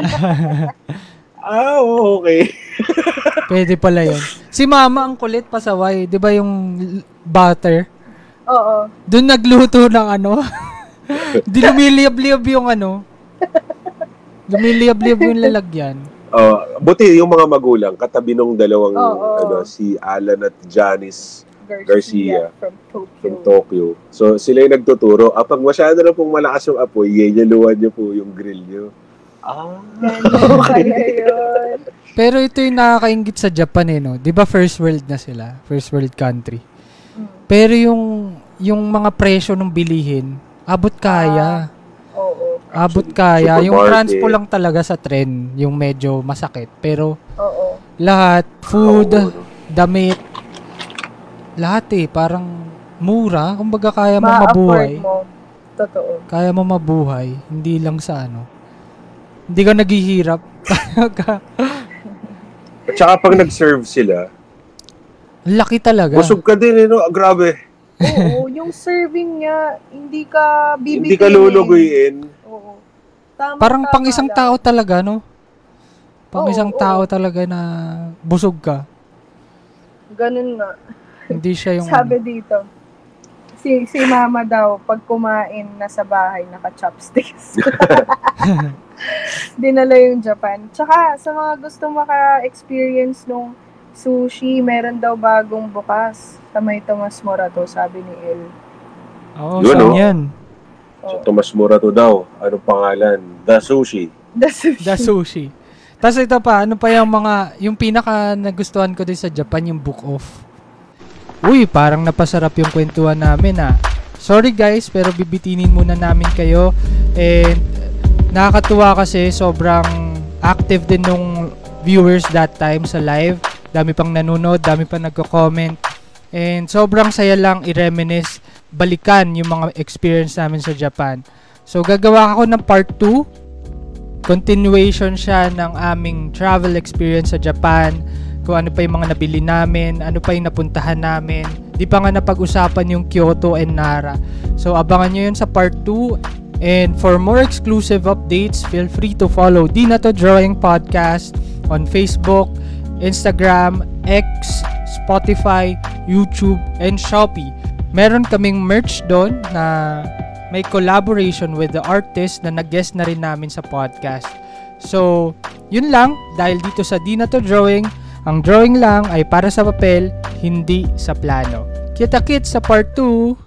B: Okay.
A: Pwede pala yun. Si Mama ang kulit pasaway. Di ba yung butter?
C: Oo.
A: Doon nagluto ng Di lumiliyab-liyab yung lumiliyab-liyab yung lalagyan.
B: Buti yung mga magulang, katabi nung dalawang si Alan at Janice Garcia from Tokyo. So sila yung nagtuturo. Pag masyado na pong malakas yung apoy, yenyaluan nyo po yung grill nyo.
C: Okay.
A: Pero ito yung nakakaingit sa Japan Di ba first world na sila? First world country. Pero yung mga presyo ng bilihin, abot kaya. Abot kaya. Yung transpo lang talaga sa tren, yung medyo masakit. Pero, lahat, food, damit, lahat parang mura. Kumbaga kaya mo mabuhay.
C: Totoo.
A: Kaya mo mabuhay. Hindi lang sa Hindi ka naghihirap.
B: At saka pag nag-serve sila,
A: laki talaga.
B: busog ka din, Grabe.
C: Oo, yung serving niya, hindi ka bibigyan.
B: Hindi ka luluguyin.
C: Oo. Tama,
A: parang pang isang tao talaga, Pang isang tao talaga na busog ka.
C: Ganun nga.
A: Hindi siya yung
C: sabi dito. Si Mama daw, pag kumain na sa bahay, naka-chopsticks. Dinala yung Japan. Tsaka, sa mga gustong maka-experience nung sushi, meron daw bagong bukas sa may Tomas Morato, sabi ni El.
A: Saan yan?
B: Sa Tomas Morato daw. Anong pangalan? The Sushi.
A: The Sushi. Tapos ito pa, yung pinaka nagustuhan ko din sa Japan, yung Book Off. Uy, parang napasarap yung kwentuhan namin Sorry guys, pero bibitinin muna namin kayo. And nakakatuwa kasi sobrang active din nung viewers that time sa live. Dami pang nanonood, dami pang nagko-comment. And sobrang saya lang i-reminisce, balikan yung mga experience namin sa Japan. So gagawa ako ng part 2. Continuation siya ng aming travel experience sa Japan. Kung ano pa yung mga nabili namin, ano pa yung napuntahan namin. Di pa nga napag-usapan yung Kyoto and Nara. So abangan nyo yun sa part 2. And for more exclusive updates, feel free to follow Di Na To Drawing Podcast on Facebook, Instagram, X, Spotify, YouTube, and Shopee. Meron kaming merch doon na may collaboration with the artist na nag-guest na rin namin sa podcast. So, yun lang. Dahil dito sa Di Na To Drawing, ang drawing lang ay para sa papel, hindi sa plano. Kita-kits sa part 2!